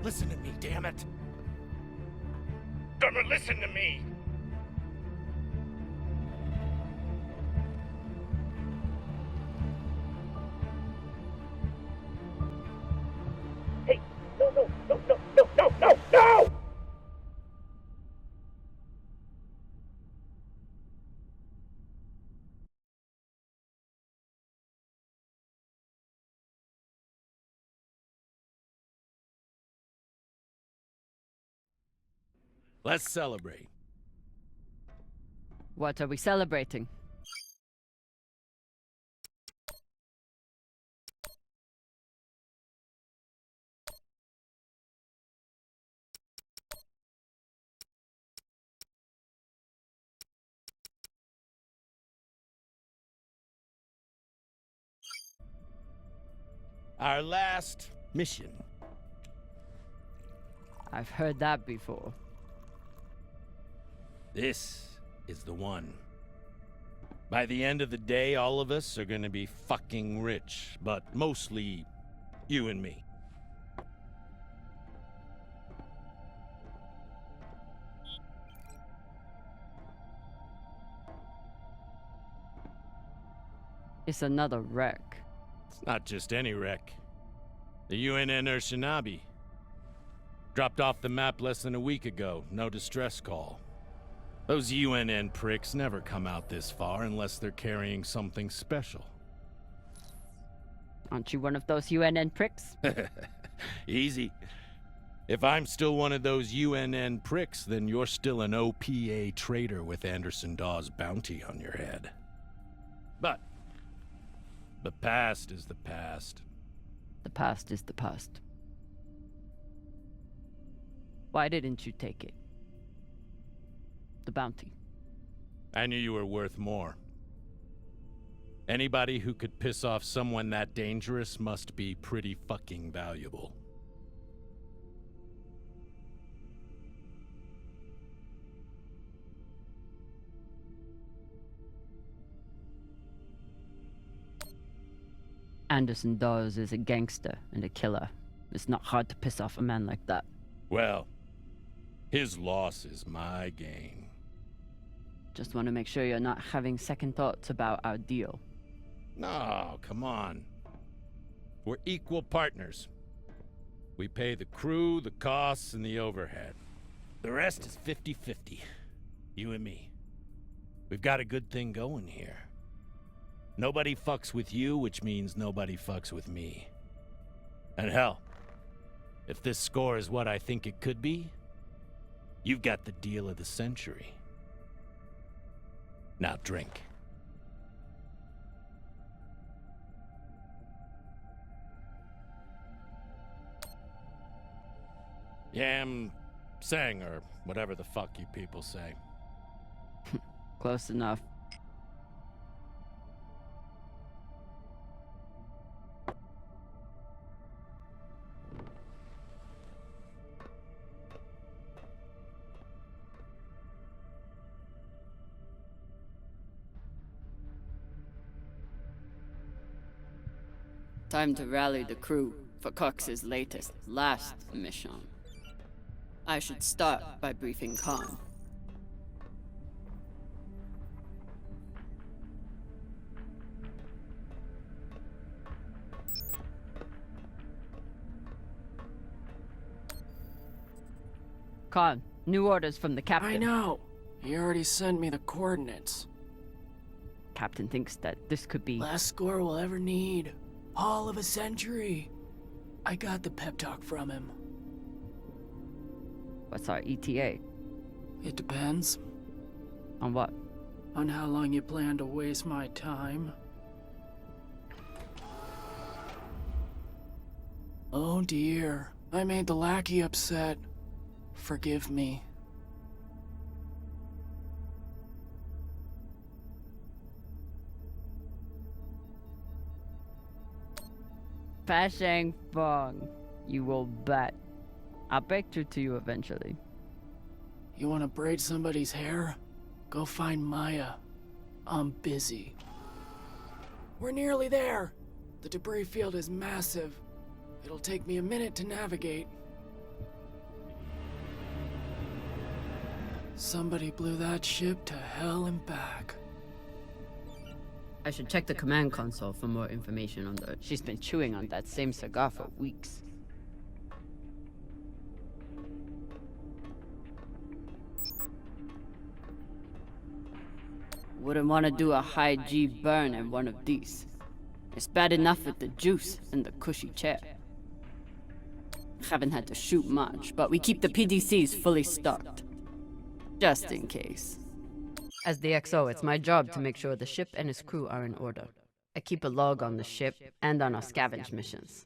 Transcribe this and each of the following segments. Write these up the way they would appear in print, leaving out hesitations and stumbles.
listen to me, damn it! Gonna listen to me! Hey, no, no, no, no, no, no, no, no! Let's celebrate. What are we celebrating? Our last mission. I've heard that before. This is the one. By the end of the day, all of us are gonna be fucking rich, but mostly you and me. It's another wreck. It's not just any wreck. The UNN Urshinabi. Dropped off the map less than a week ago. No distress call. Those UNN pricks never come out this far unless they're carrying something special. Aren't you one of those UNN pricks? Easy. If I'm still one of those UNN pricks, then you're still an OPA traitor with Anderson Dawes' bounty on your head. But the past is the past. The past is the past. Why didn't you take it? The bounty. I knew you were worth more. Anybody who could piss off someone that dangerous must be pretty fucking valuable. Anderson Dawes is a gangster and a killer. It's not hard to piss off a man like that. Well, his loss is my gain. Just want to make sure you're not having second thoughts about our deal. No, come on. We're equal partners. We pay the crew, the costs, and the overhead. The rest is 50-50. You and me. We've got a good thing going here. Nobody fucks with you, which means nobody fucks with me. And hell, if this score is what I think it could be, you've got the deal of the century. Now drink. Yam sang, or whatever the fuck you people say. Close enough. Time to rally the crew for Cox's last mission. I should start by briefing Khan. Khan, new orders from the captain. I know. He already sent me the coordinates. Captain thinks that this could be... Last score we'll ever need. All of a century. I got the pep talk from him. What's our ETA? It depends. On what? On how long you plan to waste my time. Oh dear. I made the lackey upset. Forgive me. Fashang Fong. You will bet. I'll break through to you eventually. You want to braid somebody's hair? Go find Maya. I'm busy. We're nearly there. The debris field is massive. It'll take me a minute to navigate. Somebody blew that ship to hell and back. I should check the command console for more information on the... She's been chewing on that same cigar for weeks. Wouldn't want to do a high G burn in one of these. It's bad enough with the juice and the cushy chair. Haven't had to shoot much, but we keep the PDCs fully stocked. Just in case. As the XO, it's my job to make sure the ship and its crew are in order. I keep a log on the ship and on our scavenge missions.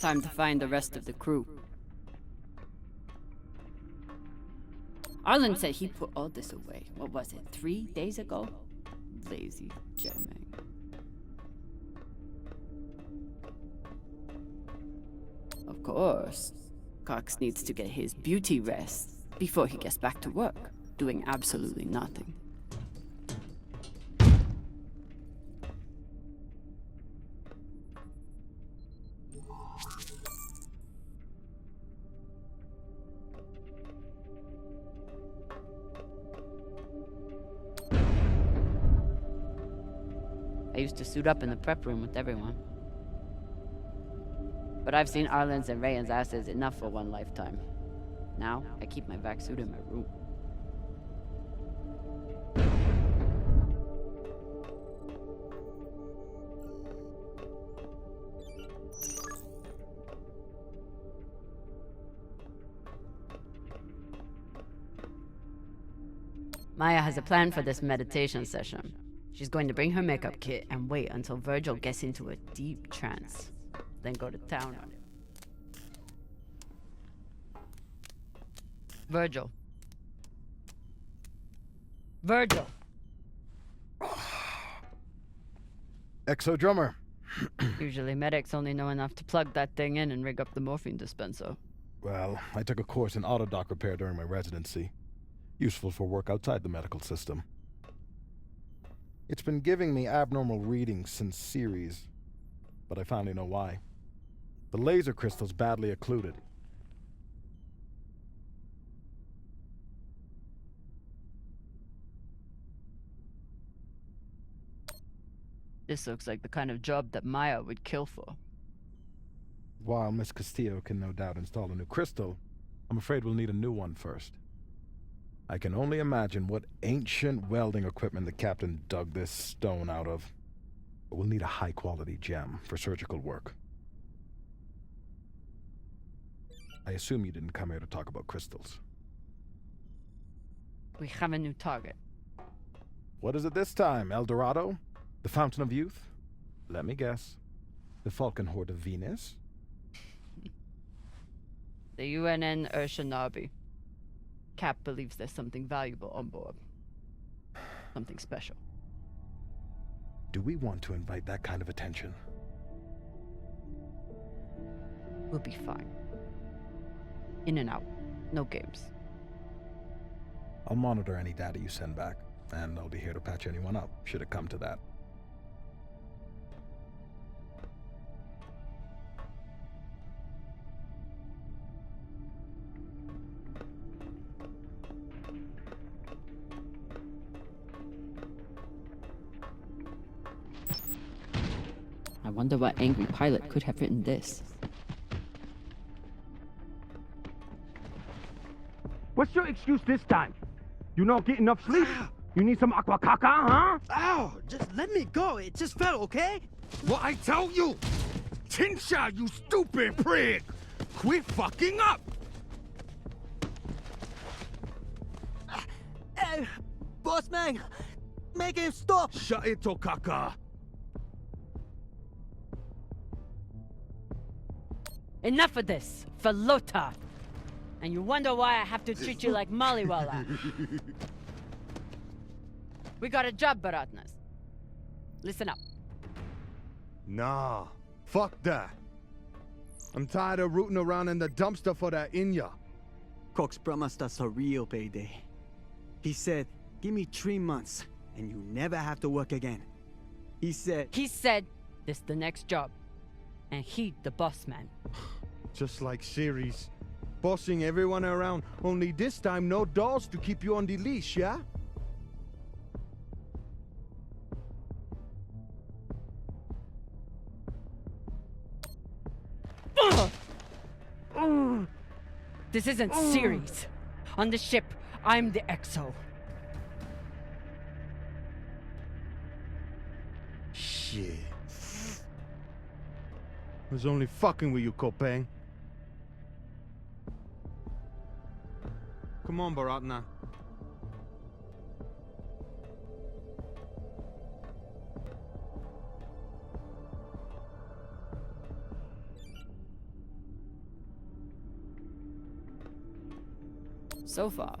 Time to find the rest of the crew. Arlen said he put all this away. What was it, 3 days ago? Lazy jamming. Of course, Cox needs to get his beauty rest before he gets back to work, doing absolutely nothing. I used to suit up in the prep room with everyone. But I've seen Arlen's and Rayan's asses enough for one lifetime. Now, I keep my vac suit in my room. Maya has a plan for this meditation session. She's going to bring her makeup kit and wait until Virgil gets into a deep trance, then go to town on it. Virgil. Virgil! Exo drummer. Usually medics only know enough to plug that thing in and rig up the morphine dispenser. Well, I took a course in autodoc repair during my residency. Useful for work outside the medical system. It's been giving me abnormal readings since series, but I finally know why. The laser crystal's badly occluded. This looks like the kind of job that Maya would kill for. While Miss Castillo can no doubt install a new crystal, I'm afraid we'll need a new one first. I can only imagine what ancient welding equipment the captain dug this stone out of. But we'll need a high-quality gem for surgical work. I assume you didn't come here to talk about crystals. We have a new target. What is it this time, El Dorado? The Fountain of Youth? Let me guess. The Falcon Horde of Venus? The UNN Urshanabi. Cap believes there's something valuable on board. Something special. Do we want to invite that kind of attention? We'll be fine. In and out. No games. I'll monitor any data you send back, and I'll be here to patch anyone up, should it come to that. I wonder what angry pilot could have written this. What's your excuse this time? You don't get enough sleep? You need some aqua caca, huh? Ow! Just let me go. It just fell, okay? What I tell you? Tinsha, you stupid prig! Quit fucking up! Boss man! Make him stop! Shut it, Tokaka! Enough of this, Falota! And you wonder why I have to treat you like Maliwala. We got a job, Baratnas. Listen up. Nah, fuck that. I'm tired of rooting around in the dumpster for that Inya. Cox promised us a real payday. He said, give me 3 months, and you never have to work again. He said, this the next job. And he the boss man. Just like Ceres. Bossing everyone around, only this time no dolls to keep you on the leash, yeah? This isn't Ceres. On the ship, I'm the XO. Shit. I was only fucking with you, Kopang. Come on, Baratna. So far,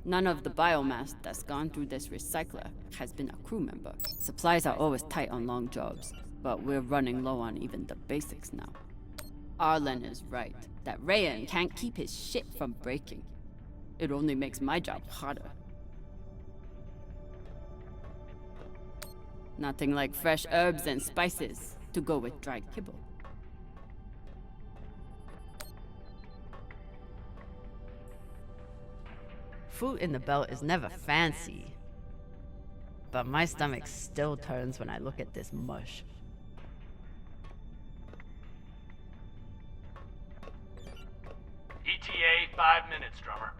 none of the biomass that's gone through this recycler has been a crew member. Supplies are always tight on long jobs, but we're running low on even the basics now. Arlen is right, that Rayan can't keep his shit from breaking. It only makes my job harder. Nothing like fresh herbs and spices to go with dried kibble. Food in the belt is never fancy, but my stomach still turns when I look at this mush. ETA 5 minutes, drummer.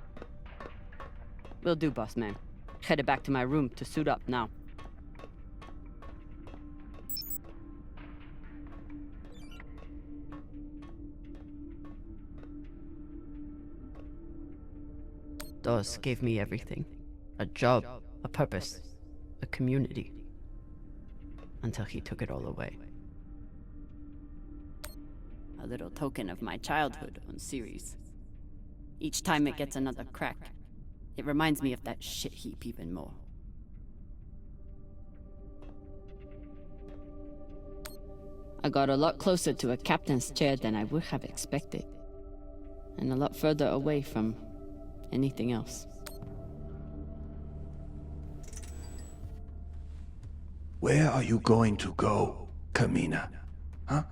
Will do, boss man. Headed back to my room to suit up now. Dawes gave me everything. A job, a purpose, a community. Until he took it all away. A little token of my childhood on Ceres. Each time it gets another crack, it reminds me of that shit heap even more. I got a lot closer to a captain's chair than I would have expected. And a lot further away from anything else. Where are you going to go, Kamina? Huh?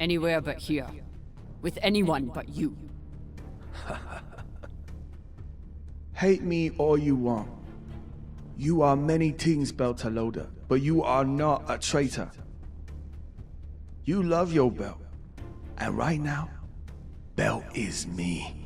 Anywhere but here. With anyone but you. Hate me all you want. You are many things, Beltaloda, but you are not a traitor. You love your belt. And right now, belt is me.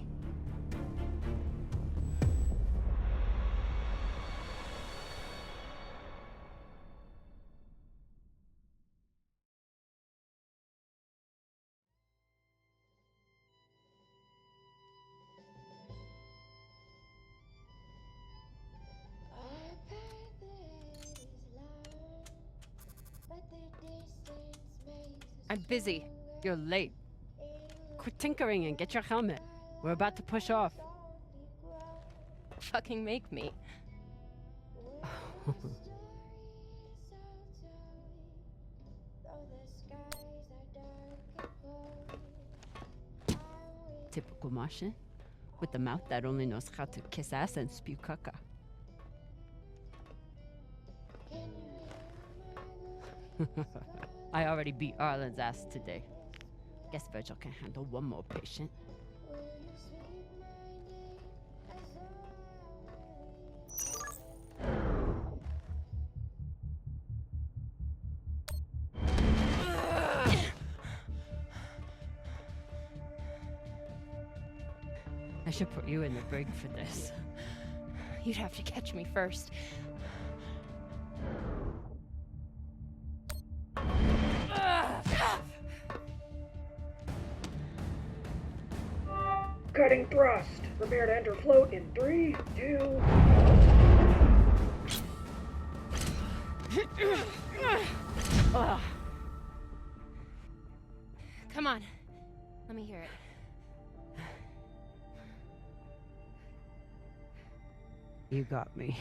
I'm busy. You're late. Quit tinkering and get your helmet. We're about to push off. Fucking make me. Typical Martian. With the mouth that only knows how to kiss ass and spew caca. I already beat Arlen's ass today. Guess Virgil can handle one more patient. I should put you in the brig for this. You'd have to catch me first. Cutting thrust. Prepare to enter float in 3, 2... Ugh. Come on. Let me hear it. You got me.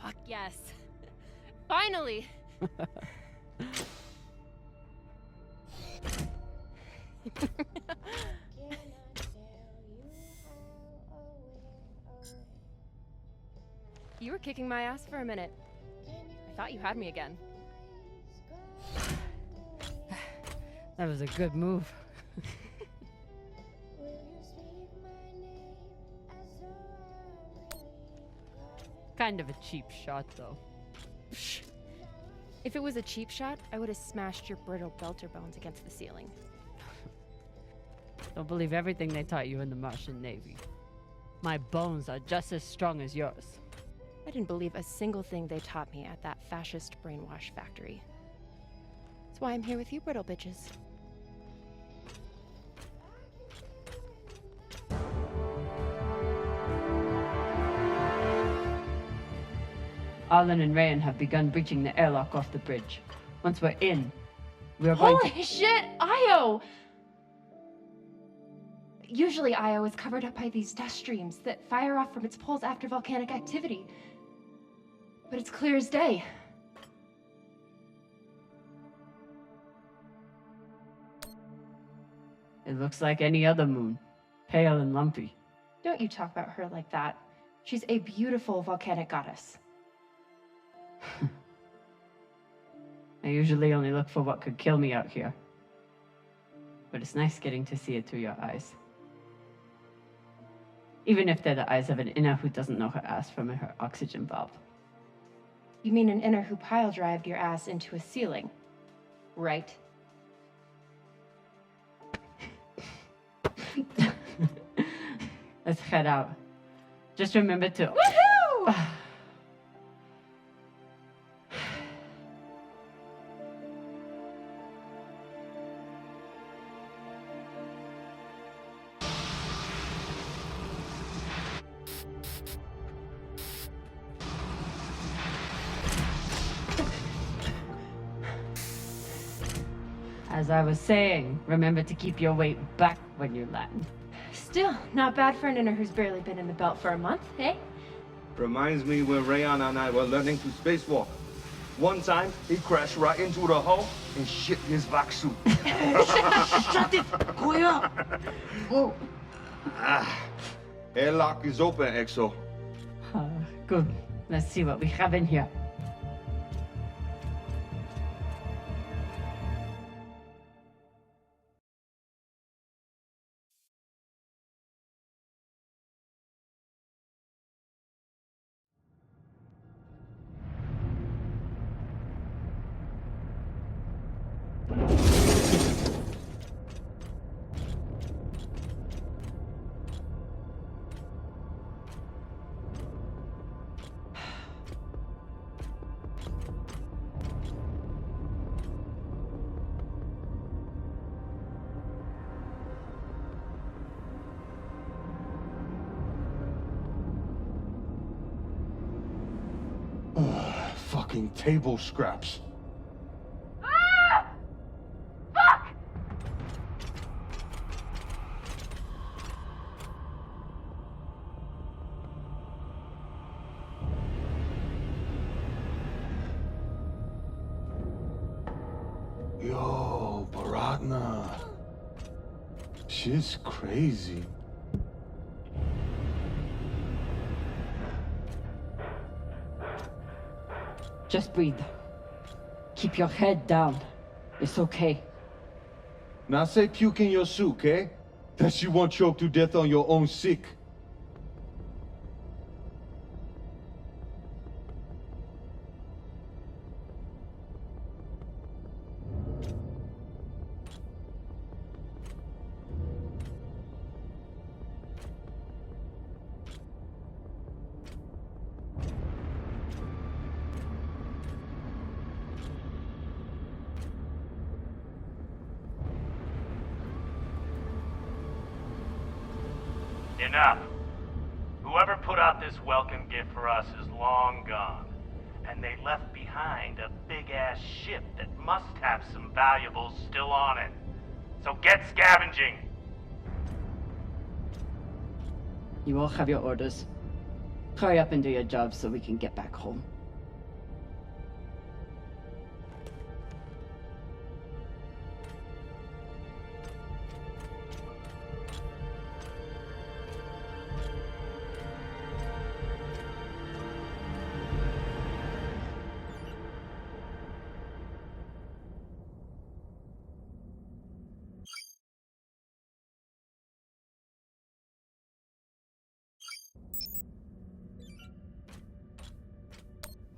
Fuck yes. Finally! You were kicking my ass for a minute. I thought you had me again. That was a good move. Kind of a cheap shot, though. If it was a cheap shot, I would have smashed your brittle belter bones against the ceiling. Don't believe everything they taught you in the Martian Navy. My bones are just as strong as yours. I didn't believe a single thing they taught me at that fascist brainwash factory. That's why I'm here with you, brittle bitches. Arlen and Rayan have begun breaching the airlock off the bridge. Once we're in, we are going Holy shit, Io! Usually Io is covered up by these dust streams that fire off from its poles after volcanic activity. But it's clear as day. It looks like any other moon. Pale and lumpy. Don't you talk about her like that. She's a beautiful volcanic goddess. I usually only look for what could kill me out here. But it's nice getting to see it through your eyes. Even if they're the eyes of an inner who doesn't know her ass from her oxygen valve. You mean an inner who pile-drived your ass into a ceiling, right? Let's head out. Just remember to... Woohoo! As I was saying, remember to keep your weight back when you land. Still, not bad for an inner who's barely been in the belt for a month, eh? Reminds me when Rayan and I were learning to spacewalk. One time, he crashed right into the hull and shit his vac suit. Shut it! Koya! Oh. Airlock is open, Exo. Good. Let's see what we have in here. Fucking table scraps. Ah! Fuck! Yo, Baratna. Shit's crazy. Just breathe. Keep your head down. It's okay. Now say puke in your soup, eh? That you won't choke to death on your own sick. Enough. Whoever put out this welcome gift for us is long gone. and they left behind a big-ass ship that must have some valuables still on it. So get scavenging! You all have your orders. Hurry up and do your job so we can get back home.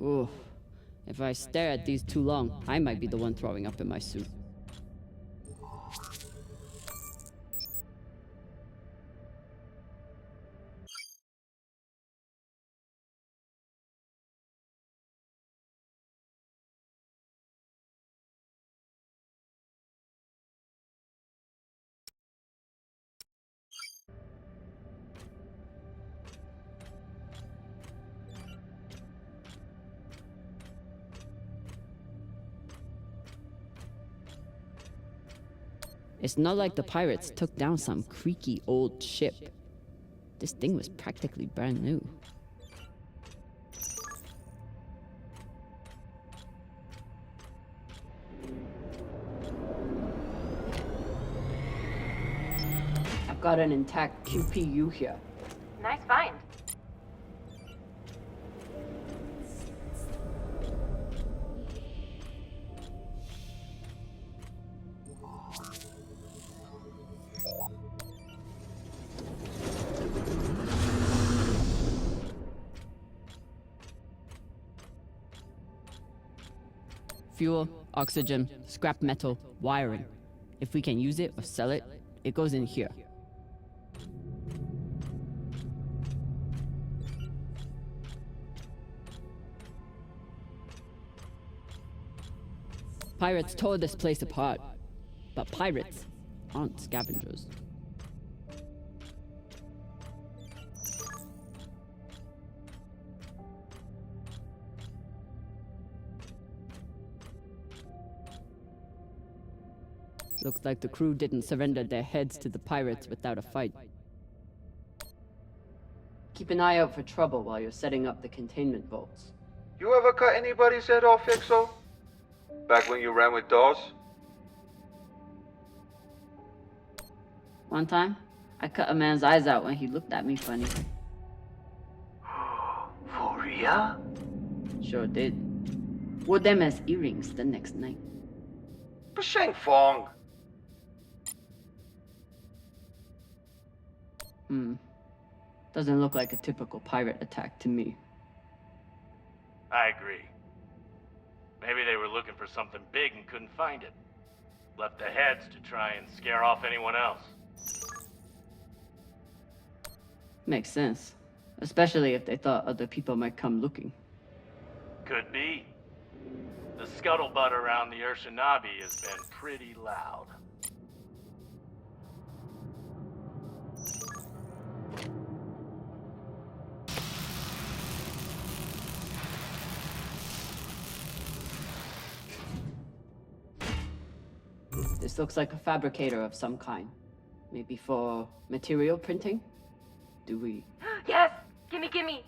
Ooh. If I stare at these too long, I might be the one throwing up in my suit. It's not like the pirates took down some creaky old ship. This thing was practically brand new. I've got an intact QPU here. Nice find. Fuel, oxygen, scrap metal, wiring. If we can use it or sell it, it goes in here. Pirates tore this place apart, but pirates aren't scavengers. Looks like the crew didn't surrender their heads to the pirates without a fight. Keep an eye out for trouble while you're setting up the containment vaults. You ever cut anybody's head off, Fixo? Back when you ran with Dawes? One time, I cut a man's eyes out when he looked at me funny. For real? Sure did. Wore them as earrings the next night. Bashang Fong. Doesn't look like a typical pirate attack to me. I agree. Maybe they were looking for something big and couldn't find it. Left the heads to try and scare off anyone else. Makes sense. Especially if they thought other people might come looking. Could be. The scuttlebutt around the Urshanabi has been pretty loud. This looks like a fabricator of some kind. Maybe for material printing? Do we... Yes! Gimme, gimme!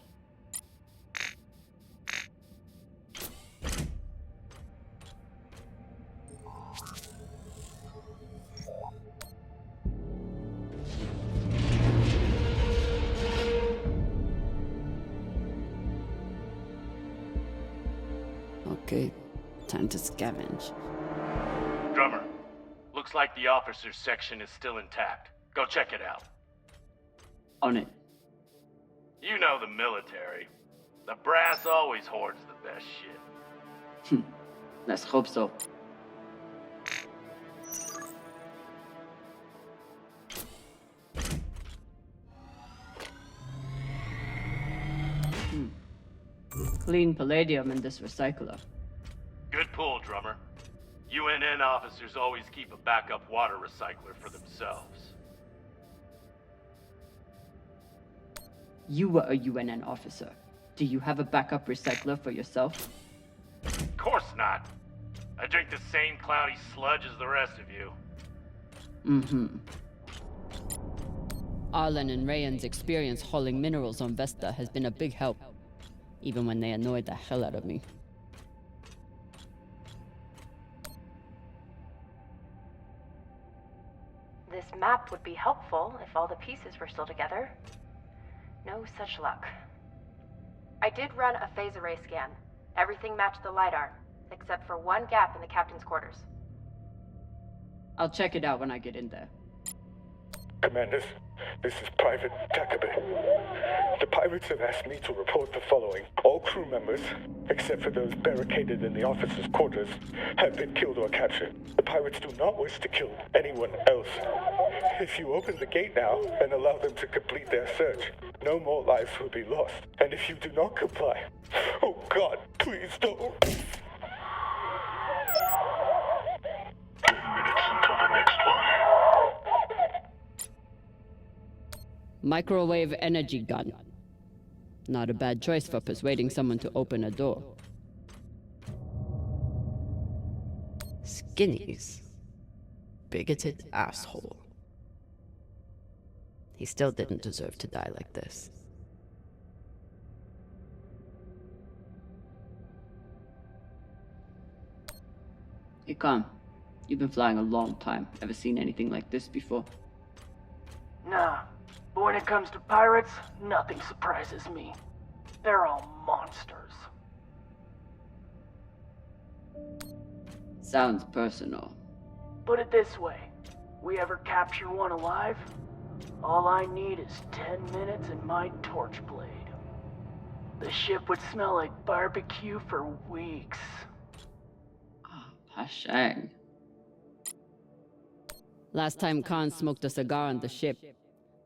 Okay, time to scavenge. Drummer, looks like the officers' section is still intact. Go check it out. On it. You know the military. The brass always hoards the best shit. Let's hope so. Clean palladium in this recycler. Good pull, Drummer. UNN officers always keep a backup water recycler for themselves. You were a UNN officer. Do you have a backup recycler for yourself? Of course not. I drink the same cloudy sludge as the rest of you. Mm-hmm. Arlen and Rayan's experience hauling minerals on Vesta has been a big help, even when they annoyed the hell out of me. This map would be helpful if all the pieces were still together. No such luck. I did run a phase array scan. Everything matched the LiDAR, except for one gap in the captain's quarters. I'll check it out when I get in there. Commanders, this is Private Takabe. The pirates have asked me to report the following. All crew members, except for those barricaded in the officers' quarters, have been killed or captured. The pirates do not wish to kill anyone else. If you open the gate now and allow them to complete their search, no more lives will be lost. And if you do not comply, oh God, please don't. 2 minutes until the next one. Microwave energy gun. Not a bad choice for persuading someone to open a door. Skinnies. Bigoted asshole. He still didn't deserve to die like this. Hey, Khan. You've been flying a long time. Ever seen anything like this before? Nah, but when it comes to pirates, nothing surprises me. They're all monsters. Sounds personal. Put it this way, we ever capture one alive, all I need is 10 minutes and my torch blade. The ship would smell like barbecue for weeks. Hashang. Last time Khan smoked a cigar on the ship,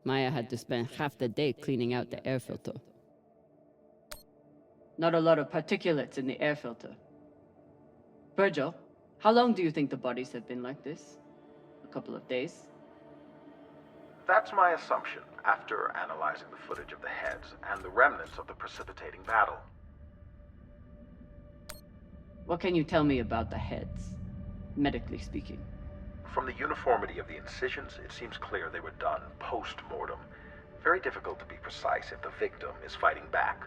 Maya had to spend half the day cleaning out the air filter. Not a lot of particulates in the air filter. Virgil, how long do you think the bodies have been like this? A couple of days? That's my assumption, after analyzing the footage of the heads and the remnants of the precipitating battle. What can you tell me about the heads, medically speaking? From the uniformity of the incisions, it seems clear they were done post-mortem. Very difficult to be precise if the victim is fighting back.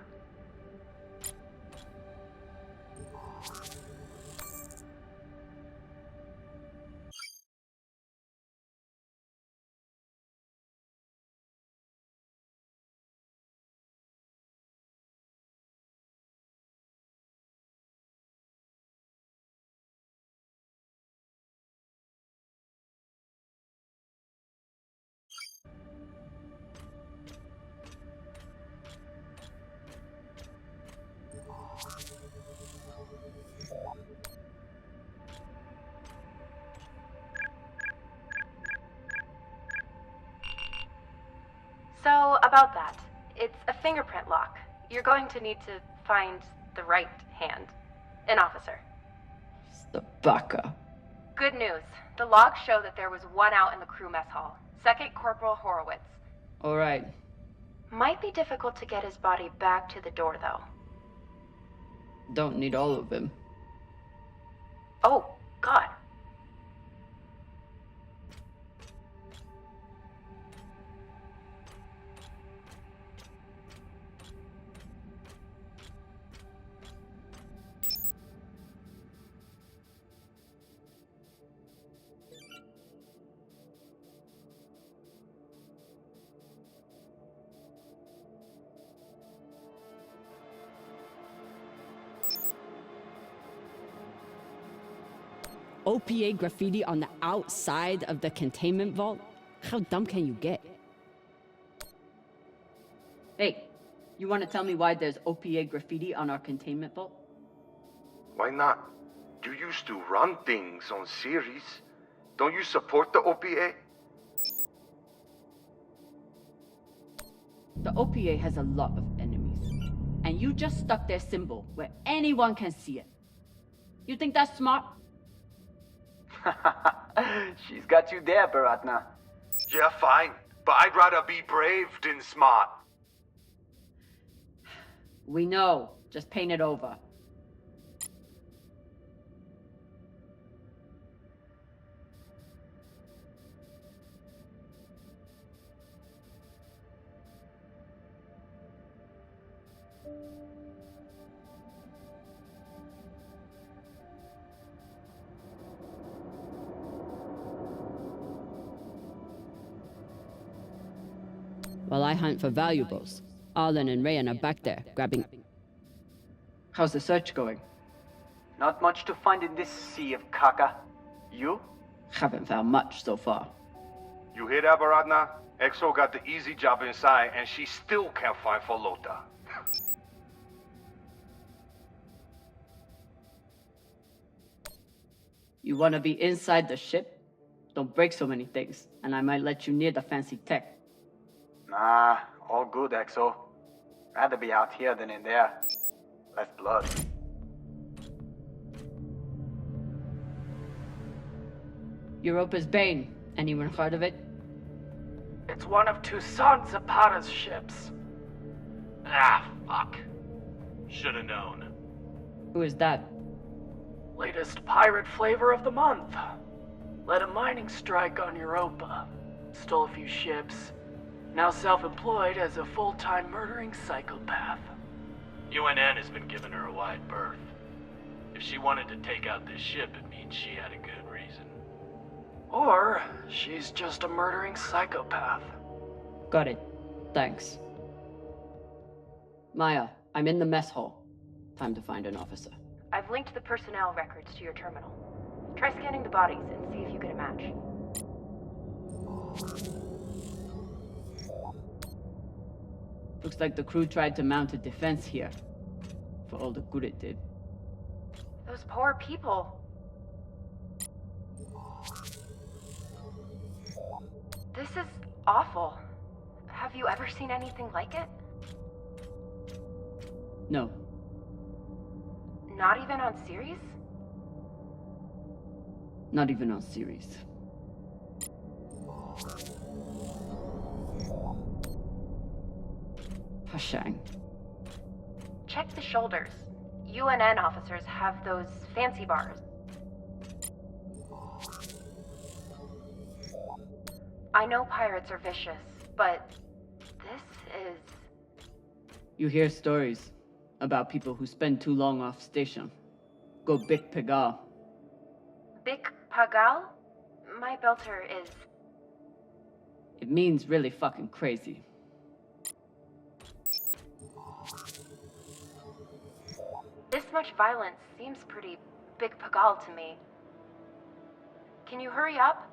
So, about that. It's a fingerprint lock. You're going to need to find the right hand. An officer. The baka. Good news. The logs show that there was one out in the crew mess hall. Second Corporal Horowitz. All right. Might be difficult to get his body back to the door, though. Don't need all of him. Oh, God. OPA graffiti on the outside of the containment vault? How dumb can you get? Hey, you want to tell me why there's OPA graffiti on our containment vault? Why not? You used to run things on series. Don't you support the OPA? The OPA has a lot of enemies. And you just stuck their symbol where anyone can see it. You think that's smart? She's got you there, Baratna. Yeah, fine. But I'd rather be brave than smart. We know. Just paint it over. While I hunt for valuables, Arlen and Rayan are back there, grabbing... How's the search going? Not much to find in this sea of caca. You? Haven't found much so far. You hear that, Baratna? Exo got the easy job inside, and she still can't find Folota. You wanna be inside the ship? Don't break so many things, and I might let you near the fancy tech. Nah, all good, Exo. Rather be out here than in there. Less blood. Europa's Bane. Anyone heard of it? It's one of Toussaint Zapata's ships. Ah, fuck. Should've known. Who is that? Latest pirate flavor of the month. Led a mining strike on Europa. Stole a few ships. Now self-employed as a full-time murdering psychopath. UNN has been giving her a wide berth. If she wanted to take out this ship, it means she had a good reason. Or she's just a murdering psychopath. Got it. Thanks. Maya, I'm in the mess hall. Time to find an officer. I've linked the personnel records to your terminal. Try scanning the bodies and see if you get a match. Looks like the crew tried to mount a defense here. For all the good it did. Those poor people. This is awful. Have you ever seen anything like it? No. Not even on series? Not even on series. Hashang. Check the shoulders. UNN officers have those fancy bars. I know pirates are vicious, but this is... You hear stories about people who spend too long off station. Go Big Pegal. Big Pagal? My belter is... It means really fucking crazy. This much violence seems pretty Big Pagal to me. Can you hurry up?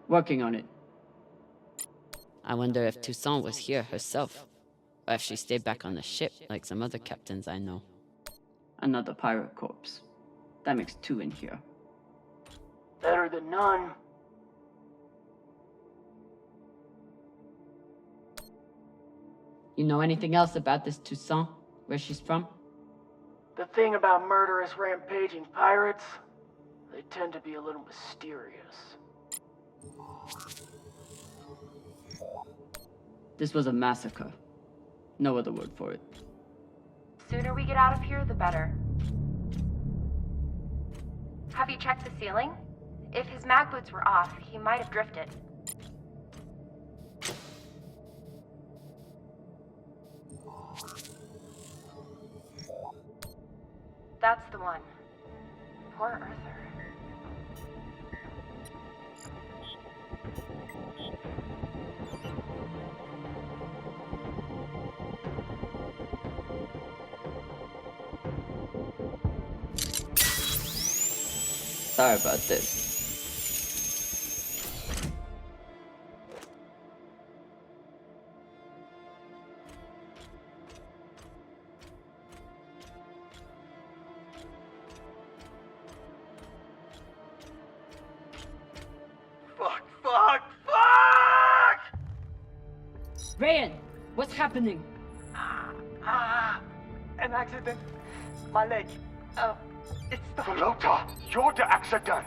Working on it. I wonder if Toussaint was here herself. Or if she stayed back on the ship, like some other captains I know. Another pirate corpse. That makes 2 in here. Better than none. You know anything else about this Toussaint? Where she's from? The thing about murderous rampaging pirates, they tend to be a little mysterious. This was a massacre. No other word for it. Sooner we get out of here, the better. Have you checked the ceiling? If his mag boots were off, he might have drifted. That's the one. Poor Arthur. Sorry about this. Fuck! Rayan, what's happening? An accident. My leg. It's the... Folota, you're the accident!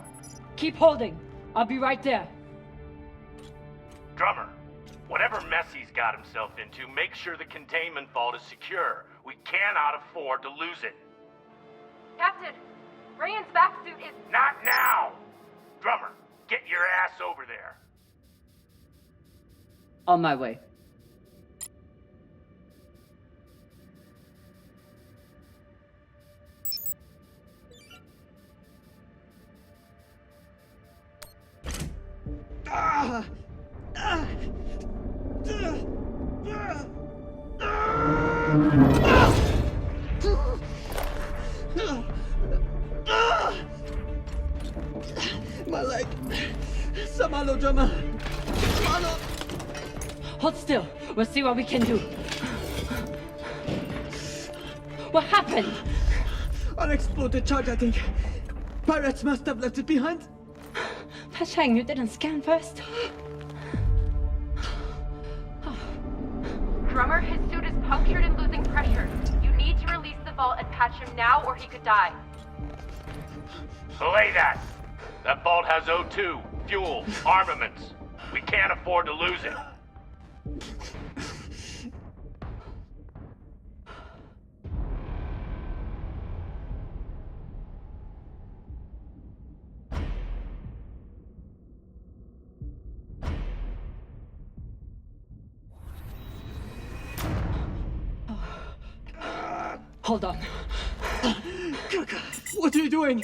Keep holding. I'll be right there. Drummer, Whatever mess he's got himself into, make sure the containment vault is secure. We cannot afford to lose it. Captain, Ryan's back suit is... Not now! Drummer, get your ass over there. On my way. My leg. Samalo, drummer. Samalo. Hold still. We'll see what we can do. What happened? Unexploded charge, I think. Pirates must have left it behind. Pashang, you didn't scan first? Drummer, his suit is punctured and losing pressure. You need to release the vault and patch him now or he could die. Belay that! That vault has O2, fuel, armaments. We can't afford to lose it. Hold on. What are you doing?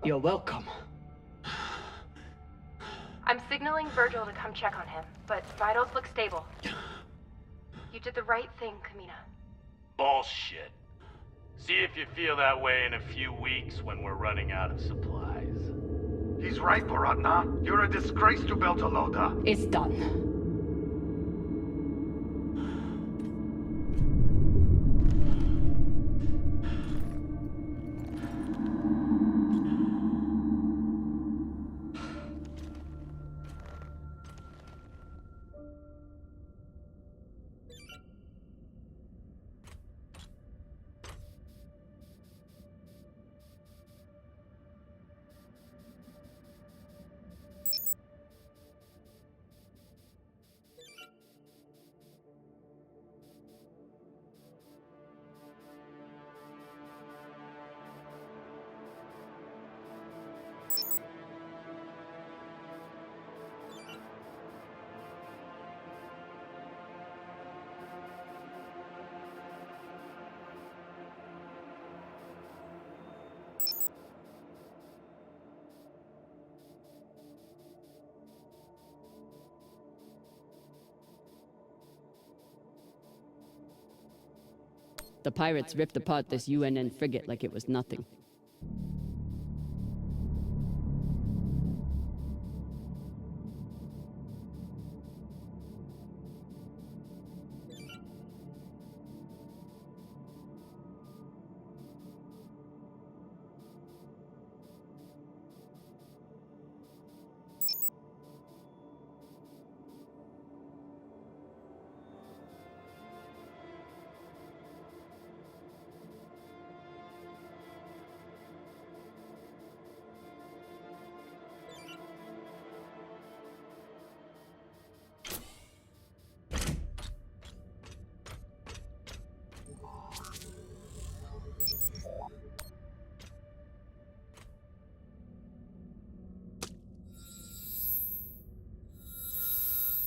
You're welcome. I'm signaling Virgil to come check on him, but vitals look stable. You did the right thing, Kamina. Bullshit. See if you feel that way in a few weeks when we're running out of supplies. He's right, Baratna. You're a disgrace to Beltalowda. It's done. The pirates ripped apart this UNN frigate like it was nothing.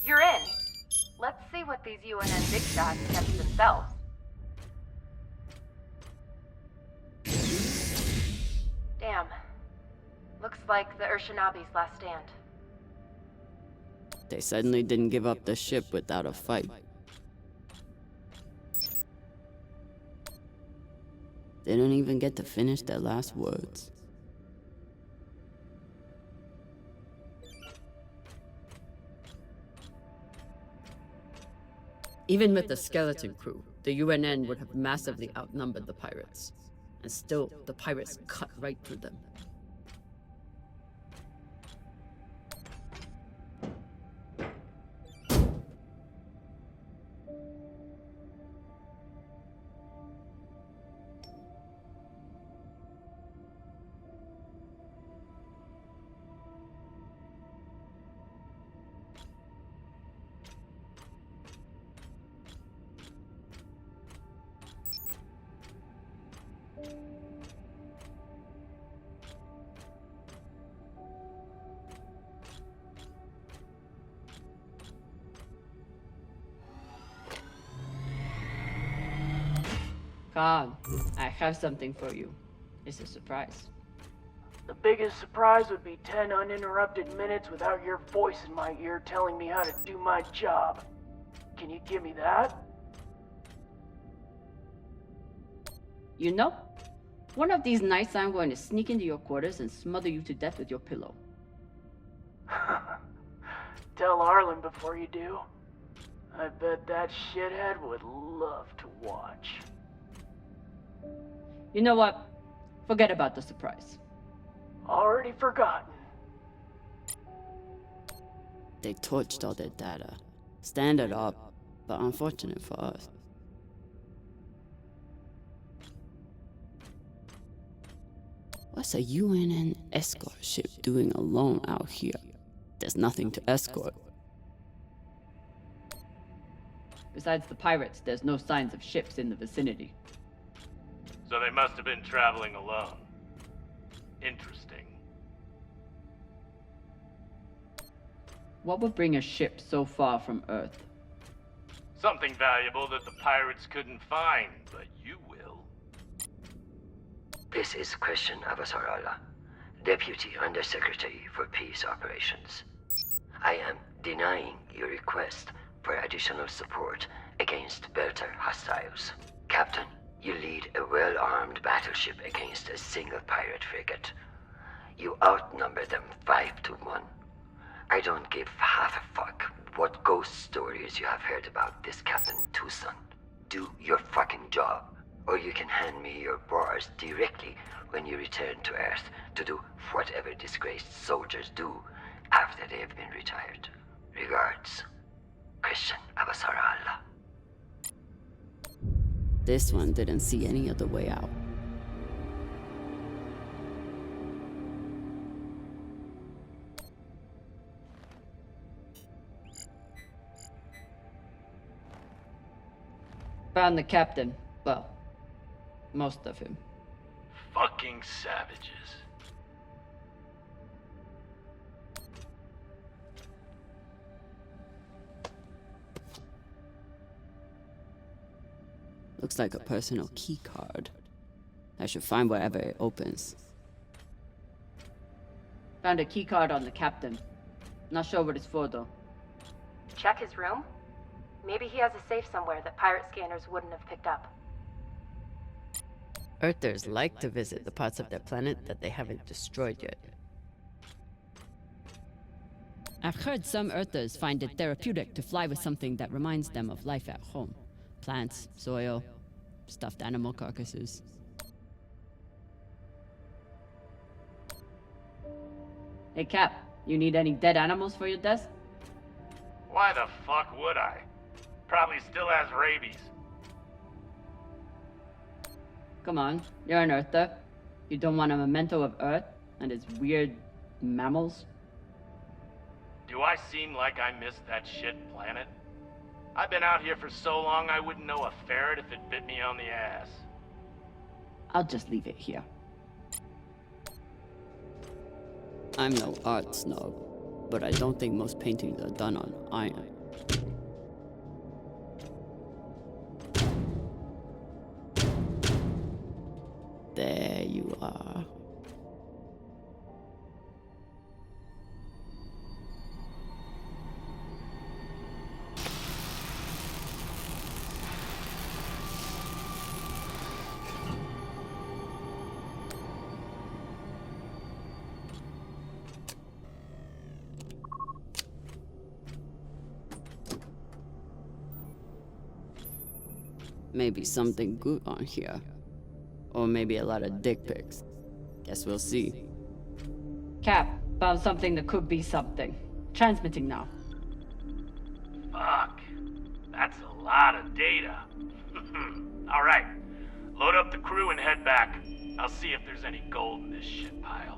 You're in. Let's see what these UNN big shots kept to themselves. Damn. Looks like the Urshinabi's last stand. They suddenly didn't give up the ship without a fight. They don't even get to finish their last words. Even with the skeleton crew, the UNN would have massively outnumbered the pirates. And still, the pirates cut right through them. Khan, I have something for you. It's a surprise. The biggest surprise would be 10 uninterrupted minutes without your voice in my ear telling me how to do my job. Can you give me that? You know, one of these nights I'm going to sneak into your quarters and smother you to death with your pillow. Tell Arlen before you do. I bet that shithead would love to watch. You know what? Forget about the surprise. Already forgotten. They torched all their data. Standard up, but unfortunate for us. What's a UNN escort ship doing alone out here? There's nothing to escort. Besides the pirates, there's no signs of ships in the vicinity. So they must have been traveling alone. Interesting. What would bring a ship so far from Earth? Something valuable that the pirates couldn't find, but you will. This is Christian Avasarala, Deputy Undersecretary for Peace Operations. I am denying your request for additional support against Belter hostiles. Captain, you lead a well-armed battleship against a single pirate frigate. You outnumber them 5 to 1. I don't give half a fuck what ghost stories you have heard about this Captain Tucson. Do your fucking job, or you can hand me your bars directly when you return to Earth to do whatever disgraced soldiers do after they have been retired. Regards, Christian Avasarala. This one didn't see any other way out. Found the captain. Well, most of him. Fucking savages. Looks like a personal key card. I should find wherever it opens. Found a key card on the captain. Not sure what it's for though. Check his room? Maybe he has a safe somewhere that pirate scanners wouldn't have picked up. Earthers like to visit the parts of their planet that they haven't destroyed yet. I've heard some Earthers find it therapeutic to fly with something that reminds them of life at home. Plants, soil, stuffed animal carcasses. Hey Cap, you need any dead animals for your desk? Why the fuck would I? Probably still has rabies. Come on, you're an Earther. You don't want a memento of Earth and its weird mammals? Do I seem like I missed that shit planet? I've been out here for so long I wouldn't know a ferret if it bit me on the ass. I'll just leave it here. I'm no art snob, but I don't think most paintings are done on iron. There you are. Maybe something good on here. Or maybe a lot of dick pics. Guess we'll see. Cap, found something that could be something. Transmitting now. Fuck. That's a lot of data. Alright. Load up the crew and head back. I'll see if there's any gold in this shit pile.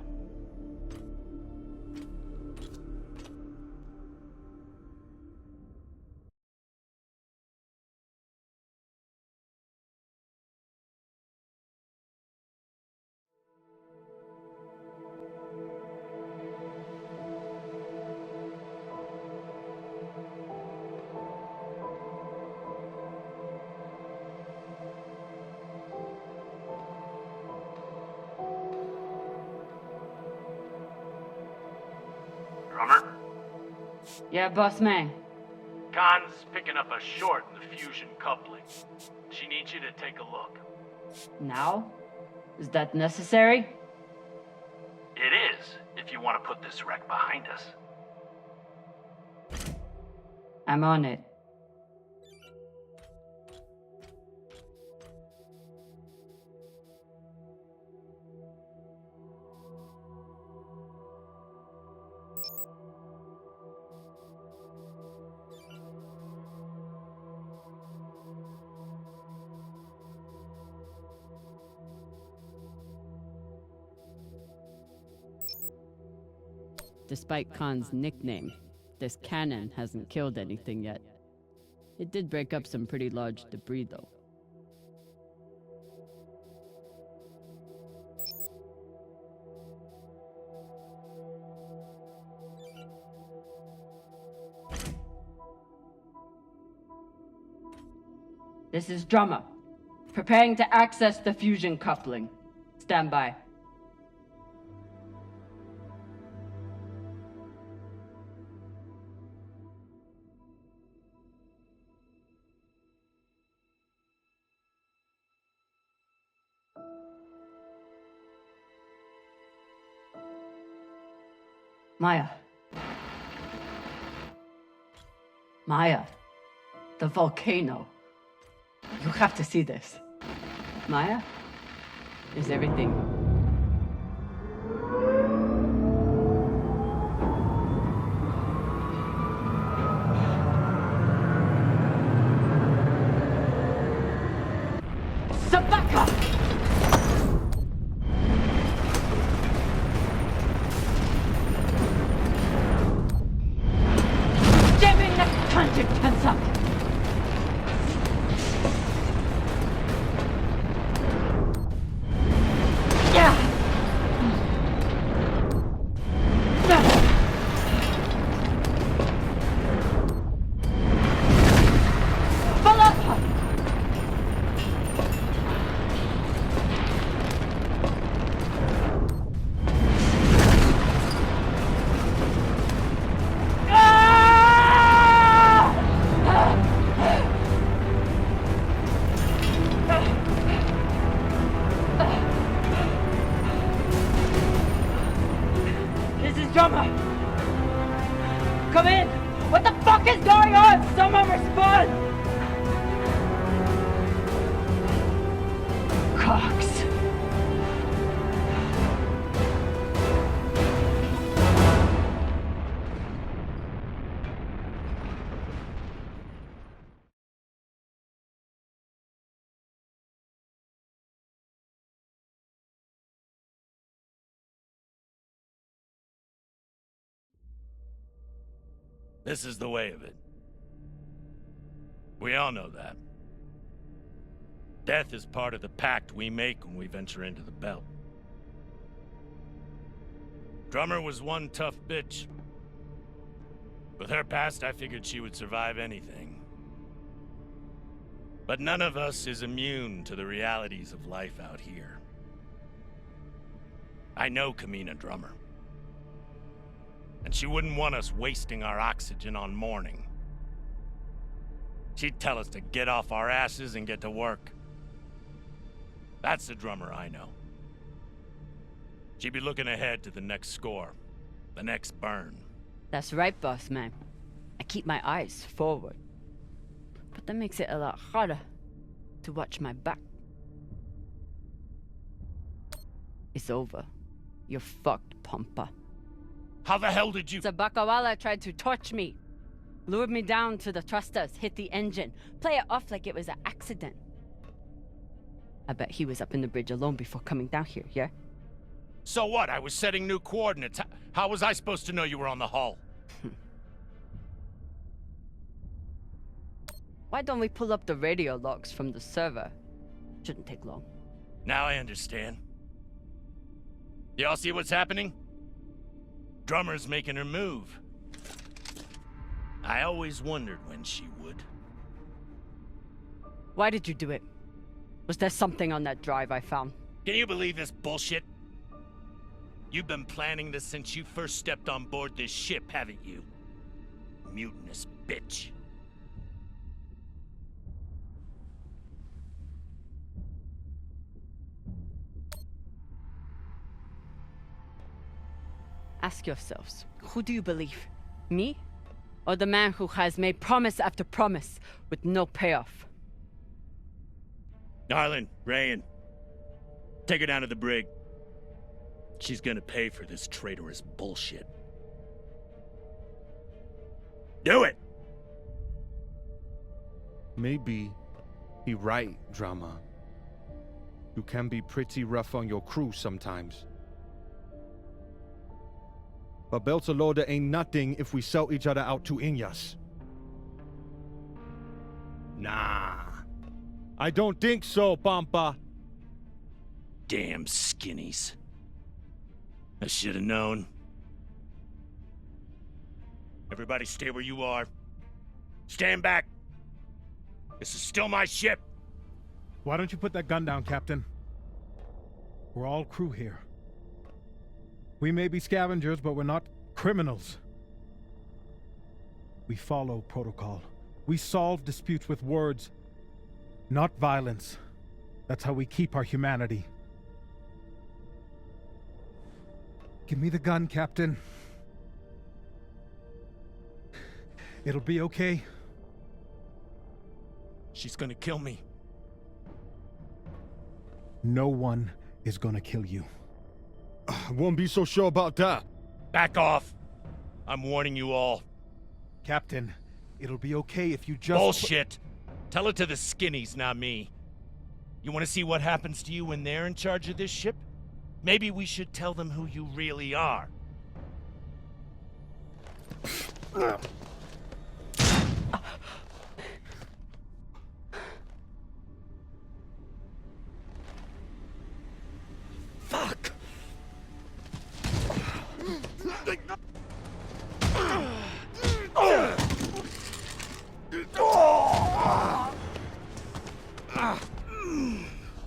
Drummer? Yeah, boss man. Khan's picking up a short in the fusion coupling. She needs you to take a look. Now? Is that necessary? It is, if you want to put this wreck behind us. I'm on it. Despite Khan's nickname, this cannon hasn't killed anything yet. It did break up some pretty large debris, though. This is Drummer. Preparing to access the fusion coupling. Stand by. Maya. Maya. The volcano. You have to see this. Maya? Is everything... Sabaka! Jamming the contact pencil! Drummer! Come in! What the fuck is going on? Someone respond! Cox. This is the way of it. We all know that. Death is part of the pact we make when we venture into the belt. Drummer was one tough bitch. With her past, I figured she would survive anything. But none of us is immune to the realities of life out here. I know Kamina Drummer. And she wouldn't want us wasting our oxygen on mourning. She'd tell us to get off our asses and get to work. That's the Drummer I know. She'd be looking ahead to the next score, the next burn. That's right, boss man. I keep my eyes forward. But that makes it a lot harder. to watch my back. It's over. You're fucked, Pampa. How the hell did you... The Bakawala tried to torch me. Lured me down to the thrusters, hit the engine, play it off like it was an accident. I bet he was up in the bridge alone before coming down here, yeah? So what? I was setting new coordinates. How was I supposed to know you were on the hull? Why don't we pull up the radio logs from the server? Shouldn't take long. Now I understand. Y'all see what's happening? Drummer's making her move. I always wondered when she would. Why did you do it? Was there something on that drive I found? Can you believe this bullshit? You've been planning this since you first stepped on board this ship, haven't you? Mutinous bitch. Ask yourselves, who do you believe? Me? Or the man who has made promise after promise with no payoff? Darlin, Rayan, take her down to the brig. She's gonna pay for this traitorous bullshit. Do it! Maybe he right, Drama. You can be pretty rough on your crew sometimes. But Beltalowda ain't nothing if we sell each other out to Inyas. Nah. I don't think so, Pampa. Damn skinnies. I should have known. Everybody stay where you are. Stand back. This is still my ship. Why don't you put that gun down, Captain? We're all crew here. We may be scavengers, but we're not criminals. We follow protocol. We solve disputes with words, not violence. That's how we keep our humanity. Give me the gun, Captain. It'll be okay. She's gonna kill me. No one is gonna kill you. I won't be so sure about that. Back off. I'm warning you all. Captain, it'll be okay if you just... Bullshit. Tell it to the skinnies, not me. You want to see what happens to you when they're in charge of this ship? Maybe we should tell them who you really are. Fuck!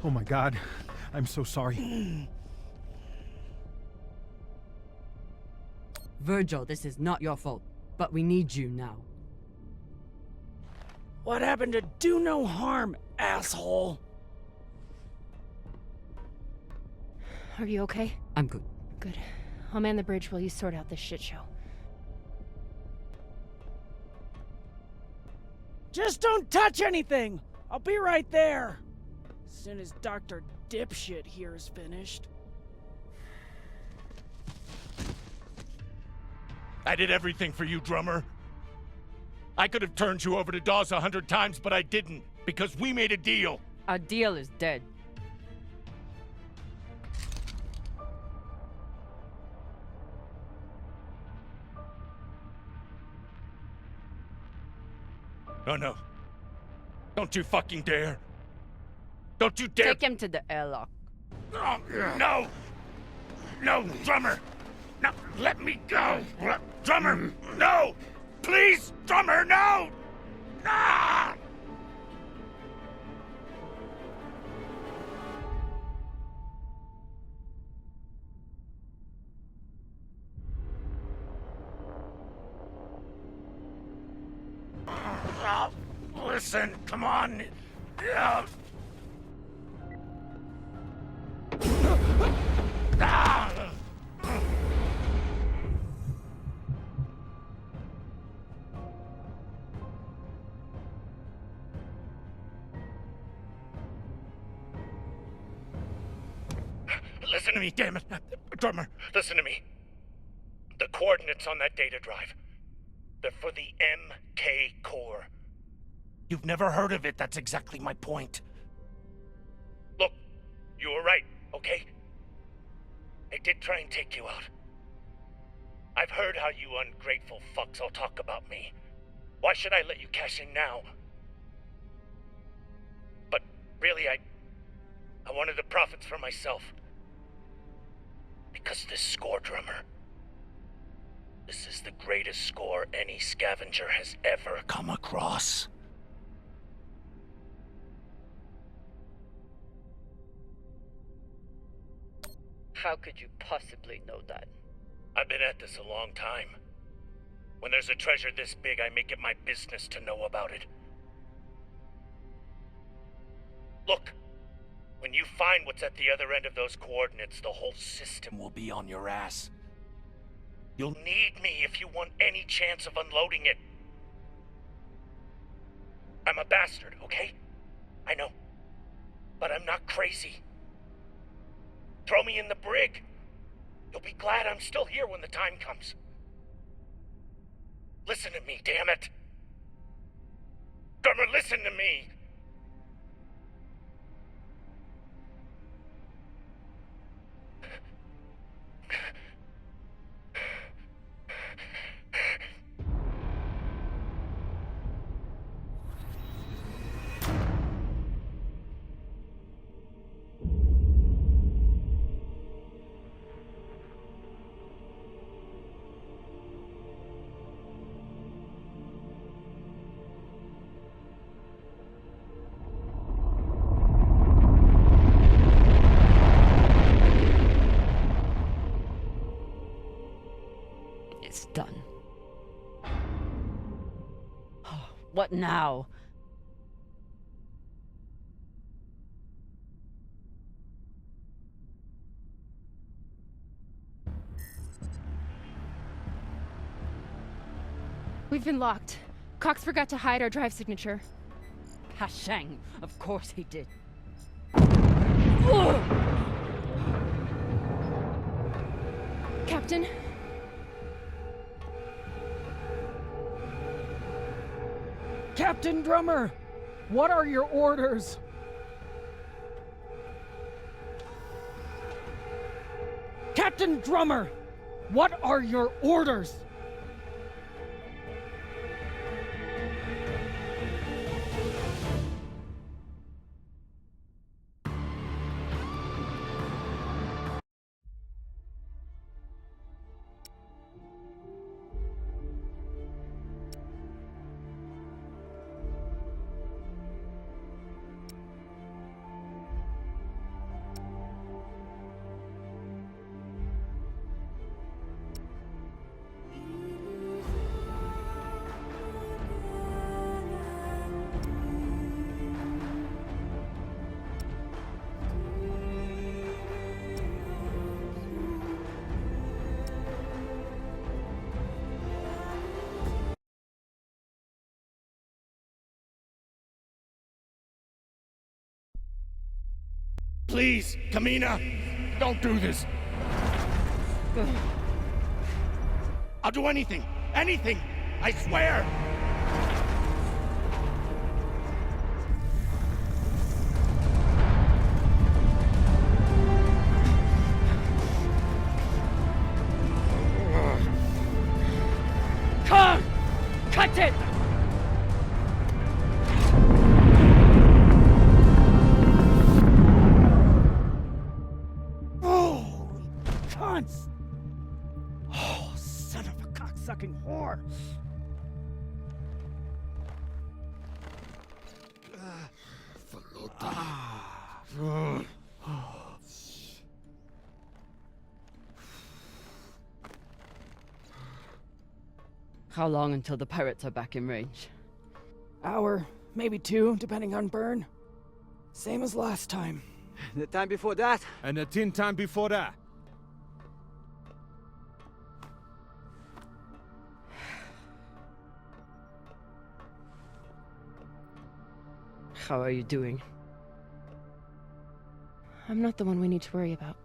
Oh my God, I'm so sorry. Virgil, this is not your fault, but we need you now. What happened to do no harm, asshole? Are you okay? I'm good. Good. I'll man the bridge while you sort out this shit show. Just don't touch anything! I'll be right there! As soon as Dr. Dipshit here is finished. I did everything for you, Drummer. I could have turned you over to Dawes 100 times, but I didn't, because we made a deal. Our deal is dead. Oh no. Don't you fucking dare. Don't you dare. Take him to the airlock. Oh, no! No, Drummer! No, let me go! Drummer, no! Please, Drummer, no! Ah! Listen, come on. Listen to me, damn it. Drummer, listen to me. The coordinates on that data drive, they're for the MK core. You've never heard of it, that's exactly my point. Look, you were right, okay? I did try and take you out. I've heard how you ungrateful fucks all talk about me. Why should I let you cash in now? But really, I wanted the profits for myself. Because this score, drummer, this is the greatest score any scavenger has ever come across. How could you possibly know that? I've been at this a long time. When there's a treasure this big, I make it my business to know about it. Look, when you find what's at the other end of those coordinates, the whole system will be on your ass. You'll need me if you want any chance of unloading it. I'm a bastard, okay? I know. But I'm not crazy. Throw me in the brig. You'll be glad I'm still here when the time comes. Listen to me, damn it. Drummer, listen to me. It's done. What now? We've been locked. Cox forgot to hide our drive signature. Hashang, of course he did. Captain? Captain Drummer, what are your orders? Captain Drummer, what are your orders? Please, Kamina, don't do this. I'll do anything, I swear. Come! Cut it! Cunts! Oh, son of a cocksucking whore! How long until the pirates are back in range? Hour, maybe 2, depending on burn. Same as last time. The time before that? And the 10 time before that. How are you doing? I'm not the one we need to worry about.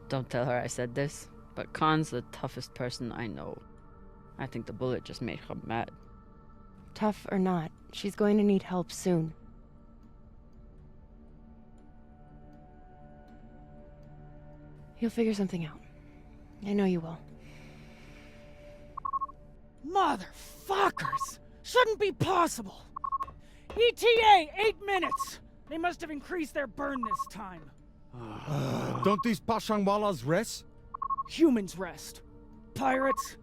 Don't tell her I said this, but Khan's the toughest person I know. I think the bullet just made her mad. Tough or not, she's going to need help soon. You'll figure something out. I know you will. Motherfuckers! Shouldn't be possible! ETA, 8 minutes! They must have increased their burn this time. Don't these Pashangwalas rest? Humans rest. Pirates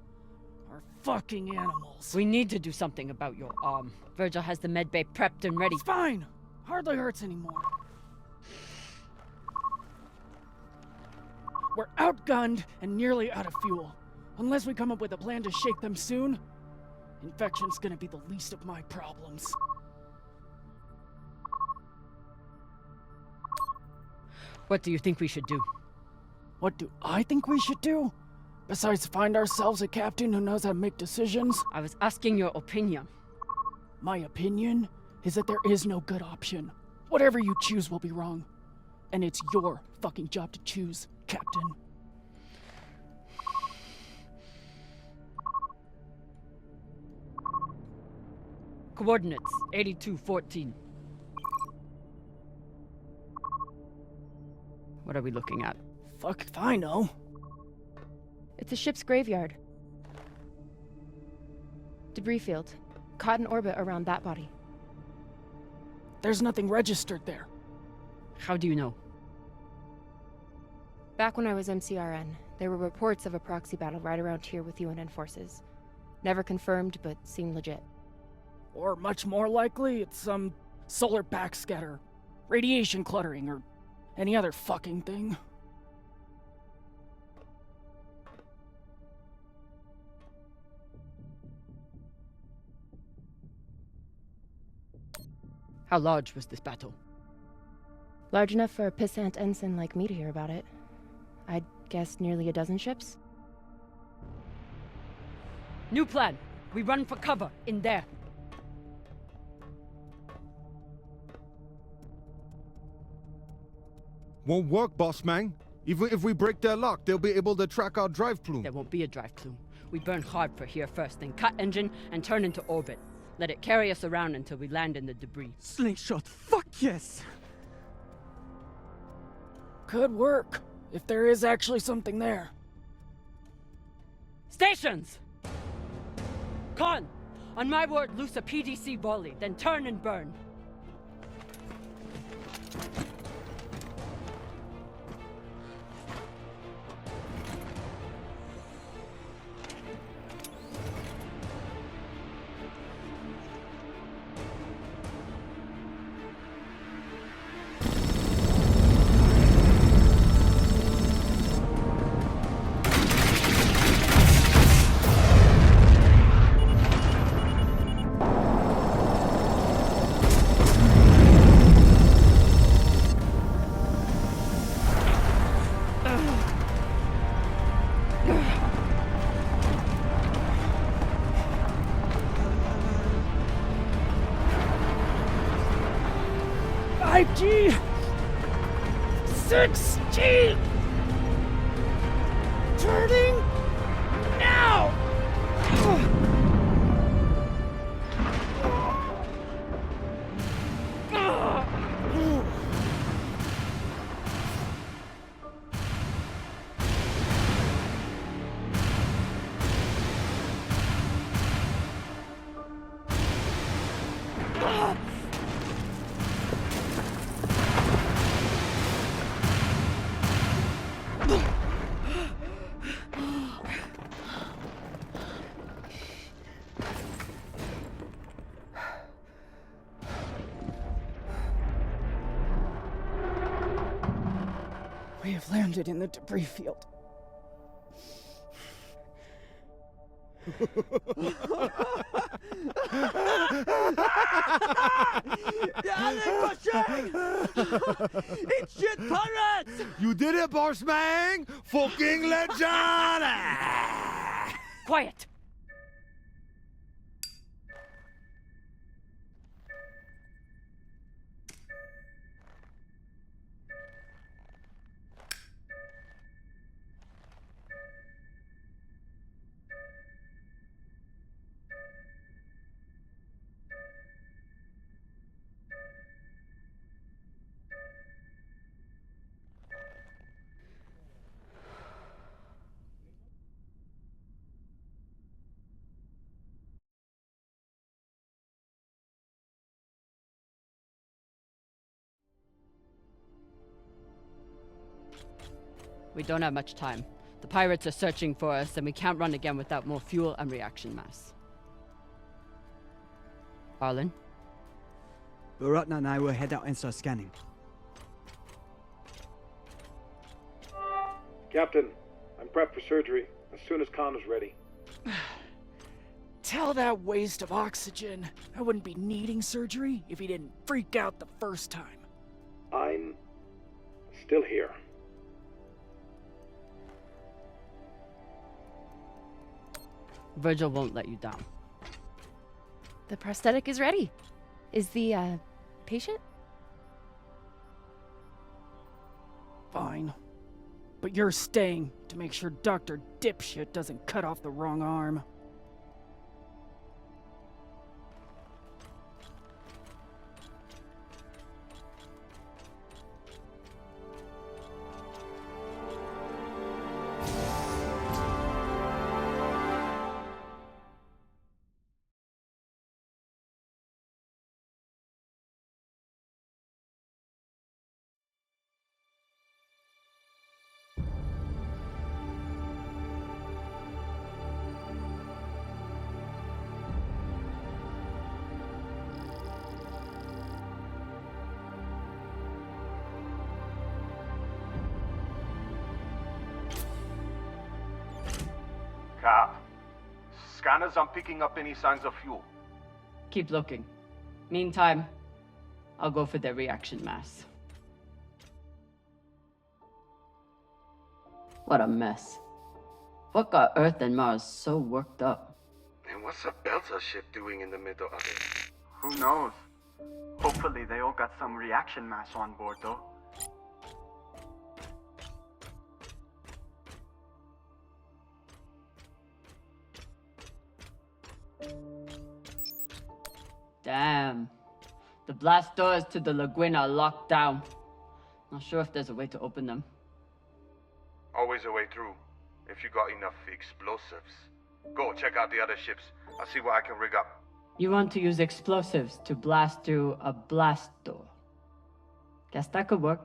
are fucking animals. We need to do something about your arm. Virgil has the medbay prepped and ready. It's fine. Hardly hurts anymore. We're outgunned and nearly out of fuel. Unless we come up with a plan to shake them soon, infection's gonna be the least of my problems. What do you think we should do? What do I think we should do? Besides find ourselves a captain who knows how to make decisions? I was asking your opinion. My opinion is that there is no good option. Whatever you choose will be wrong. And it's your fucking job to choose, Captain. Coordinates, 8214. What are we looking at? Fuck if I know. It's a ship's graveyard. Debris field. Caught in orbit around that body. There's nothing registered there. How do you know? Back when I was MCRN, there were reports of a proxy battle right around here with UNN forces. Never confirmed, but seemed legit. Or much more likely, it's some solar backscatter, radiation cluttering, or any other fucking thing. How large was this battle? Large enough for a pissant ensign like me to hear about it. I'd guess nearly a dozen ships. New plan. We run for cover in there. Won't work, boss man. Even if we break their lock, they'll be able to track our drive plume. There won't be a drive plume. We burn hard for here first, then cut engine and turn into orbit. Let it carry us around until we land in the debris. Slingshot, fuck yes! Could work, if there is actually something there. Stations! Khan! On my word, loose a PDC volley, then turn and burn. G 6G turning now. We have landed in the debris field. It's shit pirates! You did it, boss man! Fucking legend! Quiet! We don't have much time. The pirates are searching for us, and we can't run again without more fuel and reaction mass. Arlen? Baratna and I will head out and start scanning. Captain, I'm prepped for surgery as soon as Khan is ready. Tell that waste of oxygen I wouldn't be needing surgery if he didn't freak out the first time. I'm still here. Virgil won't let you down. The prosthetic is ready. Is the, patient? Fine. But you're staying to make sure Dr. Dipshit doesn't cut off the wrong arm. Cap, scanners aren't picking up any signs of fuel. Keep looking. Meantime, I'll go for their reaction mass. What a mess. What got Earth and Mars so worked up? And what's a Belter ship doing in the middle of it? Who knows? Hopefully they all got some reaction mass on board, though. Damn. The blast doors to the lagoon are locked down. Not sure if there's a way to open them. Always a way through, if you got enough explosives. Go, check out the other ships. I'll see what I can rig up. You want to use explosives to blast through a blast door. Guess that could work.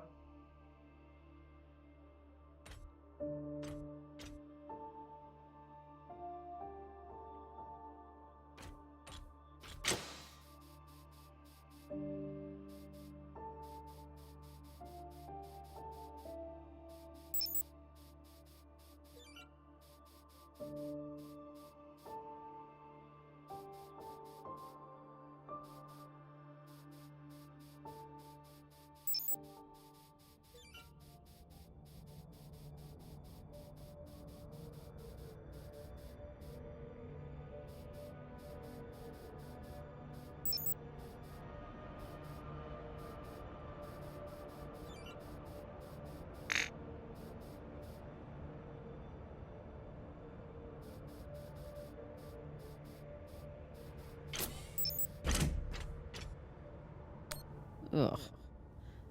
Ugh.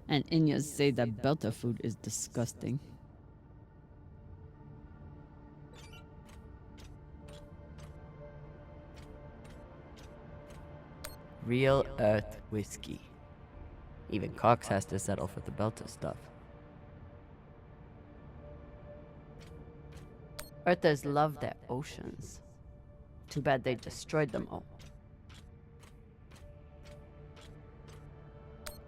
And Inyas say that Belter food is disgusting. Real Earth whiskey. Even Cox has to settle for the Belter stuff. Earthers love their oceans. Too bad they destroyed them all.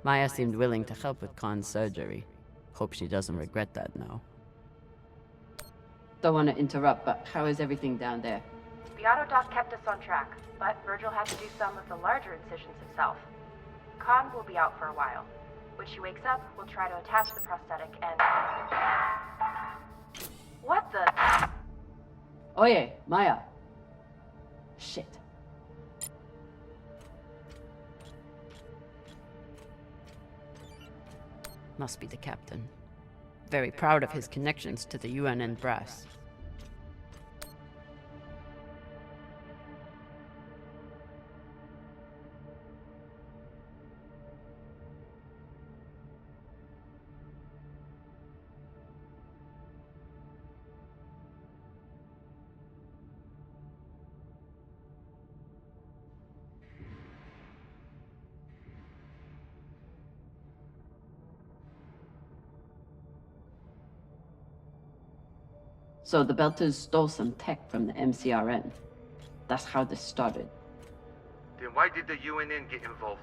Maya seemed willing to help with Khan's surgery. Hope she doesn't regret that now. Don't want to interrupt, but how is everything down there? The autodoc kept us on track, but Virgil had to do some of the larger incisions himself. Khan will be out for a while. When she wakes up, we'll try to attach the prosthetic and... What the... Oye, Maya. Shit. Must be the captain. Very proud of his connections to the UN and brass. So the Belters stole some tech from the MCRN. That's how this started. Then why did the UNN get involved?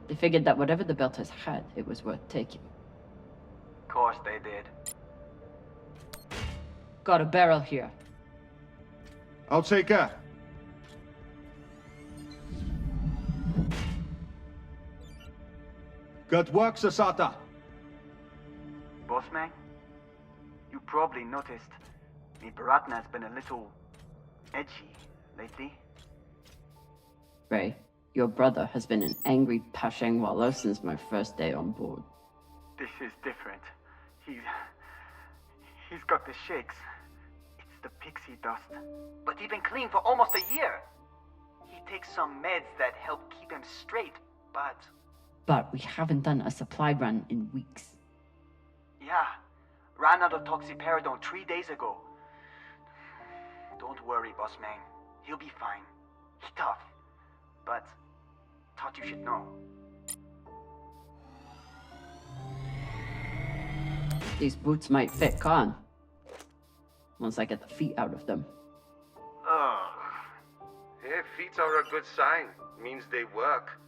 They figured that whatever the Belters had, it was worth taking. Of course they did. Got a barrel here. I'll take that. Good work, Sasata. Bossman, you probably noticed me Baratna's been a little edgy lately. Ray, your brother has been an angry Pashang since my first day on board. This is different. He's got the shakes. It's the pixie dust. But he's been clean for almost a year. He takes some meds that help keep him straight, but... But we haven't done a supply run in weeks. Yeah, ran out of toxiperidone 3 days ago. Don't worry, boss man. He'll be fine. He's tough. But thought you should know. These boots might fit Khan. Once I get the feet out of them. Ugh. Hey, feet are a good sign. Means they work.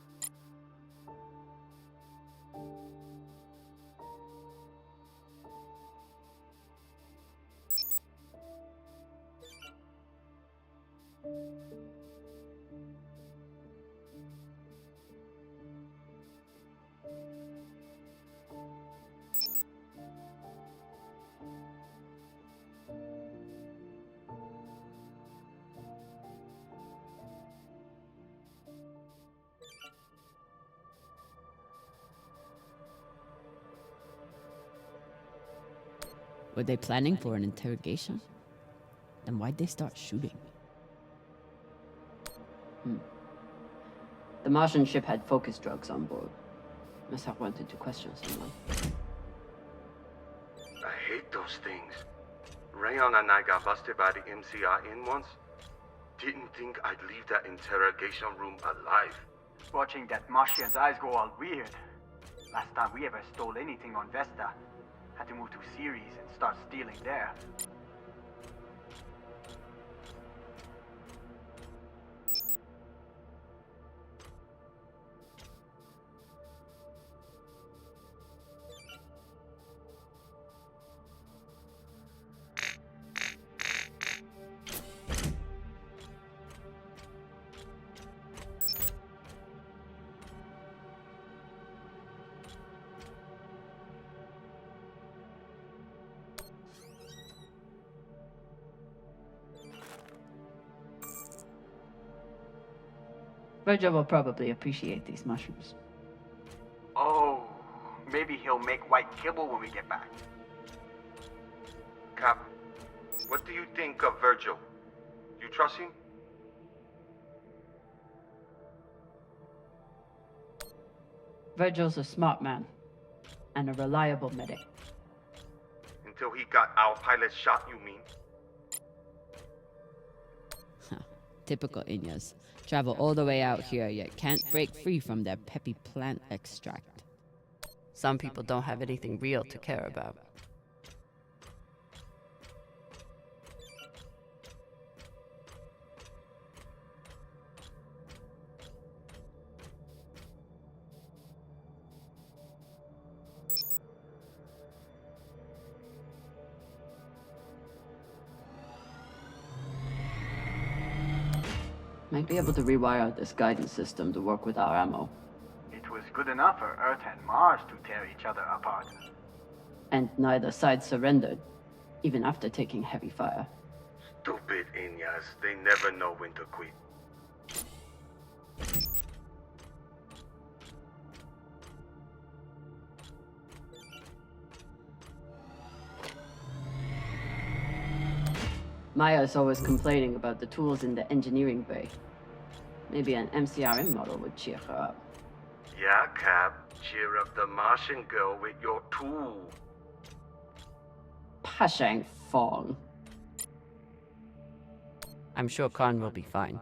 Were they planning for an interrogation? Then why'd they start shooting? The Martian ship had focus drugs on board. Must have wanted to question someone. I hate those things. Rayon and I got busted by the MCRN once. Didn't think I'd leave that interrogation room alive. Watching that Martian's eyes go all weird. Last time we ever stole anything on Vesta. Had to move to Ceres and start stealing there. Virgil will probably appreciate these mushrooms. Oh, maybe he'll make white kibble when we get back. Cap, what do you think of Virgil? You trust him? Virgil's a smart man. And a reliable medic. Until he got our pilot shot, you mean? Typical Inyas. Travel all the way out here, yet can't break free from their peppy plant extract. Some people don't have anything real to care about. Might be able to rewire this guidance system to work with our ammo. It was good enough for Earth and Mars to tear each other apart. And neither side surrendered, even after taking heavy fire. Stupid Inyas, they never know when to quit. Maya's always complaining about the tools in the engineering bay. Maybe an MCRM model would cheer her up. Yeah, Cap. Cheer up the Martian girl with your tool. Pashang Fong. I'm sure Khan will be fine,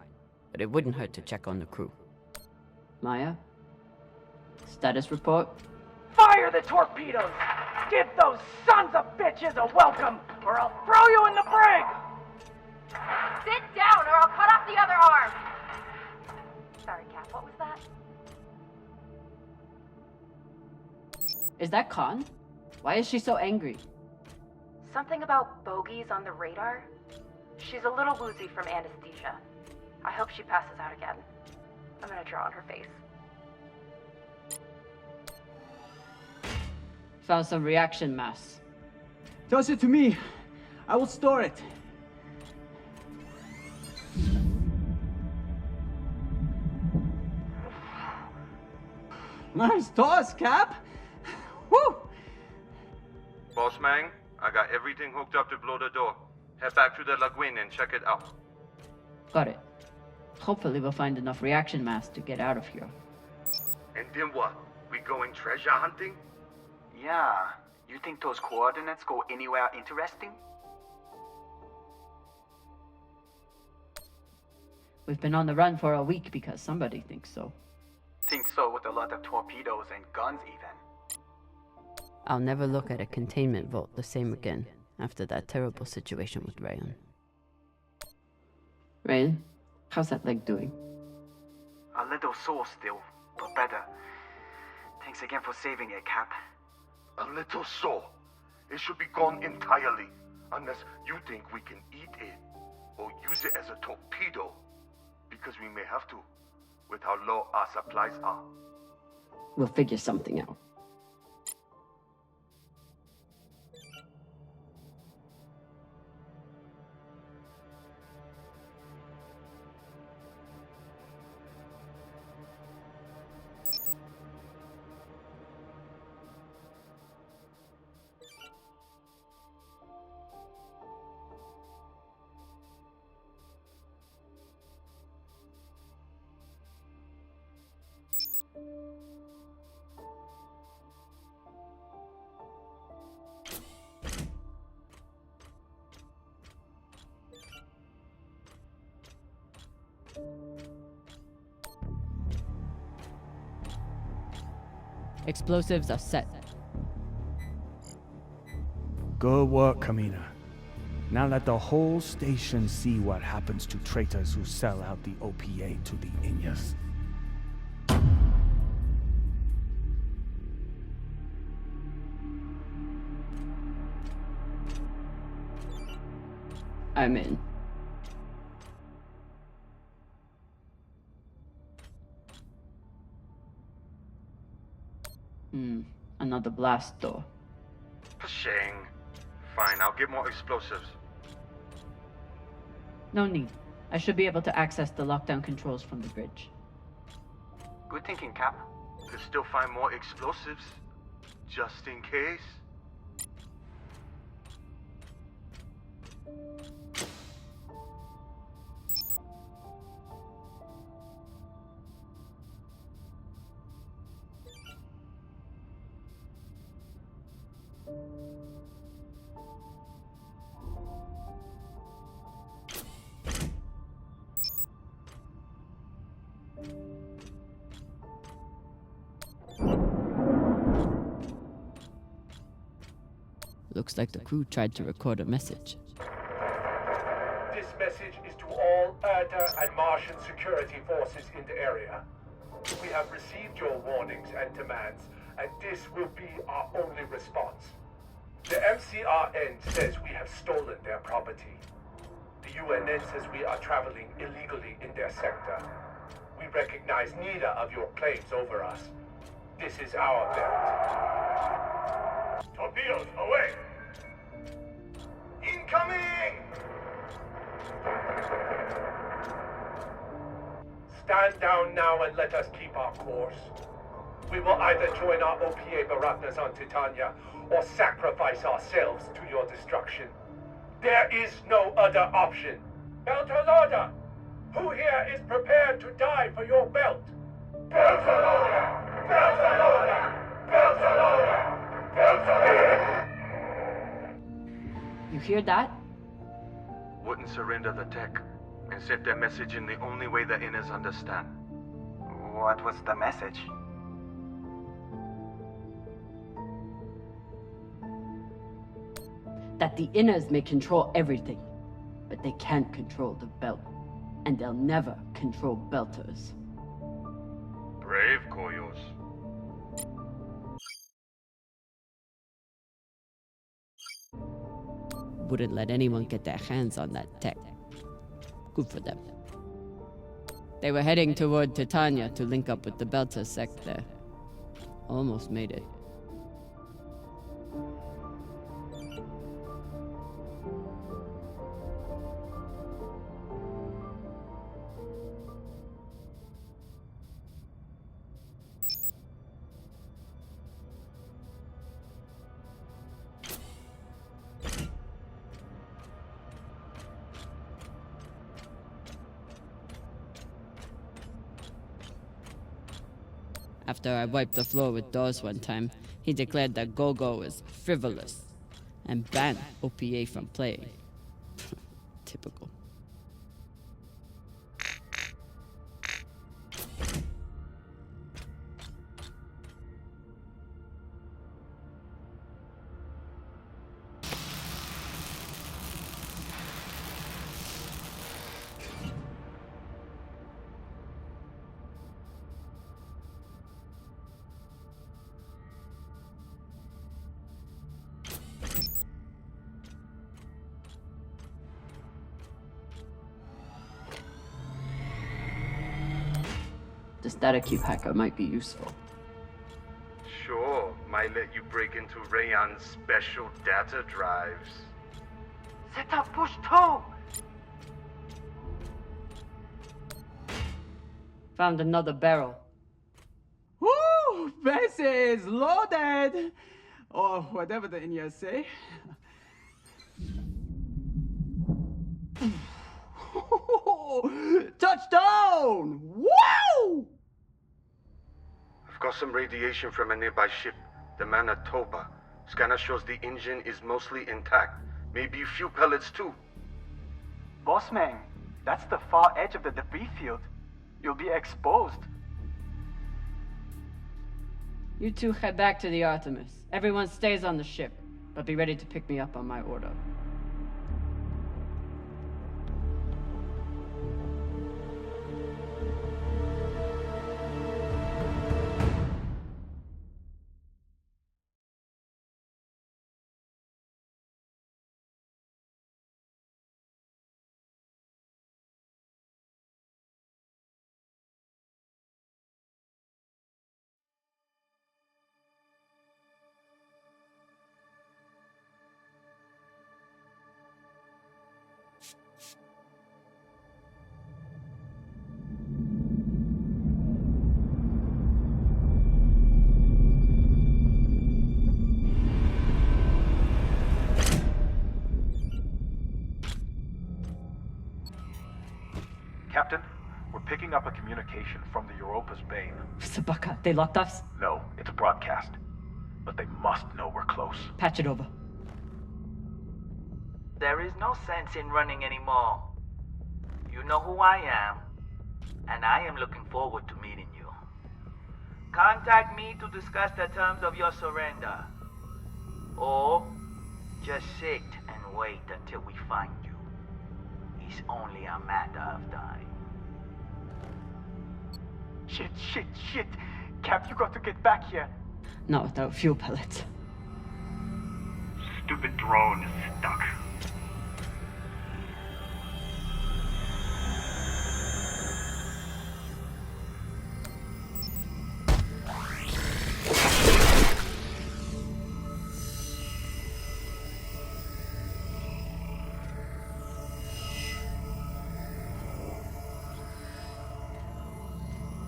but it wouldn't hurt to check on the crew. Maya? Status report? Fire the torpedoes. Give those sons of bitches a welcome, or I'll throw you in the brig! Sit down, or I'll cut off the other arm! Sorry, Cap, what was that? Is that Khan? Why is she so angry? Something about bogeys on the radar? She's a little woozy from anesthesia. I hope she passes out again. I'm gonna draw on her face. Found some reaction mass. Toss it to me. I will store it. Nice toss, Cap. Woo! Boss man, I got everything hooked up to blow the door. Head back to the lagoon and check it out. Got it. Hopefully we'll find enough reaction mass to get out of here. And then what? We going treasure hunting? Yeah. You think those coordinates go anywhere interesting? We've been on the run for a week because somebody thinks so. Think so with a lot of torpedoes and guns even. I'll never look at a containment vault the same again after that terrible situation with Rayon. Rayon, how's that leg doing? A little sore still, but better. Thanks again for saving it, Cap. A little sore. It should be gone entirely, unless you think we can eat it or use it as a torpedo, because we may have to, with how low our supplies are. We'll figure something out. Explosives are set. Good work, Kamina. Now let the whole station see what happens to traitors who sell out the OPA to the Inyas. I'm in. Another blast door. Pashang. Fine, I'll get more explosives. No need. I should be able to access the lockdown controls from the bridge. Good thinking, Cap. Could still find more explosives, just in case. Looks like the crew tried to record a message. This message is to all Erda and Martian security forces in the area. We have received your warnings and demands, and this will be our only response. The MCRN says we have stolen their property. The UNN says we are traveling illegally in their sector. We recognize neither of your claims over us. This is our belt. Torpedoes, away! Incoming! Stand down now and let us keep our course. We will either join our OPA Baratnas on Titania or sacrifice ourselves to your destruction. There is no other option. Beltalowda! Who here is prepared to die for your belt? Beltalowda! Beltalowda! Beltalowda! Beltalowda! You hear that? Wouldn't surrender the tech and sent their message in the only way the Inners understand. What was the message? That the Inners may control everything, but they can't control the belt. And they'll never control Belters. Brave, Koyos. Wouldn't let anyone get their hands on that tech. Good for them. They were heading toward Titania to link up with the Belter sect there. Almost made it. After I wiped the floor with Dawes one time, he declared that Go-Go is frivolous and banned OPA from playing. Typical. The static cube hacker might be useful. Sure, might let you break into Rayon's special data drives. Set up push 2! Found another barrel. Woo! Base is loaded! Or whatever the Inyas say. Touchdown! Woo! I've got some radiation from a nearby ship, the Manitoba. Scanner shows the engine is mostly intact. Maybe a few pellets too. Bossman, that's the far edge of the debris field. You'll be exposed. You two head back to the Artemis. Everyone stays on the ship, but be ready to pick me up on my order. Captain, we're picking up a communication from the Europa's Bane. Sabaka, they locked us? No, it's a broadcast. But they must know we're close. Patch it over. There is no sense in running anymore. You know who I am, and I am looking forward to meeting you. Contact me to discuss the terms of your surrender. Or just sit and wait until we find you. It's only a matter of time. Shit. Cap, you got to get back here. Not without fuel pellets. Stupid drone is stuck.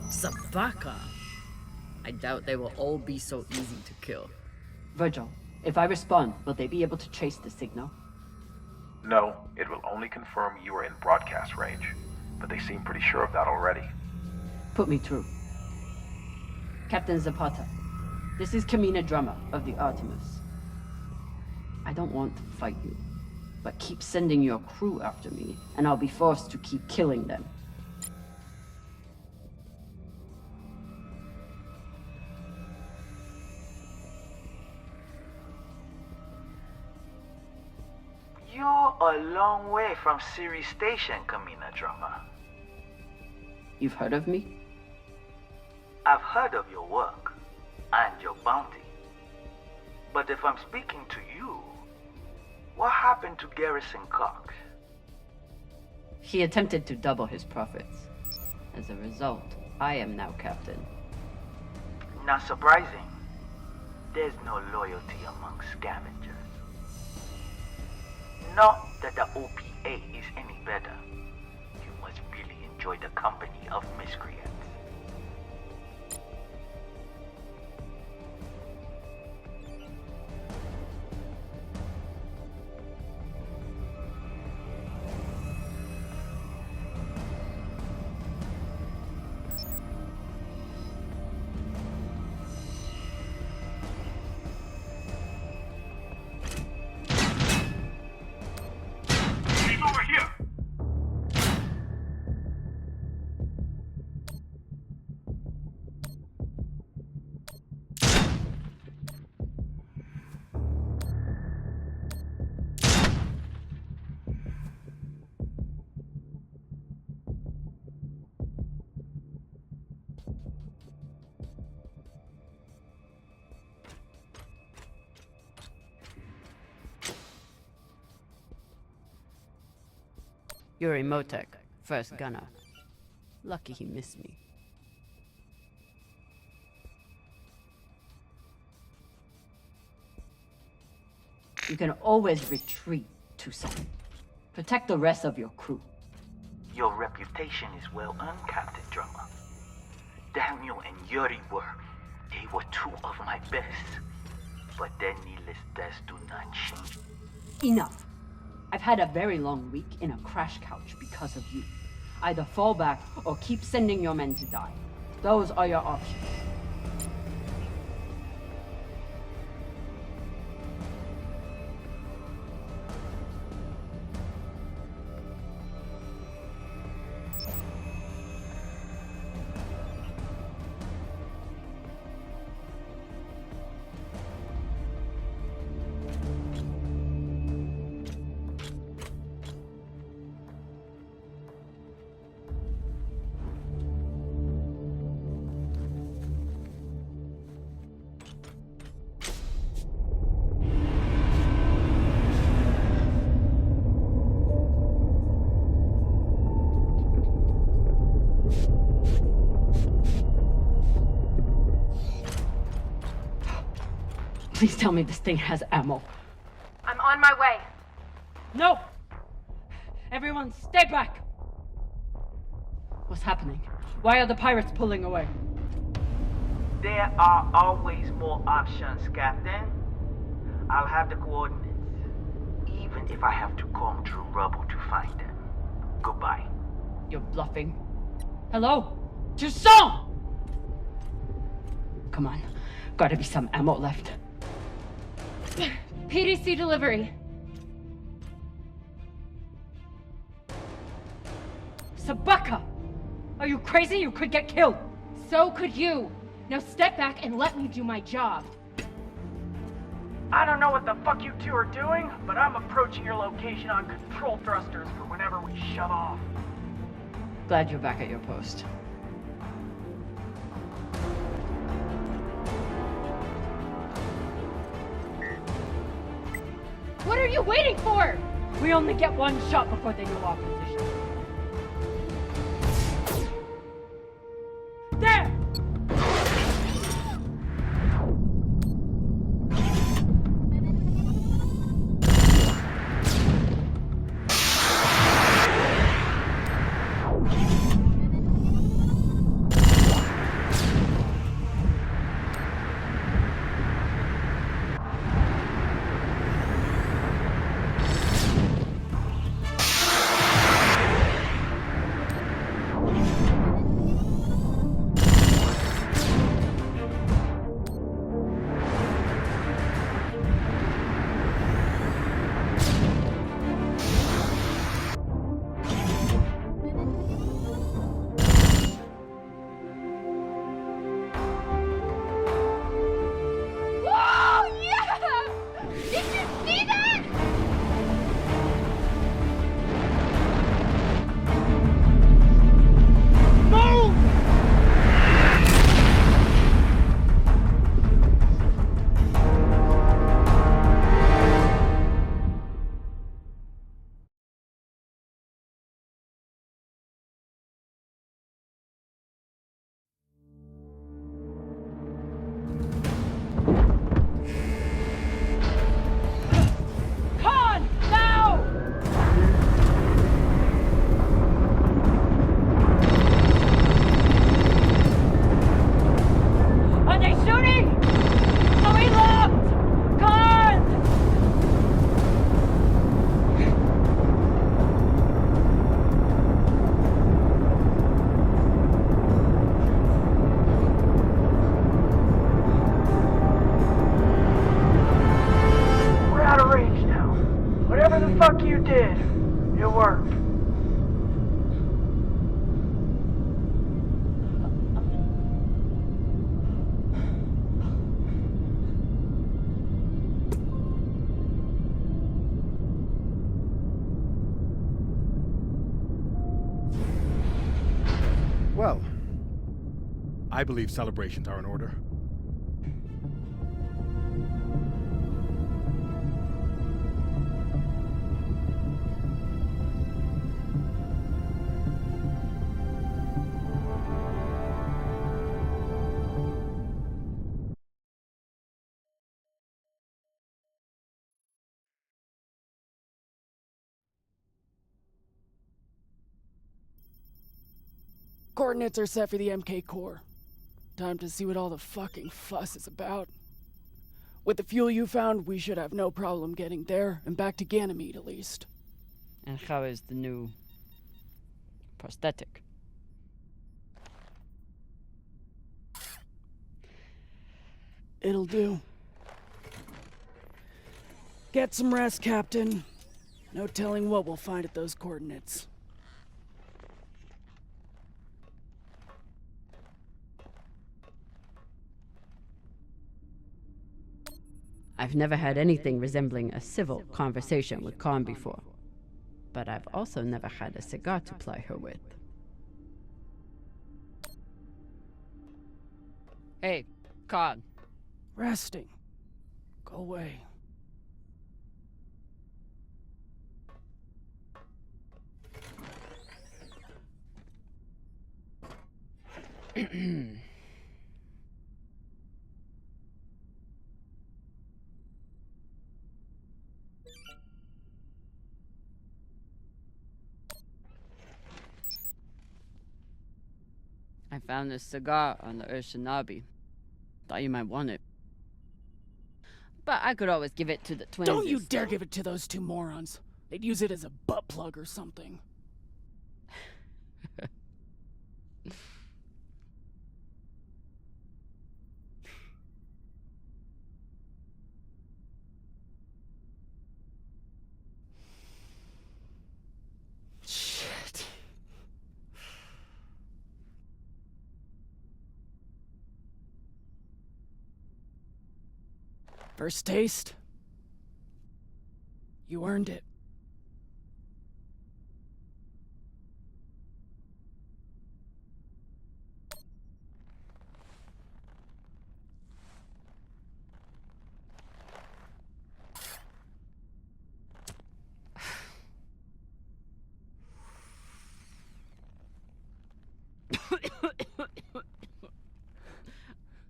Sabaka? I doubt they will all be so easy to kill. Virgil, if I respond, will they be able to trace the signal? No, it will only confirm you are in broadcast range. But they seem pretty sure of that already. Put me through. Captain Zapata, this is Kamina Drummer of the Artemis. I don't want to fight you, but keep sending your crew after me, and I'll be forced to keep killing them. You're a long way from Siri Station, Kamina Drummer. You've heard of me? I've heard of your work and your bounty. But if I'm speaking to you, what happened to Garrison Cox? He attempted to double his profits. As a result, I am now captain. Not surprising. There's no loyalty among scavengers. Not that the OPA is any better. You must really enjoy the company of miscreants. Yuri Motek, first gunner. Lucky he missed me. You can always retreat, Tucson. Protect the rest of your crew. Your reputation is well earned, Captain Drummer. Daniel and Yuri they were two of my best. But their needless deaths do not change. Enough. I've had a very long week in a crash couch because of you. Either fall back or keep sending your men to die. Those are your options. Please tell me this thing has ammo. I'm on my way. No! Everyone, stay back! What's happening? Why are the pirates pulling away? There are always more options, Captain. I'll have the coordinates, even if I have to comb through rubble to find them. Goodbye. You're bluffing. Hello? Toussaint! Come on. Gotta be some ammo left. PDC delivery. Sabaka! Are you crazy? You could get killed. So could you. Now step back and let me do my job. I don't know what the fuck you two are doing, but I'm approaching your location on control thrusters for whenever we shove off. Glad you're back at your post. What are you waiting for? We only get one shot before they know our position. There! I believe celebrations are in order. Coordinates are set for the MK core. Time to see what all the fucking fuss is about. With the fuel you found, we should have no problem getting there and back to Ganymede at least. And how is the new prosthetic? It'll do. Get some rest, Captain. No telling what we'll find at those coordinates. I've never had anything resembling a civil conversation with Khan before, but I've also never had a cigar to ply her with. Hey, Khan. Resting. Go away. I found this cigar on the Urshanabi. Thought you might want it. But I could always give it to the twins. Don't you dare give it to those two morons. They'd use it as a butt plug or something. Shit. First taste? You earned it.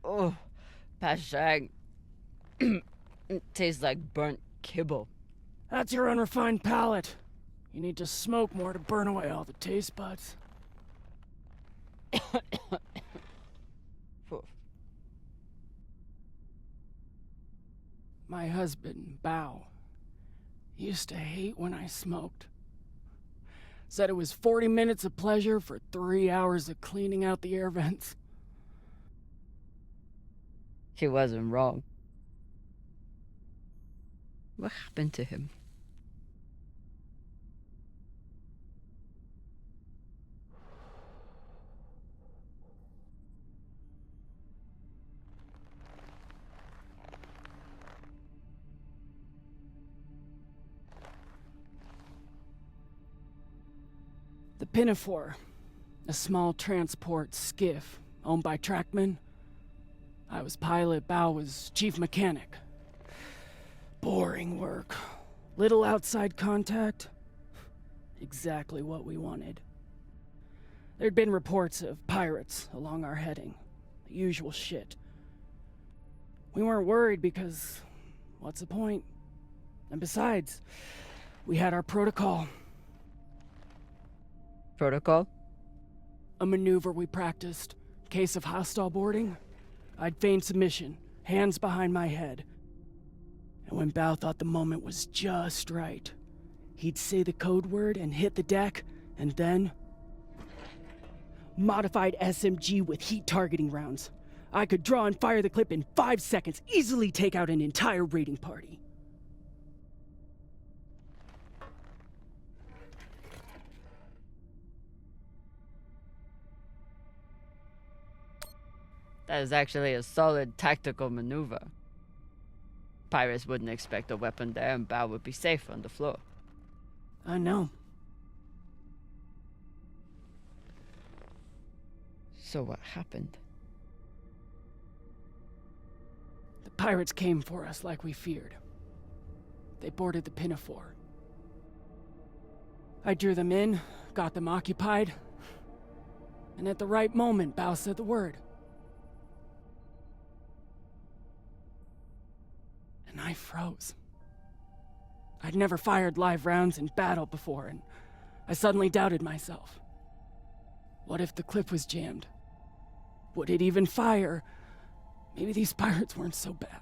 Oh, Pashang. It tastes like burnt kibble. That's your unrefined palate. You need to smoke more to burn away all the taste buds. My husband, Bao, used to hate when I smoked. Said it was 40 minutes of pleasure for 3 hours of cleaning out the air vents. He wasn't wrong. What happened to him? The Pinafore, a small transport skiff owned by Trackman. I was pilot, Bao was chief mechanic. Boring work. Little outside contact. Exactly what we wanted. There'd been reports of pirates along our heading. The usual shit. We weren't worried because, what's the point? And besides, we had our protocol. Protocol? A maneuver we practiced. Case of hostile boarding, I'd feign submission, hands behind my head. And when Bao thought the moment was just right, he'd say the code word and hit the deck, and then... Modified SMG with heat targeting rounds. I could draw and fire the clip in 5 seconds, easily take out an entire raiding party. That is actually a solid tactical maneuver. Pirates wouldn't expect a weapon there, and Bao would be safe on the floor. I know. So what happened? Pirates came for us like we feared. They boarded the Pinafore. I drew them in, got them occupied, and at the right moment, Bao said the word. And I froze. I'd never fired live rounds in battle before, and I suddenly doubted myself. What if the clip was jammed? Would it even fire? Maybe these pirates weren't so bad.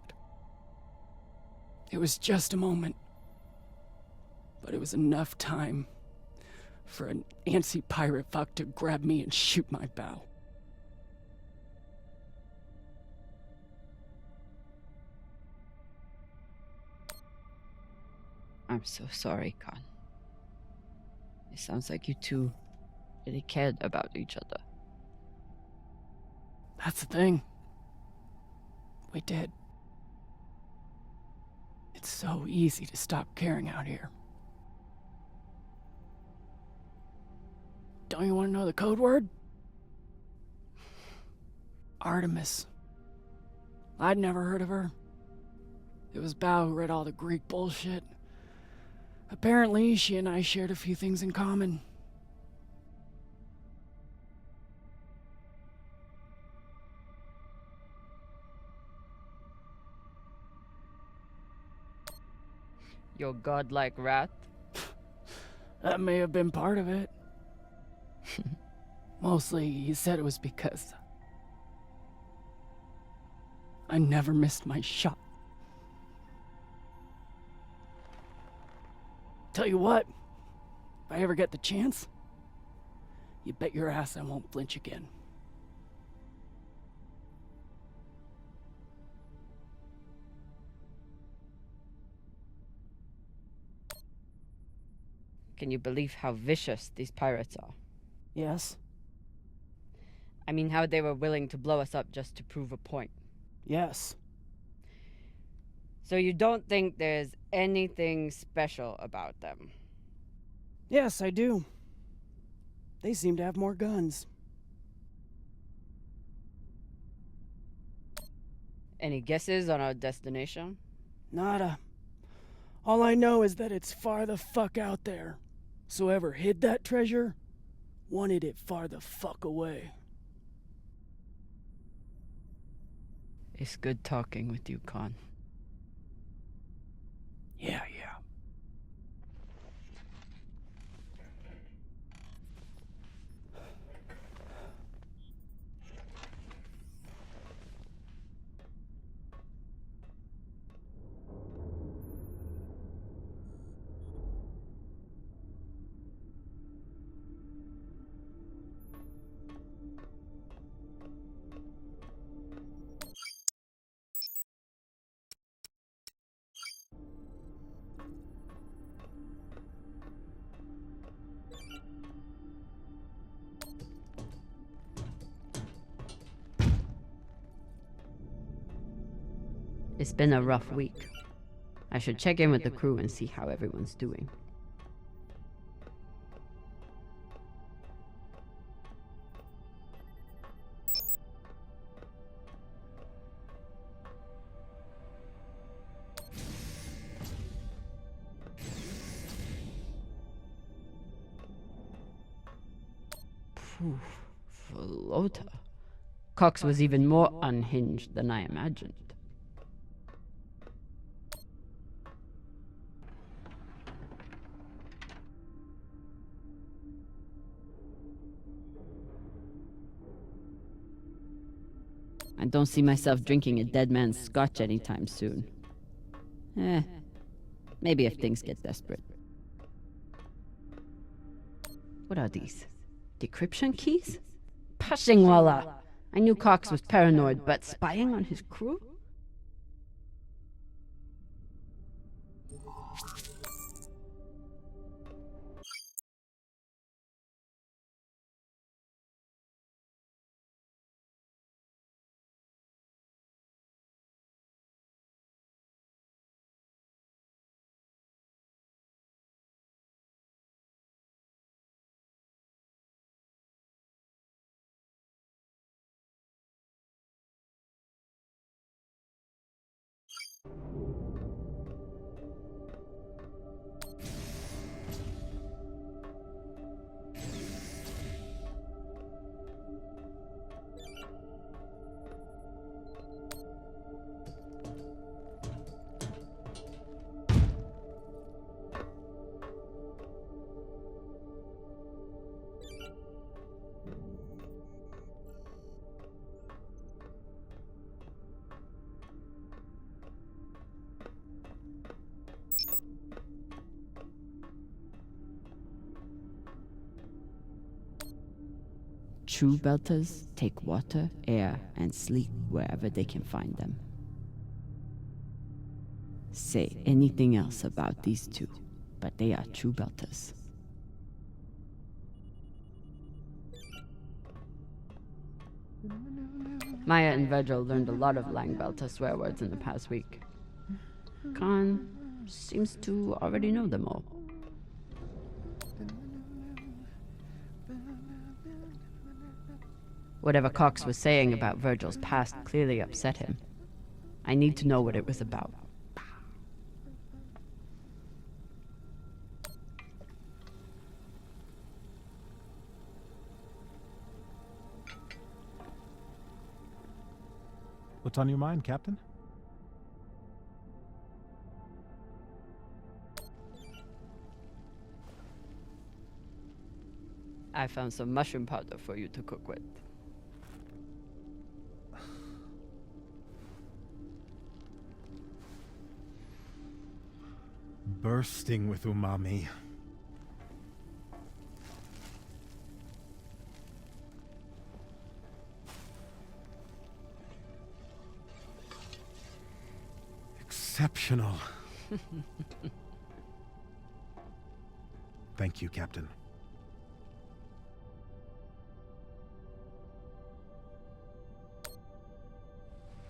It was just a moment, but it was enough time for an antsy pirate fuck to grab me and shoot my bow. I'm so sorry, Khan. It sounds like you two really cared about each other. That's the thing. We did. It's so easy to stop caring out here. Don't you want to know the code word? Artemis. I'd never heard of her. It was Bao who read all the Greek bullshit. Apparently, she and I shared a few things in common. Your godlike wrath? That may have been part of it. Mostly, he said it was because I never missed my shot. Tell you what, if I ever get the chance, you bet your ass I won't flinch again. Can you believe how vicious these pirates are? Yes. I mean, how they were willing to blow us up just to prove a point. Yes. So you don't think there's anything special about them? Yes, I do. They seem to have more guns. Any guesses on our destination? Nada. All I know is that it's far the fuck out there. So whoever hid that treasure wanted it far the fuck away. It's good talking with you, Khan. Yeah. It's been a rough week. I should check in with the crew and see how everyone's doing. Phew, Flota. Cox was even more unhinged than I imagined. I don't see myself drinking a dead man's scotch anytime soon. Maybe if things get desperate. What are these? Decryption keys? Pashingwala! I knew Cox was paranoid, but spying on his crew? True Belters take water, air, and sleep wherever they can find them. Say anything else about these two, but they are true Belters. Maya and Virgil learned a lot of Lang Belter swear words in the past week. Khan seems to already know them all. Whatever Cox was saying about Virgil's past clearly upset him. I need to know what it was about. What's on your mind, Captain? I found some mushroom powder for you to cook with. Bursting with umami. Exceptional. Thank you, Captain.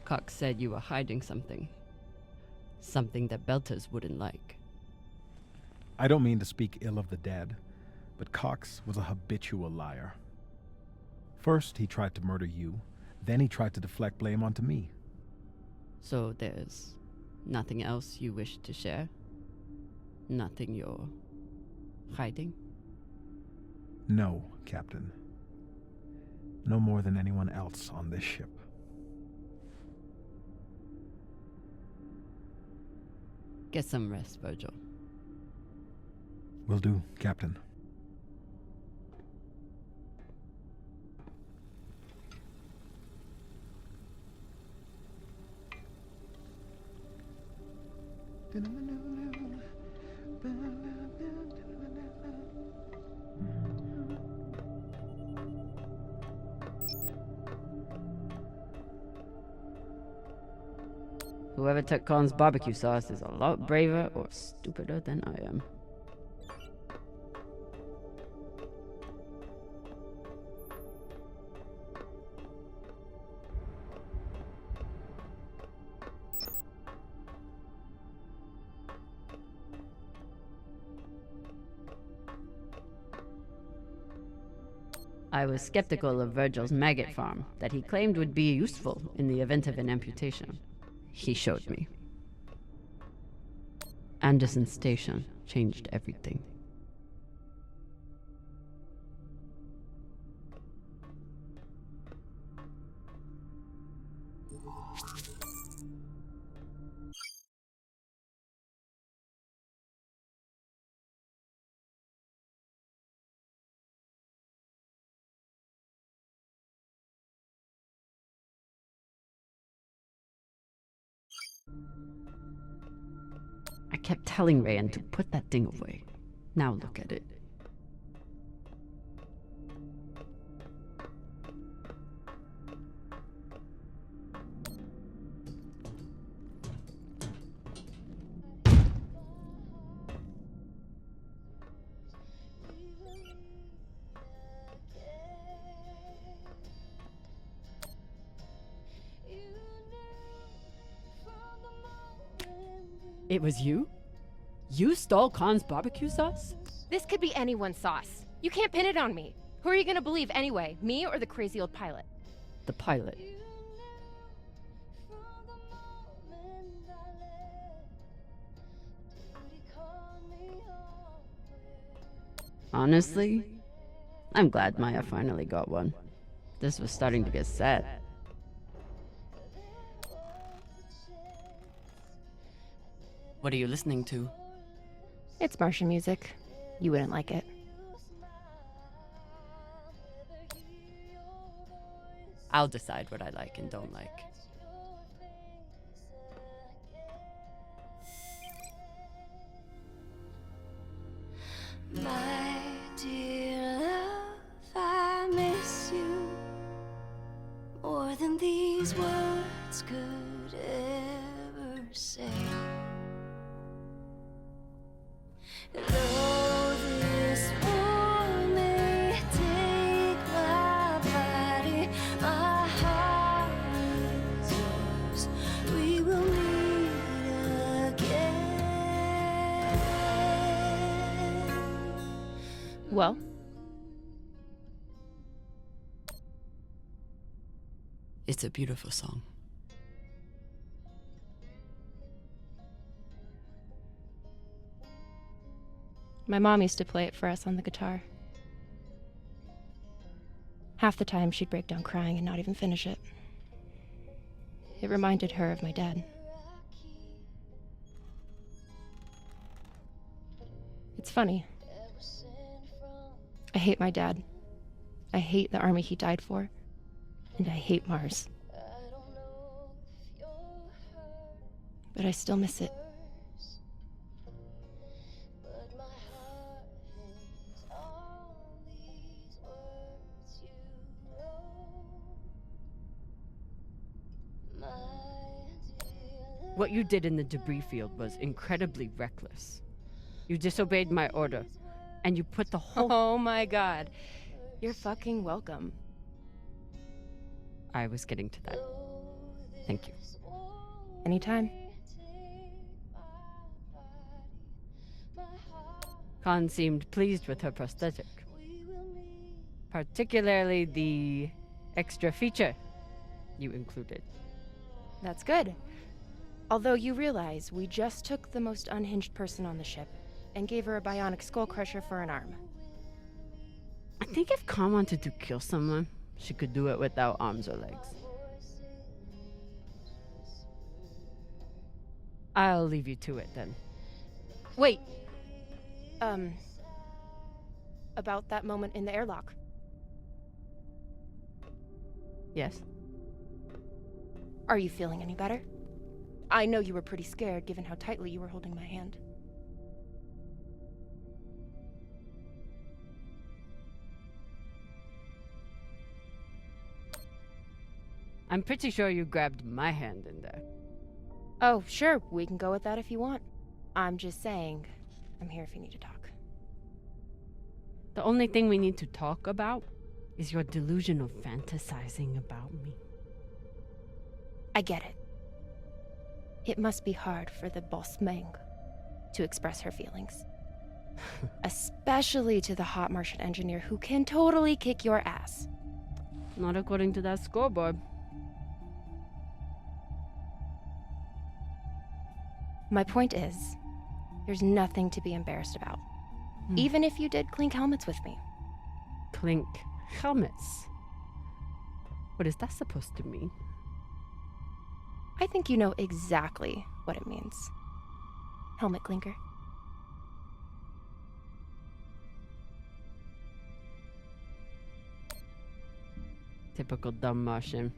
Cox said you were hiding something. Something that Belters wouldn't like. I don't mean to speak ill of the dead, but Cox was a habitual liar. First, he tried to murder you, then he tried to deflect blame onto me. So there's nothing else you wish to share? Nothing you're hiding? No, Captain. No more than anyone else on this ship. Get some rest, Virgil. Will do, Captain. Whoever took Khan's barbecue sauce is a lot braver or stupider than I am. I was skeptical of Virgil's maggot farm that he claimed would be useful in the event of an amputation. He showed me. Anderson Station changed everything. I kept telling Rayan to put that thing away. Now look at it. It was you? You stole Khan's barbecue sauce? This could be anyone's sauce. You can't pin it on me. Who are you gonna believe anyway? Me or the crazy old pilot? The pilot. Honestly, I'm glad Maya finally got one. This was starting to get sad. What are you listening to? It's Martian music. You wouldn't like it. I'll decide what I like and don't like. My dear love, I miss you more than these words could ever say. Though this war may take my body, my heart is yours. We will meet again. Well, It's a beautiful song. my mom used to play it for us on the guitar. Half the time she'd break down crying and not even finish it. It reminded her of my dad. It's funny. I hate my dad. I hate the army he died for. And I hate Mars. But I still miss it. What you did in the debris field was incredibly reckless. You disobeyed my order, and you put the whole— Oh my god. You're fucking welcome. I was getting to that. Thank you. Anytime. Khan seemed pleased with her prosthetic. Particularly the extra feature you included. That's good. Although you realize we just took the most unhinged person on the ship and gave her a bionic skull crusher for an arm. I think if Khan wanted to kill someone, she could do it without arms or legs. I'll leave you to it then. Wait. About that moment in the airlock. Yes? Are you feeling any better? I know you were pretty scared given how tightly you were holding my hand. I'm pretty sure you grabbed my hand in there. Oh, sure, we can go with that if you want. I'm just saying, I'm here if you need to talk. The only thing we need to talk about is your delusion of fantasizing about me. I get it. It must be hard for the boss Meng to express her feelings. Especially to the hot Martian engineer who can totally kick your ass. Not according to that scoreboard. My point is, there's nothing to be embarrassed about. Even if you did clink helmets with me. Clink helmets? What is that supposed to mean? I think you know exactly what it means. Helmet clinker. Typical dumb Martian.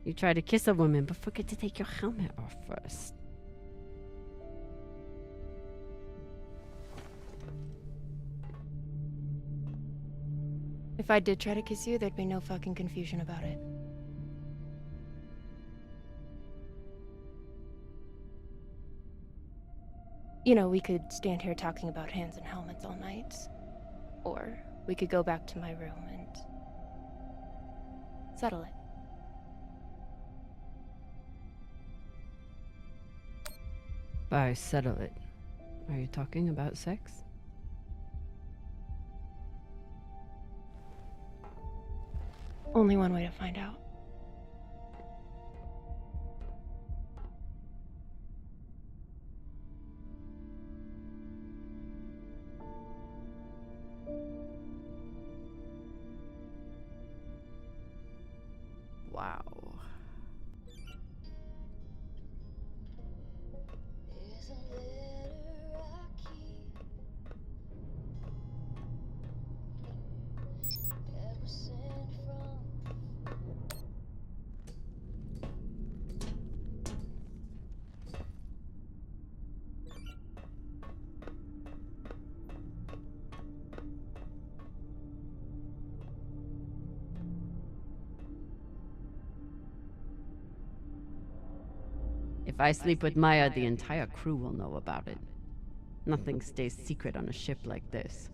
You try to kiss a woman, but forget to take your helmet off first. If I did try to kiss you, there'd be no fucking confusion about it. You know, we could stand here talking about hands and helmets all night. Or we could go back to my room and settle it. By settle it, are you talking about sex? Only one way to find out. If I sleep with Maya, the entire crew will know about it. Nothing stays secret on a ship like this.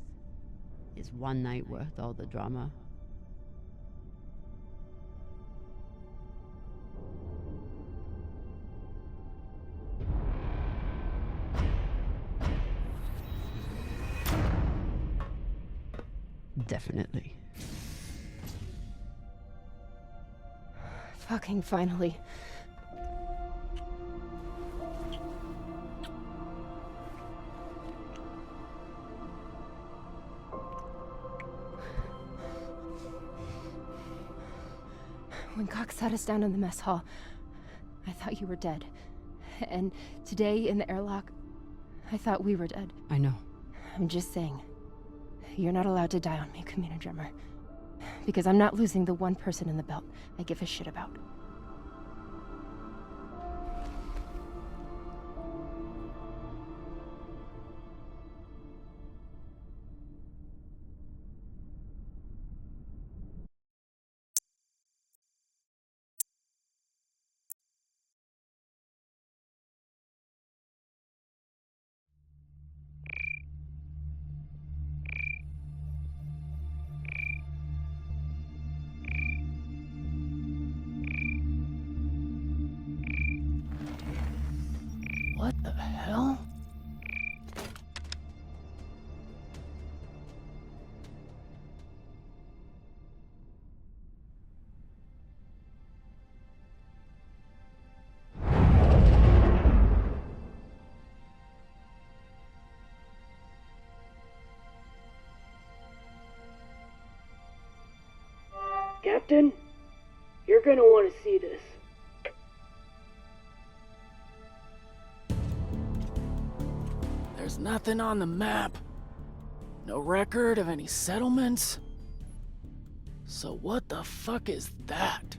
Is one night worth all the drama? Definitely. Fucking finally. When Cox sat us down in the mess hall, I thought you were dead. And today in the airlock, I thought we were dead. I know. I'm just saying, you're not allowed to die on me, Commander Drummer. Because I'm not losing the one person in the belt I give a shit about. What the hell? Captain, you're gonna want to see this. There's nothing on the map. No record of any settlements. So what the fuck is that?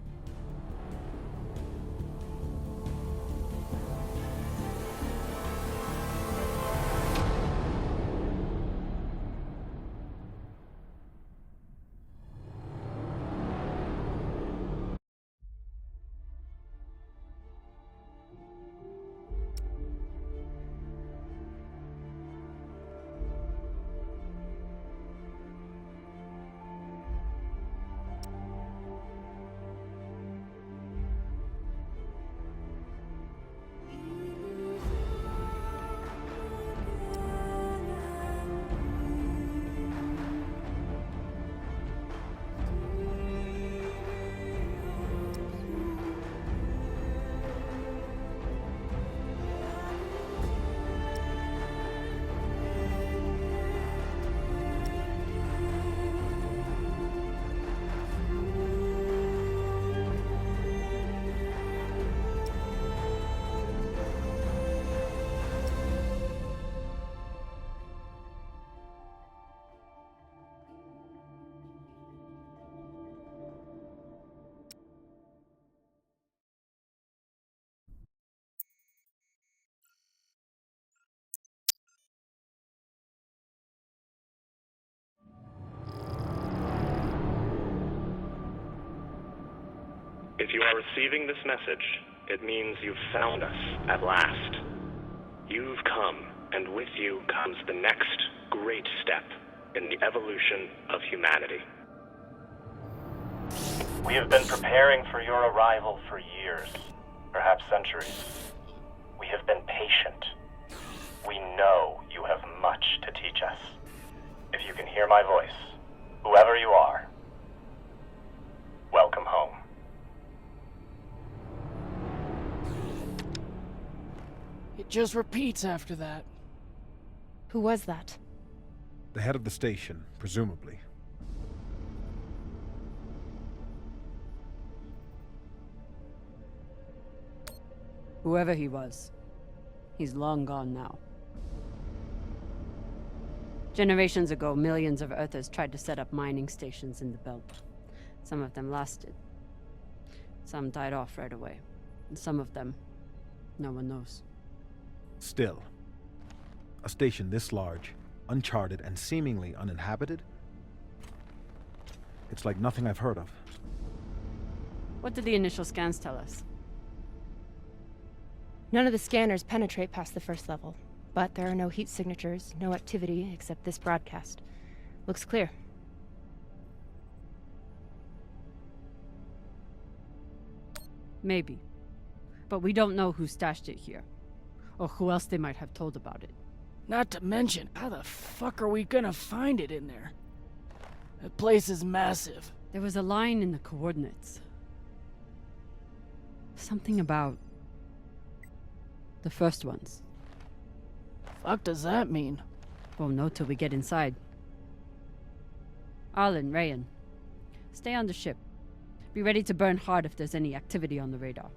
If you are receiving this message, it means you've found us at last. You've come, and with you comes the next great step in the evolution of humanity. We have been preparing for your arrival for years, perhaps centuries. We have been patient. We know you have much to teach us. If you can hear my voice, whoever you are, welcome home. It just repeats after that. Who was that? The head of the station, presumably. Whoever he was, he's long gone now. Generations ago, millions of Earthers tried to set up mining stations in the belt. Some of them lasted. Some died off right away. And some of them, no one knows. Still, a station this large, uncharted, and seemingly uninhabited? It's like nothing I've heard of. What did the initial scans tell us? None of the scanners penetrate past the first level, but there are no heat signatures, no activity except this broadcast. Looks clear. Maybe. But we don't know who stashed it here. Or who else they might have told about it. Not to mention, how the fuck are we gonna find it in there? That place is massive. There was a line in the coordinates. Something about the first ones. Fuck does that mean? Won't know till we get inside. Arlen, Rayan, stay on the ship. Be ready to burn hard if there's any activity on the radar.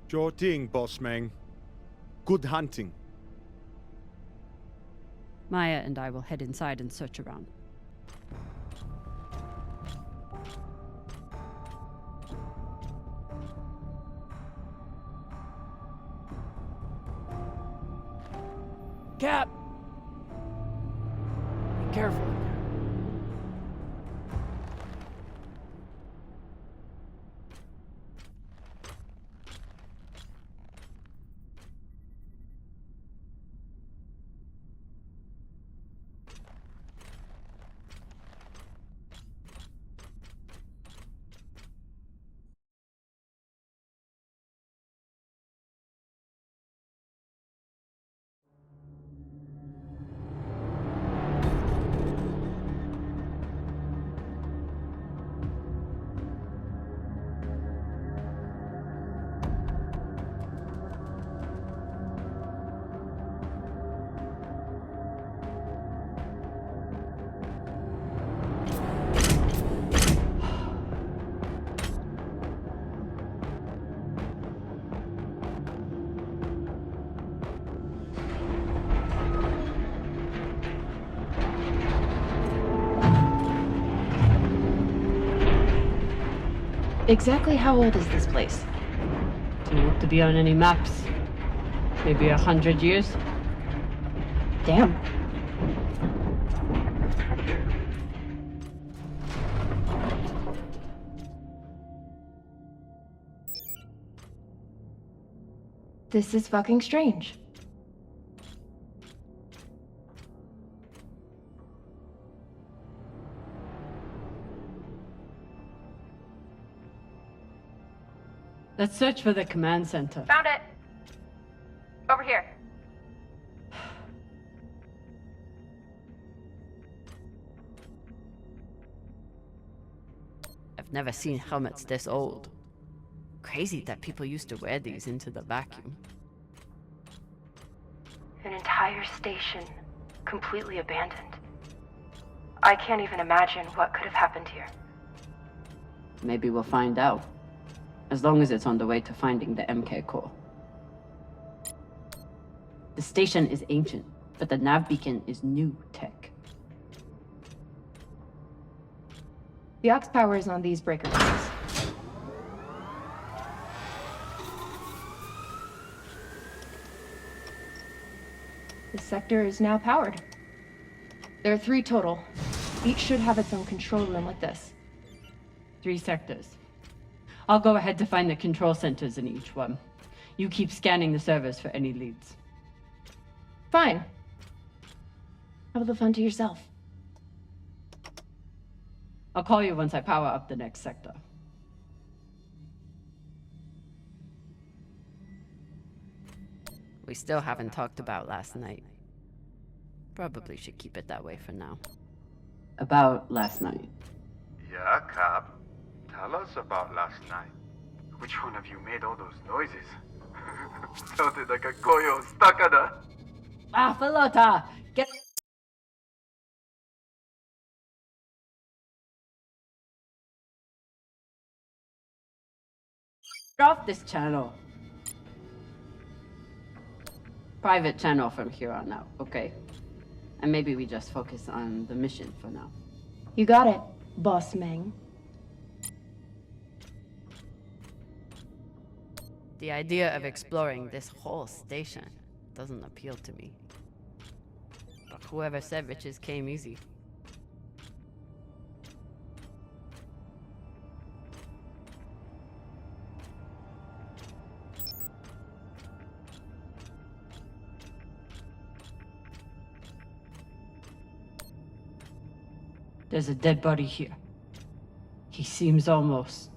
Sure thing, boss man. Good hunting. Maya and I will head inside and search around. Cap! Be careful. Exactly how old is this place? Don't look to be on any maps. Maybe 100 years? Damn. This is fucking strange. Let's search for the command center. Found it. Over here. I've never seen helmets this old. Crazy that people used to wear these into the vacuum. An entire station, completely abandoned. I can't even imagine what could have happened here. Maybe we'll find out. As long as it's on the way to finding the MK core. The station is ancient, but the nav beacon is new tech. The aux power is on these breaker boxes. The sector is now powered. There are 3 total. Each should have its own control room like this. 3 sectors. I'll go ahead to find the control centers in each one. You keep scanning the servers for any leads. Fine. Have the fun to yourself. I'll call you once I power up the next sector. We still haven't talked about last night. Probably should keep it that way for now. About last night. Yeah, Cap. Tell us about last night. Which one of you made all those noises? Sounded like a koyo stakada. Ah, Filota! Get... off this channel. Private channel from here on out, okay? And maybe we just focus on the mission for now. You got it, Boss Meng. The idea of exploring this whole station doesn't appeal to me. But whoever said riches came easy. There's a dead body here. He seems almost...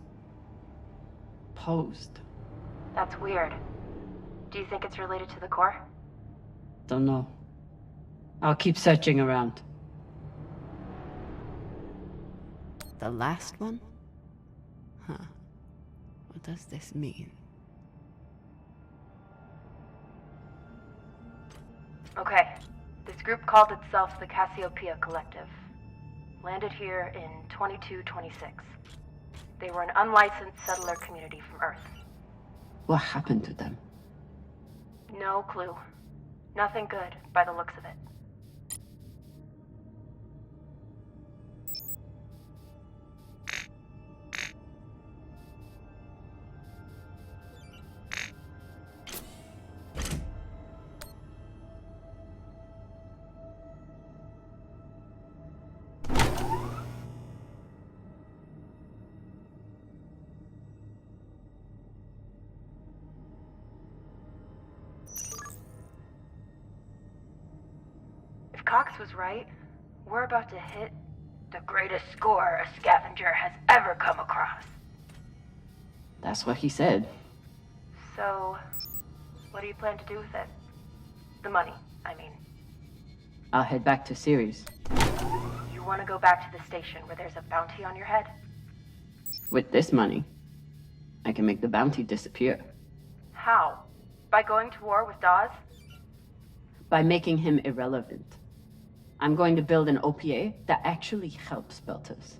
posed. That's weird. Do you think it's related to the core? Don't know. I'll keep searching around. The last one? Huh. What does this mean? Okay. This group called itself the Cassiopeia Collective. Landed here in 2226. They were an unlicensed settler community from Earth. What happened to them? No clue. Nothing good, by the looks of it. If Cox was right, we're about to hit the greatest score a scavenger has ever come across. That's what he said. So, what do you plan to do with it? The money, I mean. I'll head back to Ceres. You want to go back to the station where there's a bounty on your head? With this money, I can make the bounty disappear. How? By going to war with Dawes? By making him irrelevant. I'm going to build an OPA that actually helps Belters.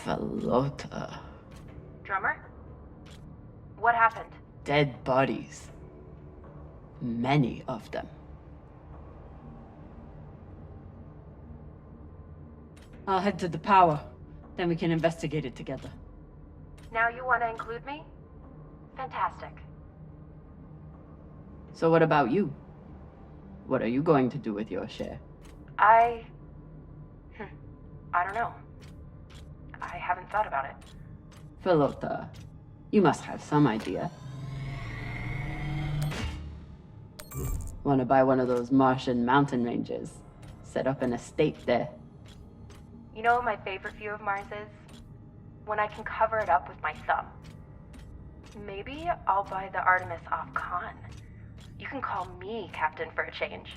Falota. Drummer? What happened? Dead bodies. Many of them. I'll head to the power. Then we can investigate it together. Now you want to include me? Fantastic. So what about you? What are you going to do with your share? I don't know. I haven't thought about it. Falota, you must have some idea. Want to buy one of those Martian mountain ranges? Set up an estate there. You know what my favorite view of Mars is? When I can cover it up with my thumb. Maybe I'll buy the Artemis off Khan. You can call me captain for a change.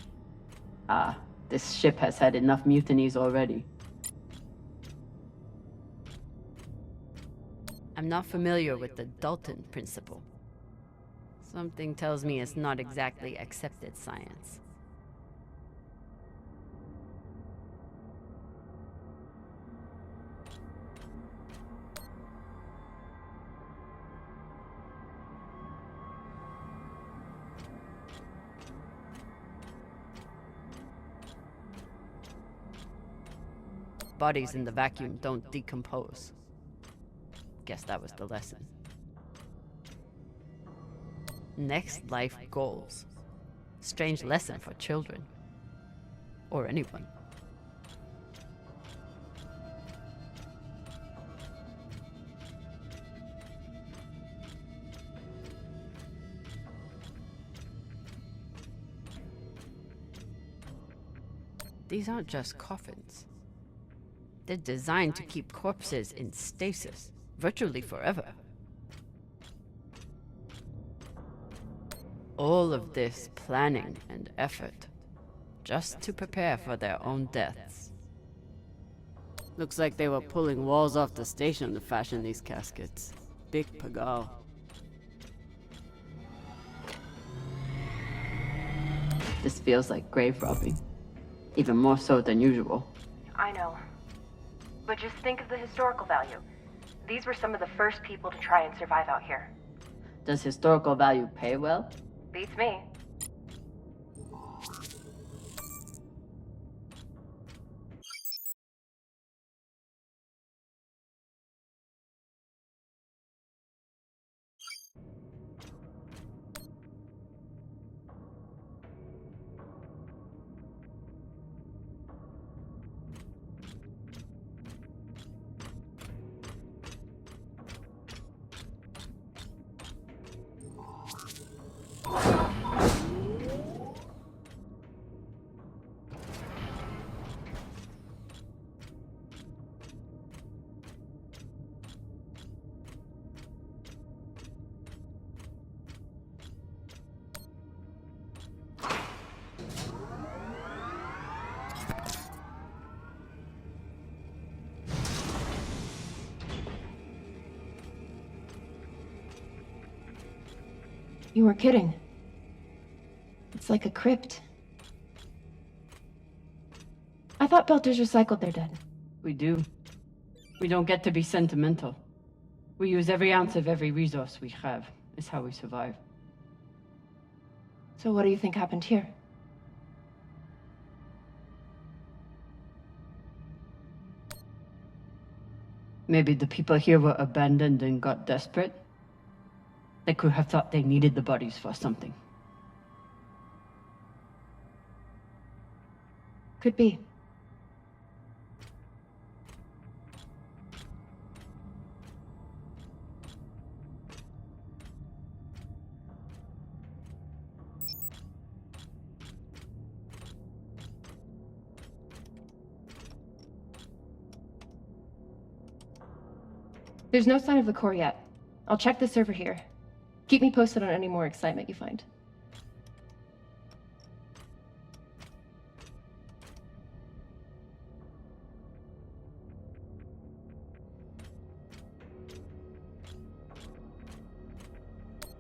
Ah, this ship has had enough mutinies already. I'm not familiar with the Dalton principle. Something tells me it's not exactly accepted science. Bodies in the vacuum don't decompose. Guess that was the lesson. Next life goals. Strange lesson for children. Or anyone. These aren't just coffins. They're designed to keep corpses in stasis, virtually forever. All of this planning and effort, just to prepare for their own deaths. Looks like they were pulling walls off the station to fashion these caskets. big pagal. This feels like grave robbing. Even more so than usual. I know. But just think of the historical value. These were some of the first people to try and survive out here. Does historical value pay well? Beats me. You were kidding. It's like a crypt. I thought Belters recycled their dead. We do. We don't get to be sentimental. We use every ounce of every resource we have. It's how we survive. So what do you think happened here? Maybe the people here were abandoned and got desperate. They could have thought they needed the bodies for something. Could be. There's no sign of the core yet. I'll check the server here. Keep me posted on any more excitement you find.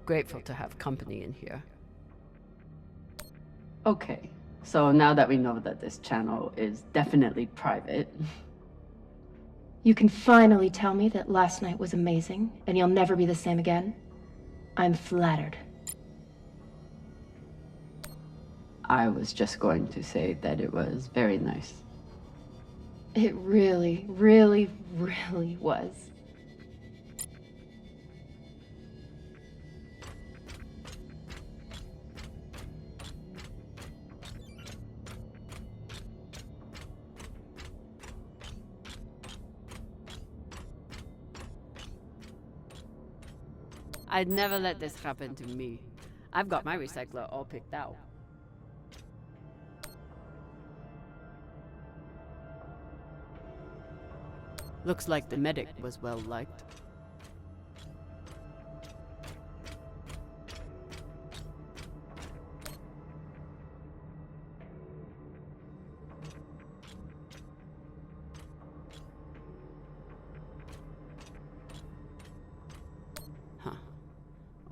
Grateful to have company in here. Okay, so now that we know that this channel is definitely private... You can finally tell me that last night was amazing, and you'll never be the same again? I'm flattered. I was just going to say that it was very nice. It really, really, really was. I'd never let this happen to me. I've got my recycler all picked out. Looks like the medic was well liked.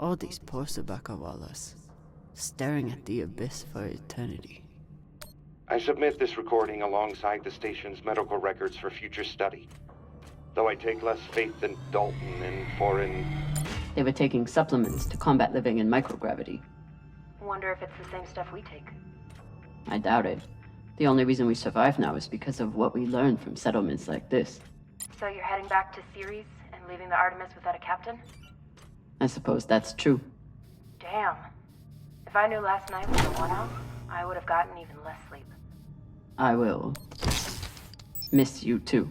All these poor Sabakawalas, staring at the abyss for eternity. I submit this recording alongside the station's medical records for future study. Though I take less faith than Dalton in foreign... They were taking supplements to combat living in microgravity. Wonder if it's the same stuff we take. I doubt it. The only reason we survive now is because of what we learned from settlements like this. So you're heading back to Ceres and leaving the Artemis without a captain? I suppose that's true. Damn. If I knew last night was a one-off, I would have gotten even less sleep. I will miss you too.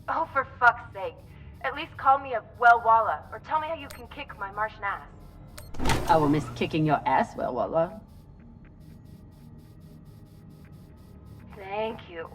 Oh, for fuck's sake. At least call me a well-walla, or tell me how you can kick my Martian ass. I will miss kicking your ass, well, Walla. Thank you.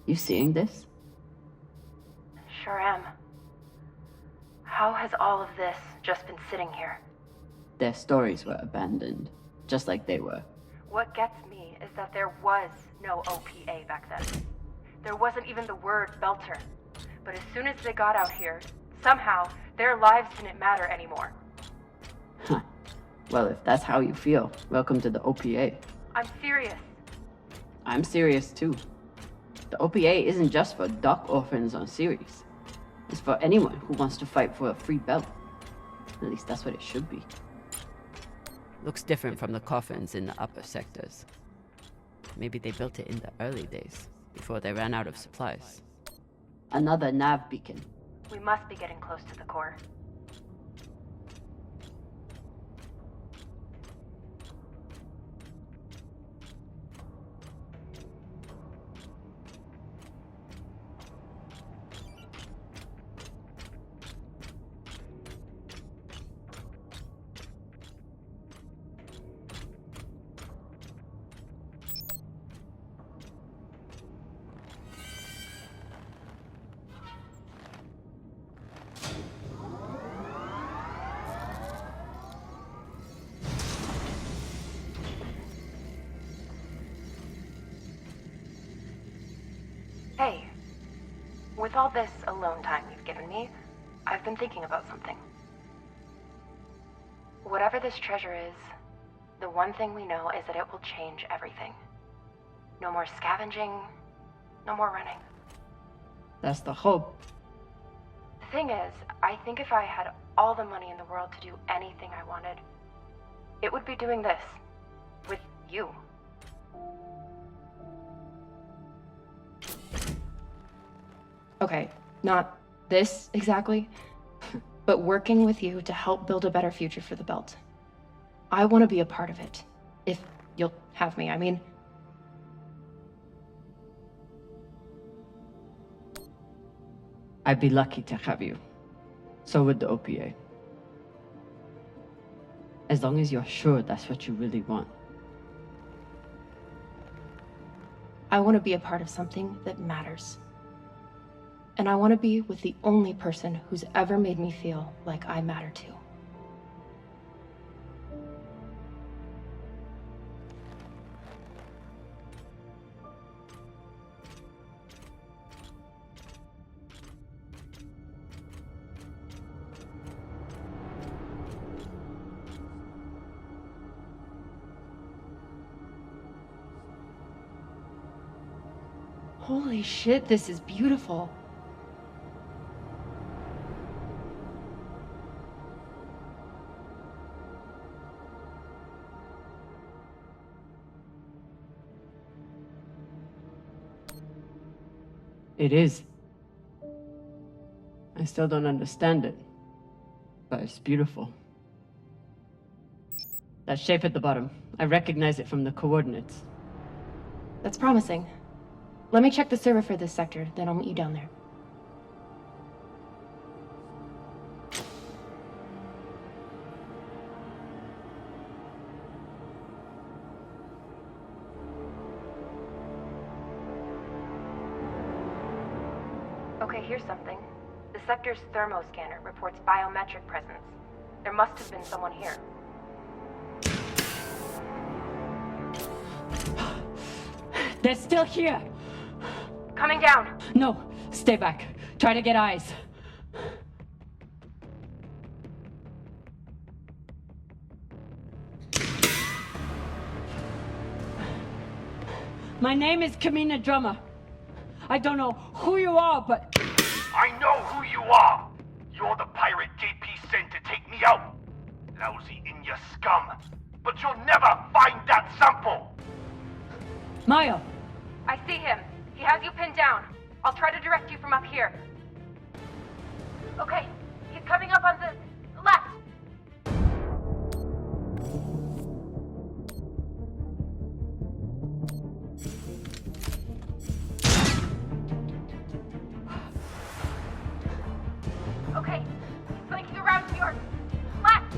You seeing this? Sure am. How has all of this just been sitting here? Their stories were abandoned, just like they were. What gets me is that there was no OPA back then. There wasn't even the word Belter. But as soon as they got out here, somehow, their lives didn't matter anymore. Huh. Well, if that's how you feel, welcome to the OPA. I'm serious. I'm serious too. The OPA isn't just for dock orphans on Ceres. It's for anyone who wants to fight for a free belt. At least that's what it should be. Looks different from the coffins in the upper sectors. Maybe they built it in the early days, before they ran out of supplies. Another nav beacon. We must be getting close to the core. Hey, with all this alone time you've given me, I've been thinking about something. Whatever this treasure is, the one thing we know is that it will change everything. No more scavenging, no more running. That's the hope. The thing is, I think if I had all the money in the world to do anything I wanted, it would be doing this. With you. Okay, not this exactly, but working with you to help build a better future for the Belt. I want to be a part of it. If you'll have me, I mean. I'd be lucky to have you. So would the OPA. As long as you're sure that's what you really want. I want to be a part of something that matters. And I want to be with the only person who's ever made me feel like I matter too. Holy shit, this is beautiful. It is. I still don't understand it, but it's beautiful. That shape at the bottom, I recognize it from the coordinates. That's promising. Let me check the server for this sector, then I'll meet you down there. Okay, here's something. The sector's thermoscanner reports biometric presence. There must have been someone here. They're still here! Coming down! No, stay back. Try to get eyes. My name is Kamina Drummer. I don't know who you are, but... I know who you are! You're the pirate JP sent to take me out! Lousy in your scum! But you'll never find that sample! Maya! I see him. He has you pinned down. I'll try to direct you from up here. Okay, he's coming up on the left. Okay, he's flanking around to your left.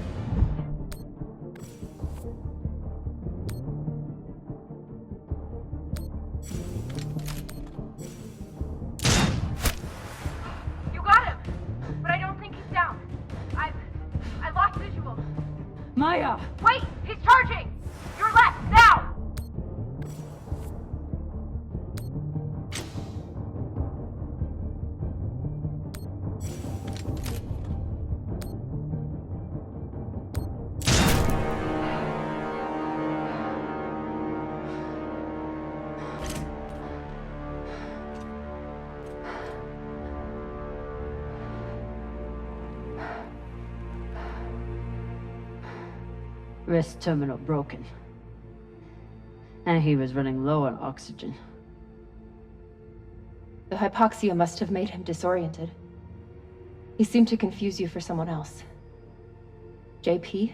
Wrist terminal broken. And he was running low on oxygen. The hypoxia must have made him disoriented. He seemed to confuse you for someone else. JP?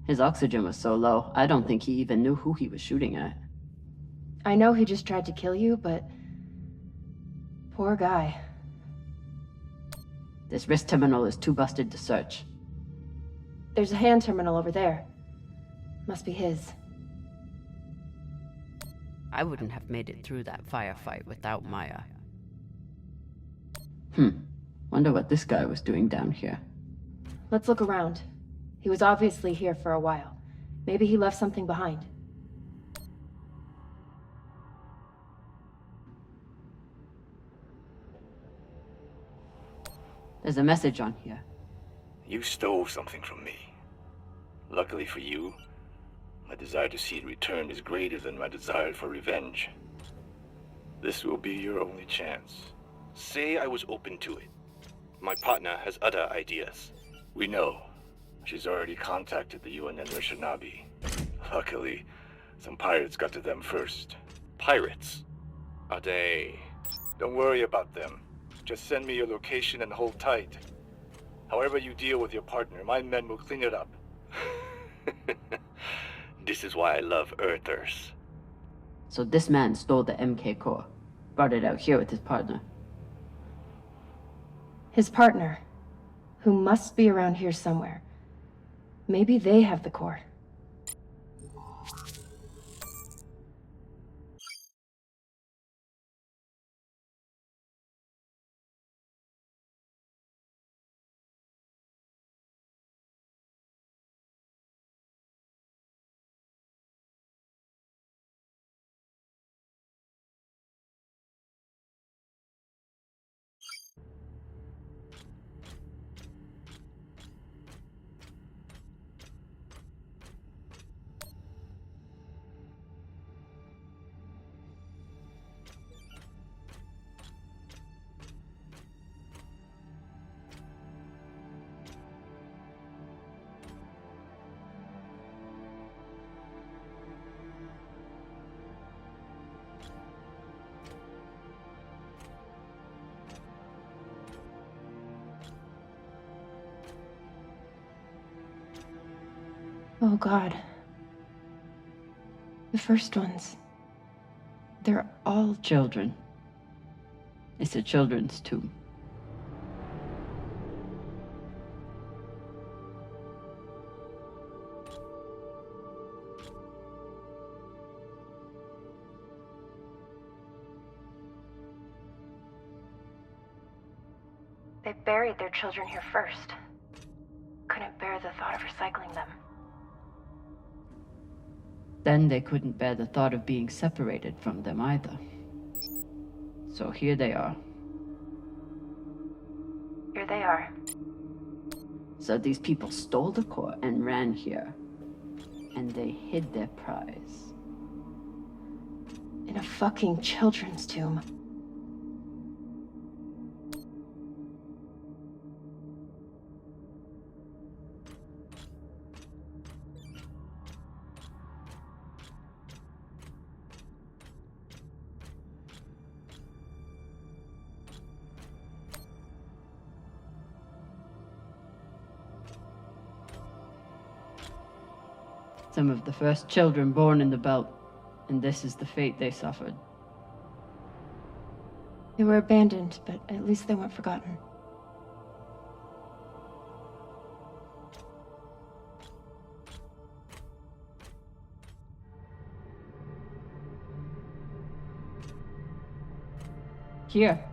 His oxygen was so low, I don't think he even knew who he was shooting at. I know he just tried to kill you, but... poor guy. This wrist terminal is too busted to search. There's a hand terminal over there. Must be his. I wouldn't have made it through that firefight without Maya. Wonder what this guy was doing down here. Let's look around. He was obviously here for a while. Maybe he left something behind. There's a message on here. You stole something from me. Luckily for you, my desire to see it returned is greater than my desire for revenge. This will be your only chance. Say I was open to it. My partner has other ideas. We know. She's already contacted the UN and Shinabi. Luckily, some pirates got to them first. Pirates? Are they? Don't worry about them. Just send me your location and hold tight. However you deal with your partner, my men will clean it up. This is why I love Earthers. So this man stole the MK core, brought it out here with his partner. His partner, who must be around here somewhere. Maybe they have the core. Oh God. The first ones. They're all Children. It's a children's tomb. They buried their children here first. Couldn't bear the thought of recycling them. Then they couldn't bear the thought of being separated from them either. So here they are. Here they are. So these people stole the core and ran here. And they hid their prize. In a fucking children's tomb. Some of the first children born in the belt, and this is the fate they suffered. They were abandoned, but at least they weren't forgotten. Here.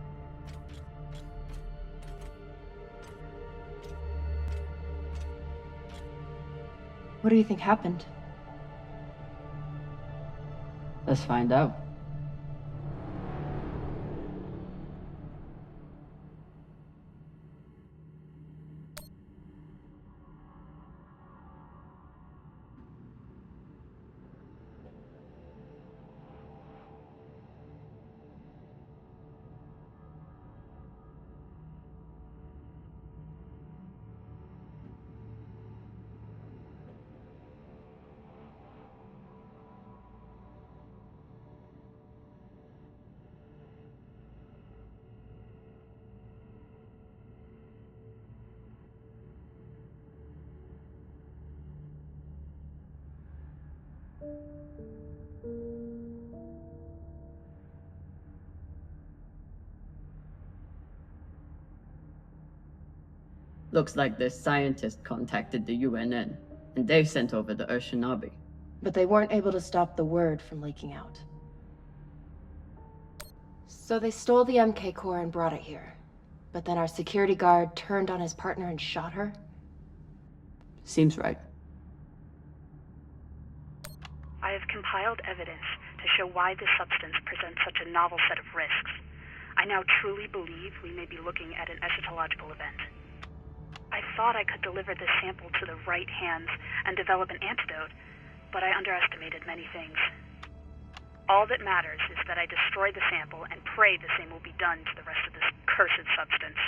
What do you think happened? Let's find out. Looks like this scientist contacted the UNN, and they sent over the Urshinabi. But they weren't able to stop the word from leaking out. So they stole the MK core and brought it here. But then our security guard turned on his partner and shot her? Seems right. I have compiled evidence to show why this substance presents such a novel set of risks. I now truly believe we may be looking at an eschatological event. I thought I could deliver this sample to the right hands and develop an antidote, but I underestimated many things. All that matters is that I destroy the sample and pray the same will be done to the rest of this cursed substance.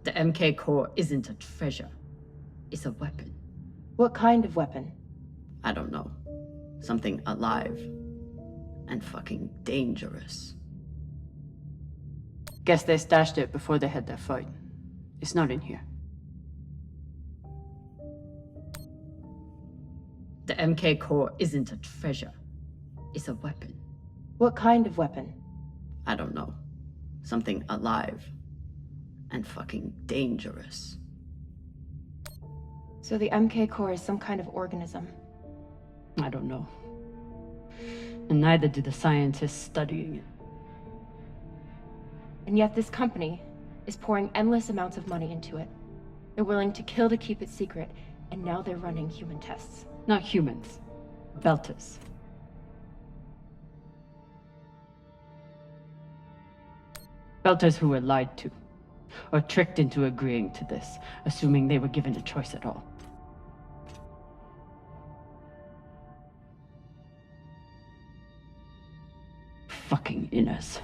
The MK core isn't a treasure. It's a weapon. What kind of weapon? I don't know. Something alive. And fucking dangerous. Guess they stashed it before they had their fight. It's not in here. The MK core isn't a treasure. It's a weapon. What kind of weapon? I don't know. Something alive. And fucking dangerous. So the MK core is some kind of organism? I don't know. And neither do the scientists studying it. And yet this company is pouring endless amounts of money into it. They're willing to kill to keep it secret, and now they're running human tests. Not humans. Belters. Belters who were lied to. Or tricked into agreeing to this, assuming they were given a choice at all. Fucking inners.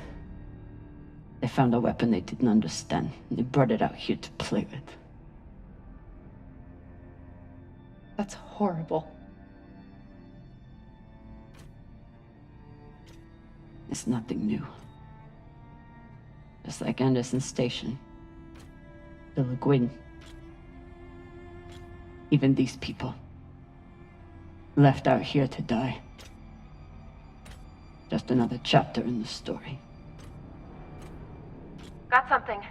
They found a weapon they didn't understand, and they brought it out here to play with. That's horrible. It's nothing new. Just like Anderson Station. The Laguin. Even these people. Left out here to die. Just another chapter in the story. Got something.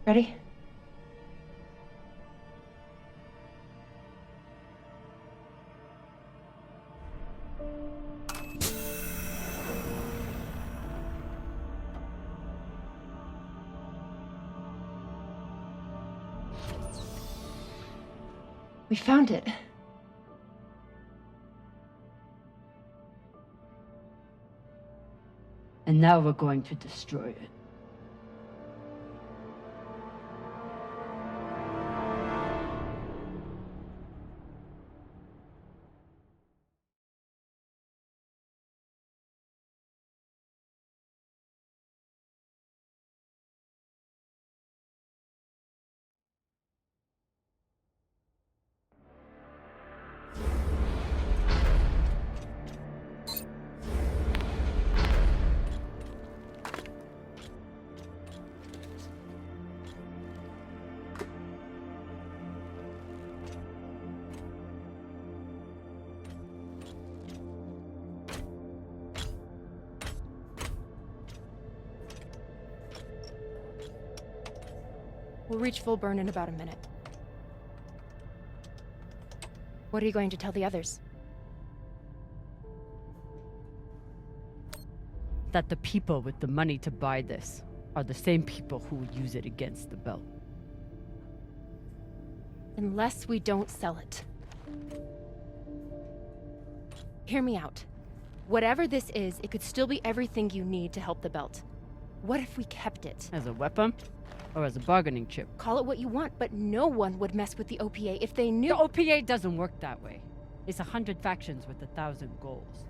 Ready? We found it. And now we're going to destroy it. We'll reach full burn in about a minute. What are you going to tell the others? That the people with the money to buy this are the same people who will use it against the Belt. Unless we don't sell it. Hear me out. Whatever this is, it could still be everything you need to help the belt. What if we kept it? As a weapon? Or as a bargaining chip? Call it what you want, but no one would mess with the OPA if they knew— The OPA doesn't work that way. It's 100 factions with 1,000 goals.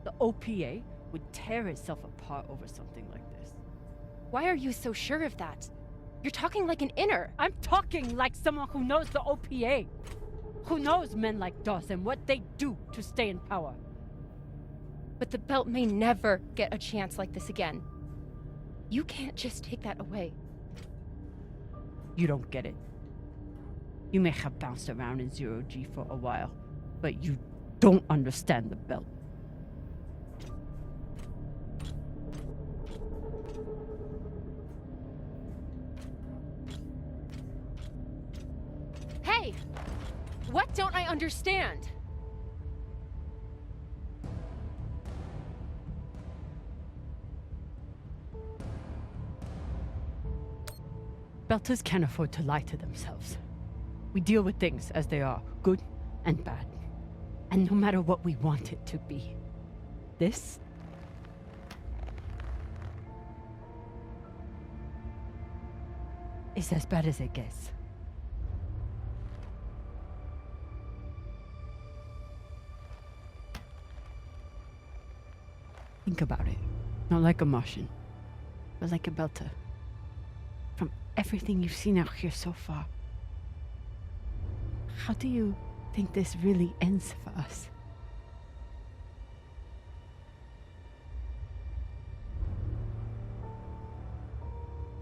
The OPA would tear itself apart over something like this. Why are you so sure of that? You're talking like an inner. I'm talking like someone who knows the OPA. Who knows men like Doss and what they do to stay in power. But the belt may never get a chance like this again. You can't just take that away. You don't get it. You may have bounced around in zero-G for a while, but you don't understand the belt. Hey! What don't I understand? Belters can't afford to lie to themselves. We deal with things as they are, good and bad. And no matter what we want it to be, this is as bad as it gets. Think about it. Not like a Martian, but like a Belter. From everything you've seen out here so far, how do you think this really ends for us?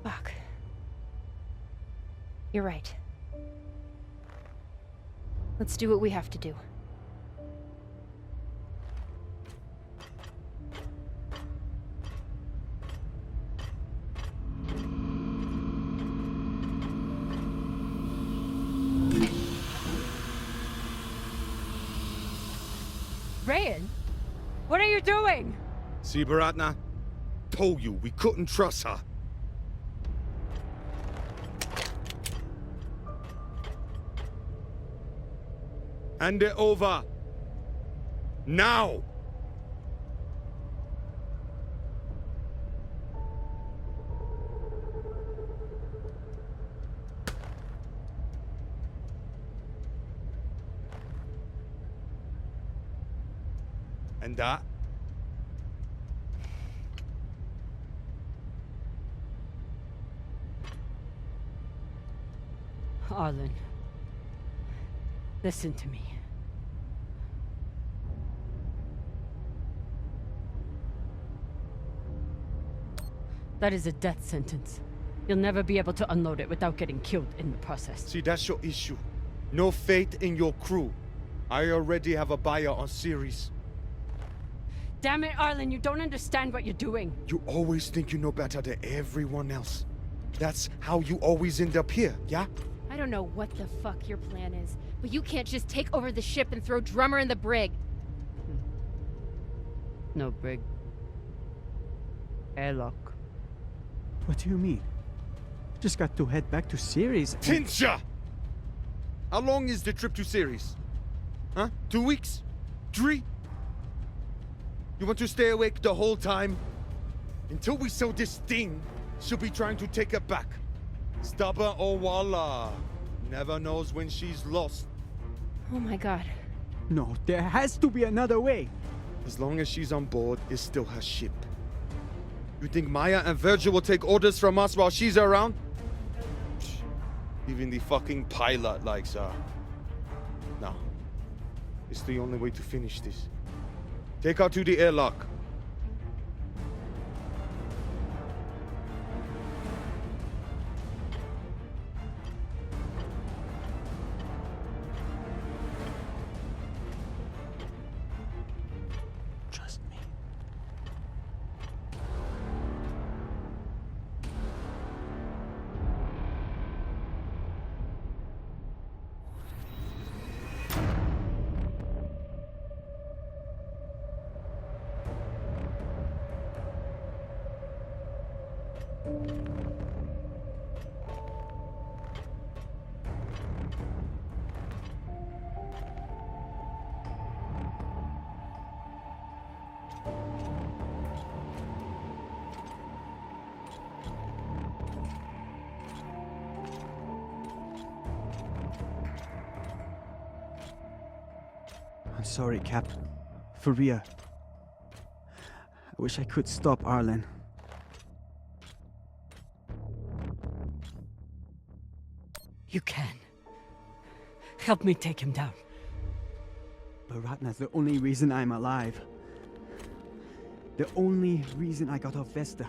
Fuck. You're right. Let's do what we have to do. Rayan, what are you doing? See, Baratna? Told you we couldn't trust her. Hand it over. Now! And that? Arlen, listen to me. That is a death sentence. You'll never be able to unload it without getting killed in the process. See, that's your issue. No faith in your crew. I already have a buyer on series. Damn it, Arlen, you don't understand what you're doing. You always think you know better than everyone else. That's how you always end up here, yeah? I don't know what the fuck your plan is, but you can't just take over the ship and throw Drummer in the brig. No brig. Airlock. What do you mean? Just got to head back to Ceres and— Tinsha! How long is the trip to Ceres? Huh? 2 weeks? 3? You want to stay awake the whole time? Until we sell this thing, she'll be trying to take it back. Stubborn or Walla. Never knows when she's lost. Oh my god. No, there has to be another way. As long as she's on board, it's still her ship. You think Maya and Virgil will take orders from us while she's around? Even the fucking pilot likes her. No. It's the only way to finish this. Take her to the airlock. Trust me. I'm sorry, Cap. For real. I wish I could stop Arlen. You can. Help me take him down. But Ratna's the only reason I'm alive. The only reason I got off Vesta.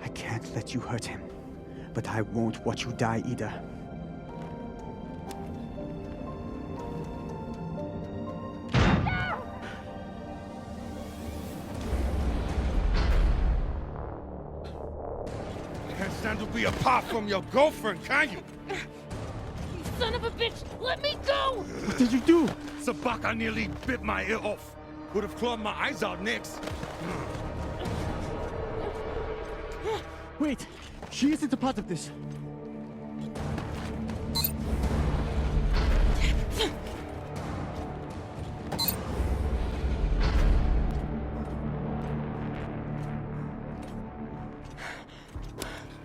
I can't let you hurt him, but I won't watch you die either. Stand to be apart from your girlfriend, can you? You son of a bitch! Let me go! What did you do? Sabaka nearly bit my ear off. Would have clawed my eyes out next. Wait! She isn't a part of this.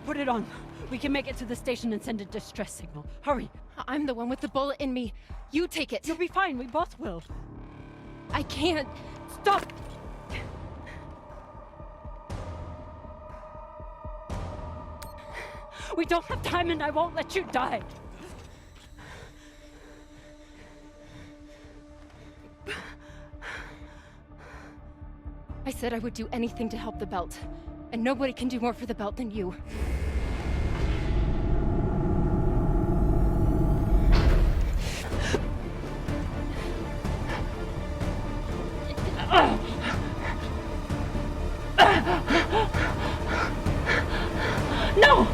Put it on. We can make it to the station and send a distress signal. Hurry. I'm the one with the bullet in me. You take it. You'll be fine. We both will. I can't. Stop! We don't have time and I won't let you die. I said I would do anything to help the belt. And nobody can do more for the belt than you. No!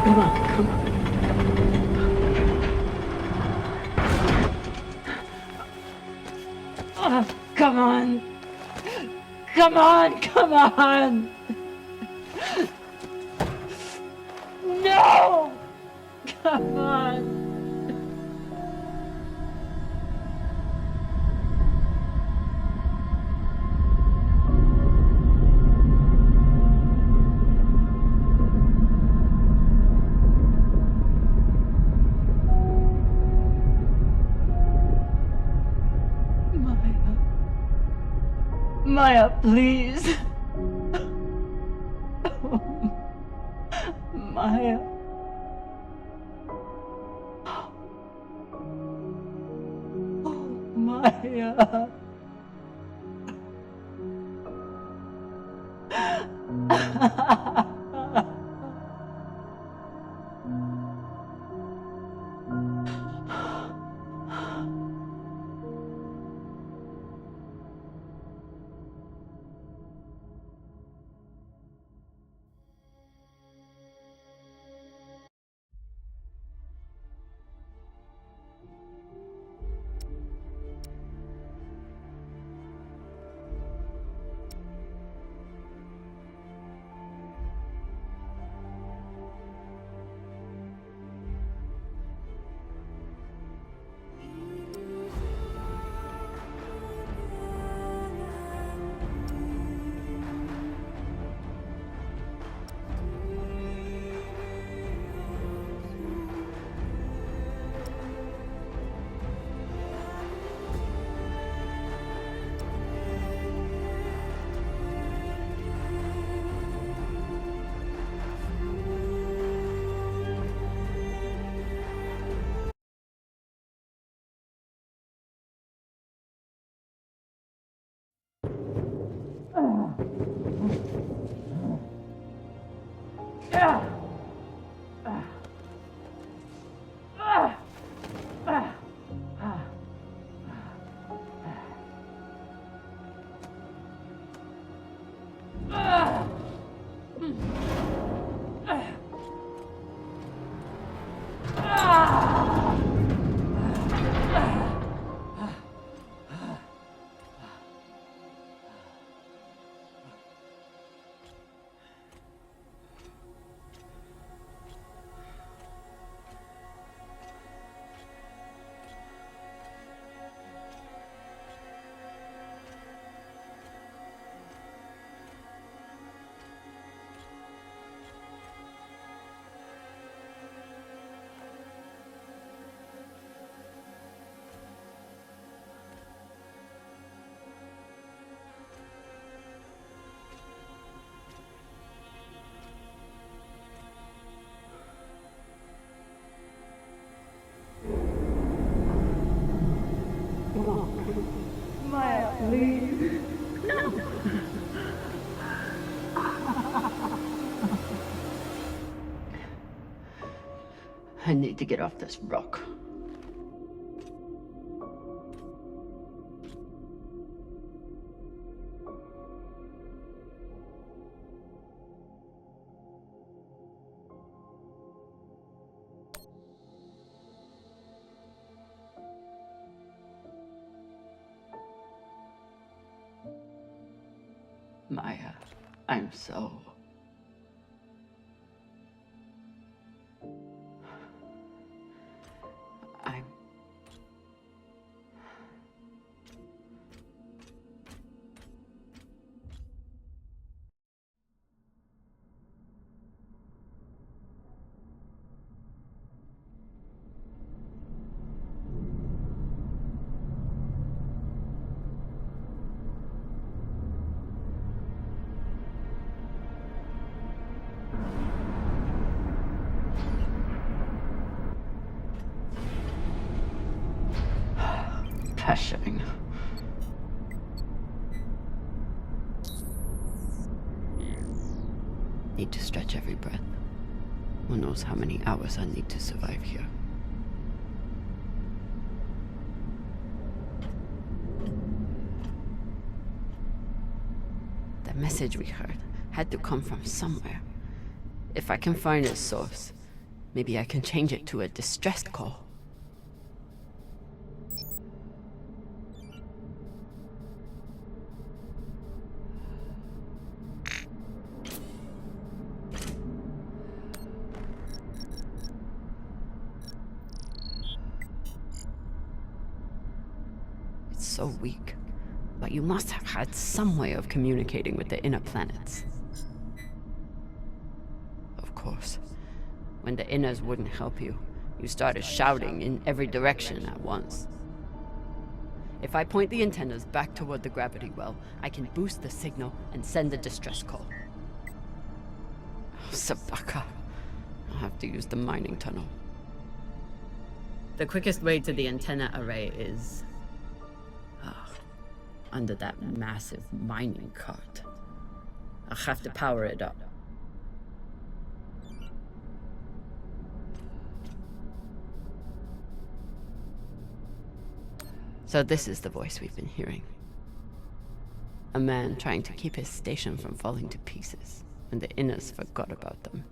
Come on, come on. Oh, come on. Come on, come on. No! Come on. Maya, please. Maya. Oh, Maya. I need to get off this rock. Maya, I'm so... I'm... pressuring. Need to stretch every breath. Who knows how many hours I need to survive here. The message we heard had to come from somewhere. If I can find its source, maybe I can change it to a distress call. So weak, but you must have had some way of communicating with the inner planets. Of course, when the inners wouldn't help you, you started shouting in every direction at once. If I point the antennas back toward the gravity well, I can boost the signal and send a distress call. Oh, Sabaka. I'll have to use the mining tunnel. The quickest way to the antenna array is... under that massive mining cart. I'll have to power it up. So this is the voice we've been hearing. A man trying to keep his station from falling to pieces, and the inners forgot about them.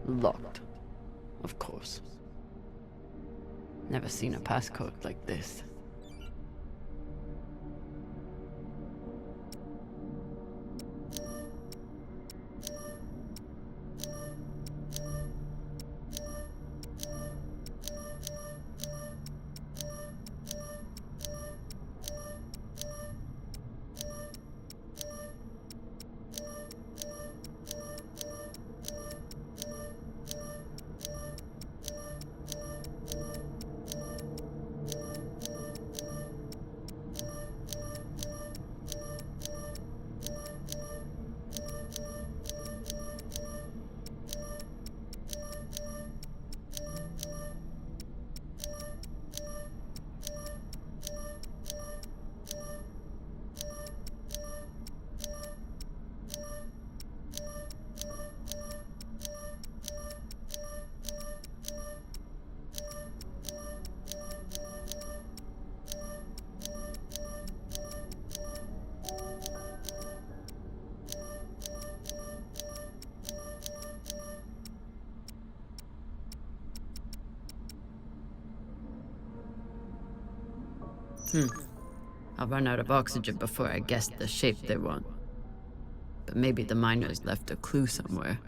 Locked. Of course. Never seen a passcode like this. I'll run out of oxygen before I guess the shape they want. But maybe the miners left a clue somewhere.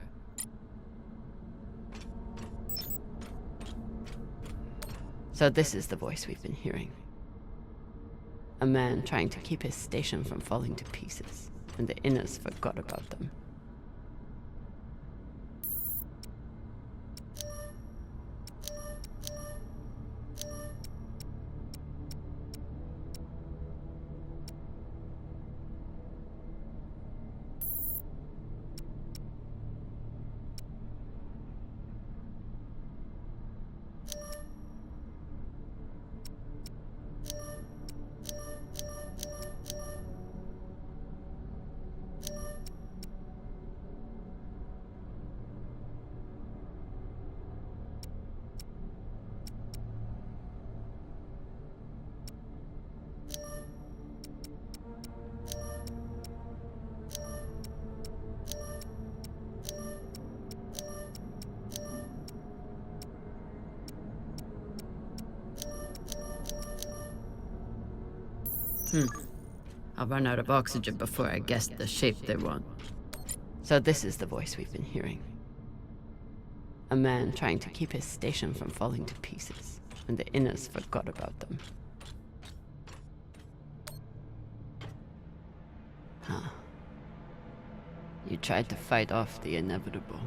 So this is the voice we've been hearing. A man trying to keep his station from falling to pieces, and the Inners forgot about them. I'll run out of oxygen before I guess the shape they want. So this is the voice we've been hearing. A man trying to keep his station from falling to pieces, and the Inners forgot about them. Huh. You tried to fight off the inevitable.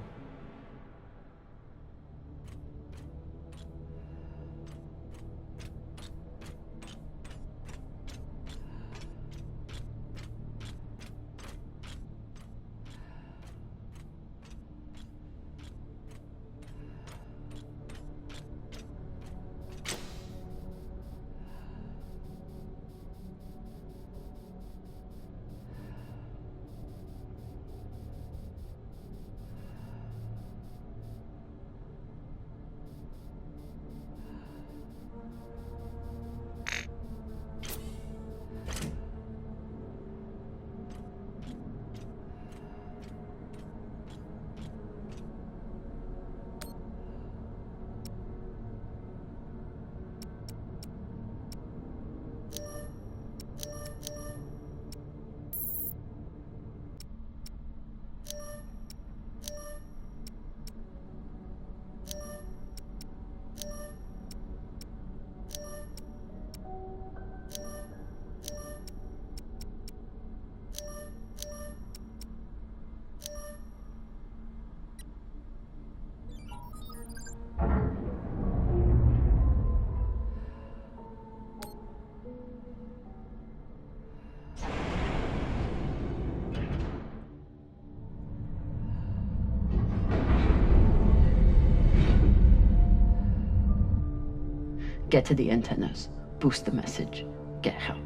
Get to the antennas, boost the message, get help.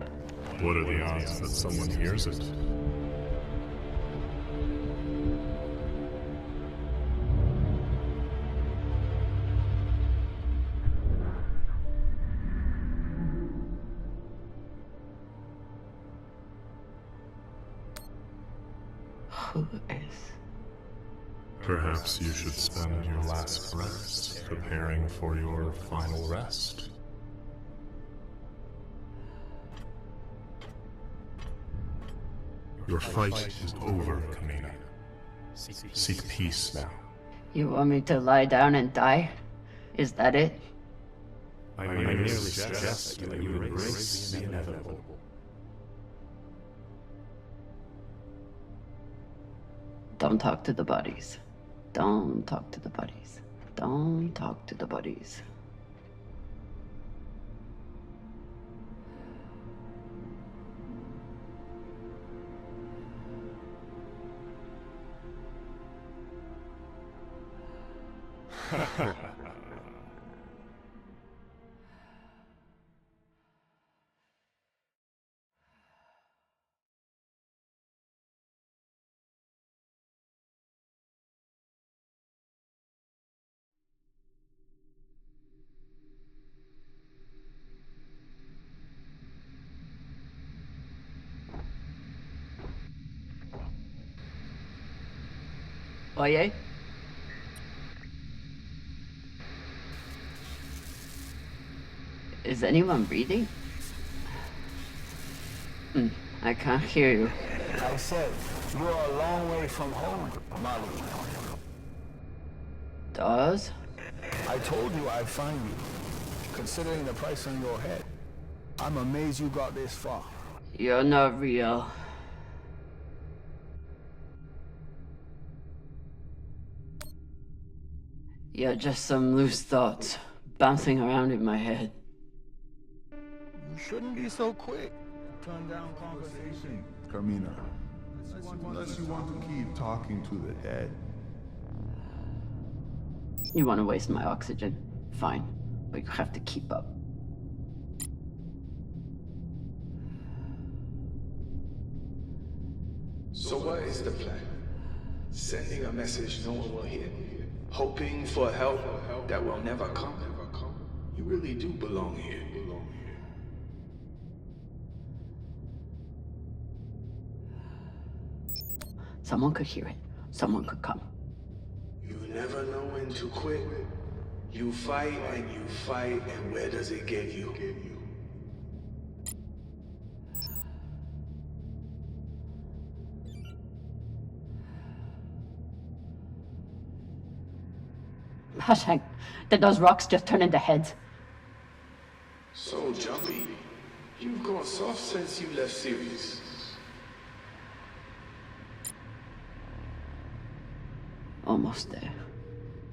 What are the odds that someone hears it? Who is? Perhaps you should spend your last breaths preparing for your final rest. Your fight is over, Kamina. Seek peace now. You want me to lie down and die? Is that it? I merely suggest that you embrace the inevitable. Don't talk to the bodies. Don't talk to the bodies. Don't talk to the bodies. Oye? Is anyone reading? I can't hear you. I said, you're a long way from home, Molly. Dawes? I told you I'd find you. Considering the price on your head, I'm amazed you got this far. You're not real. You're just some loose thoughts bouncing around in my head. You shouldn't be so quick. Turn down conversation, Carmina. Unless you want to keep talking to the head. You want to waste my oxygen? Fine, but you have to keep up. So what is the plan? Sending a message no one will hear? Hoping for help that will never come? You really do belong here. Someone could hear it. Someone could come. You never know when to quit. You fight, and where does it get you? Hush, did those rocks just turn into heads? So jumpy. You've gone soft since you left Sirius. Almost there.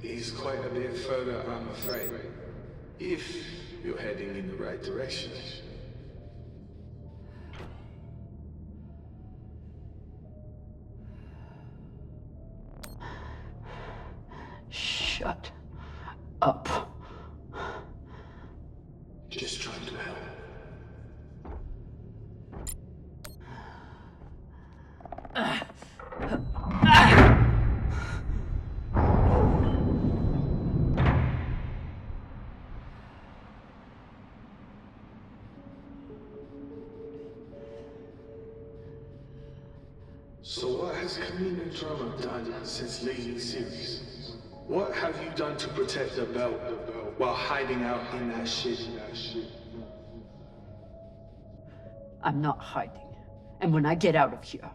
He's quite a bit further, I'm afraid. If you're heading in the right direction. Shut up. Just trying to help. So what has Camino Drama done since leaving Sirius? What have you done to protect the belt while hiding out in that shit? I'm not hiding. And when I get out of here...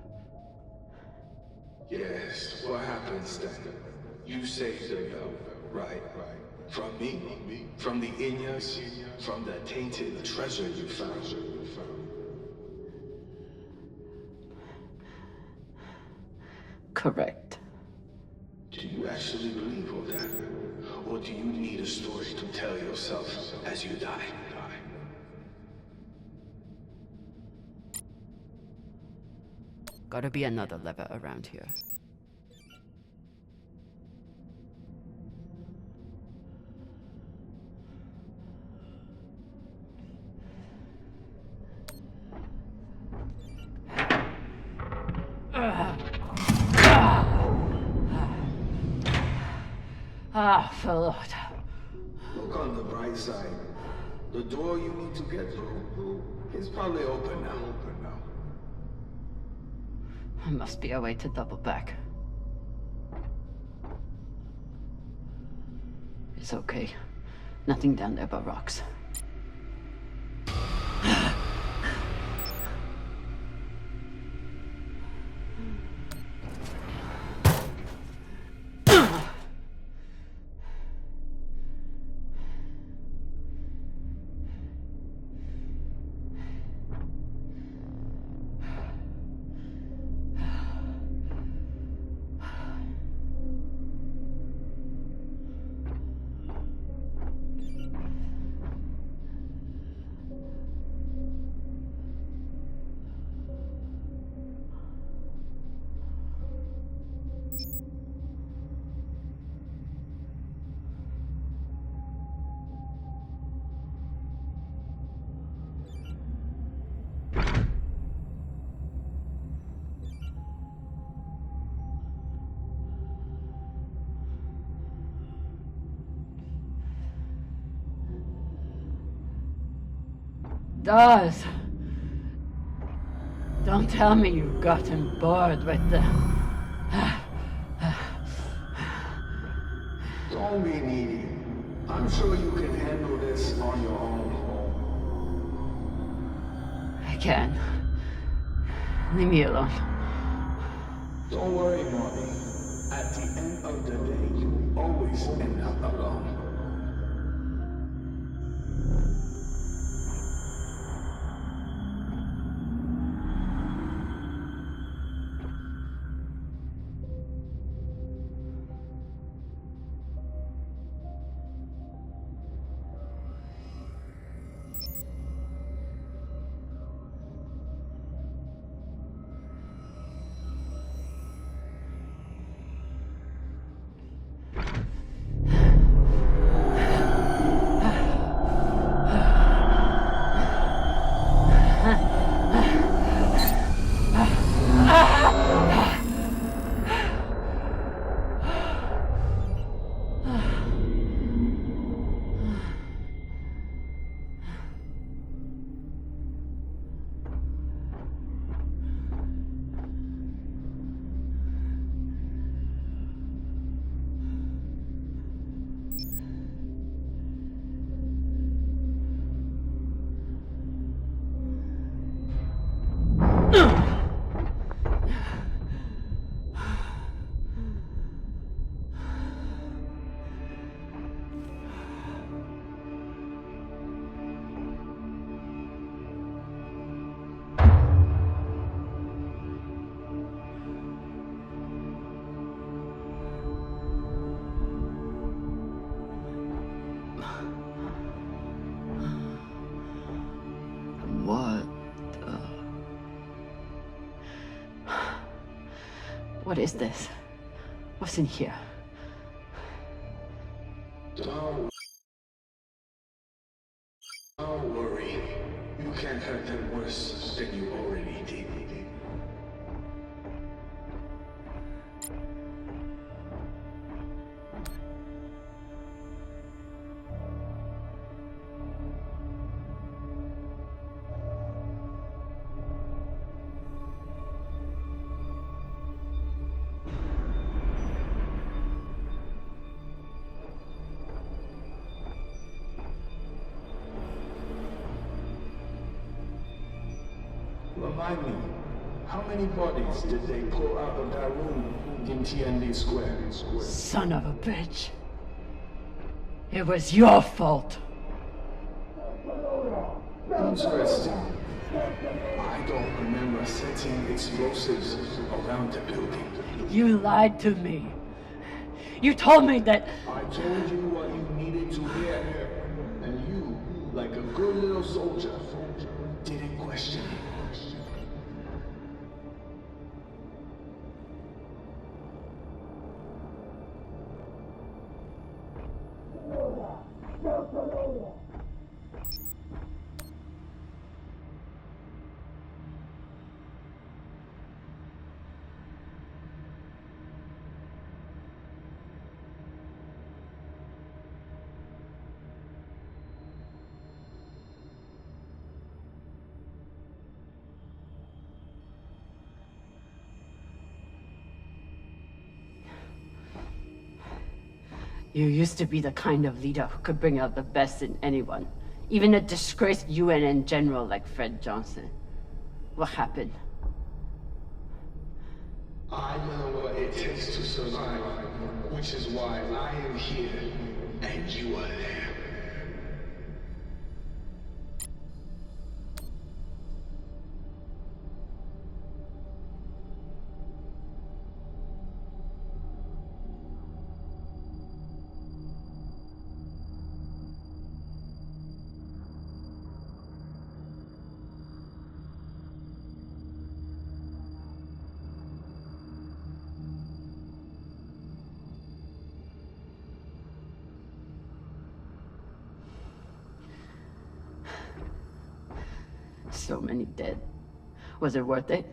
Yes, what happens then? You saved the belt, right? From me? From the Inyas? From the tainted treasure you found? Correct. Do you actually believe all that? Or do you need a story to tell yourself as you die? Gotta be another lever around here. Lord. Look on the bright side. The door you need to get through is probably open now. There must be a way to double back. It's okay. Nothing down there but rocks. Dawes. Don't tell me you've gotten bored with the... Don't be needy. I'm sure you can handle this on your own. I can. Leave me alone. Don't worry, Marty. At the end of the day, you always end up alone. What is this? What's in here? Don't worry. You can't hurt them worse than you already did. Remind me, how many bodies did they pull out of that room in TND Square? Son of a bitch. It was your fault. Interesting. I don't remember setting explosives around the building. You lied to me. You told me that... I told you what you needed to hear. And you, like a good little soldier, didn't question it. You used to be the kind of leader who could bring out the best in anyone. Even a disgraced UNN general like Fred Johnson. What happened? I know what it takes to survive, which is why I am here, and you are there. So many dead. Was it worth it?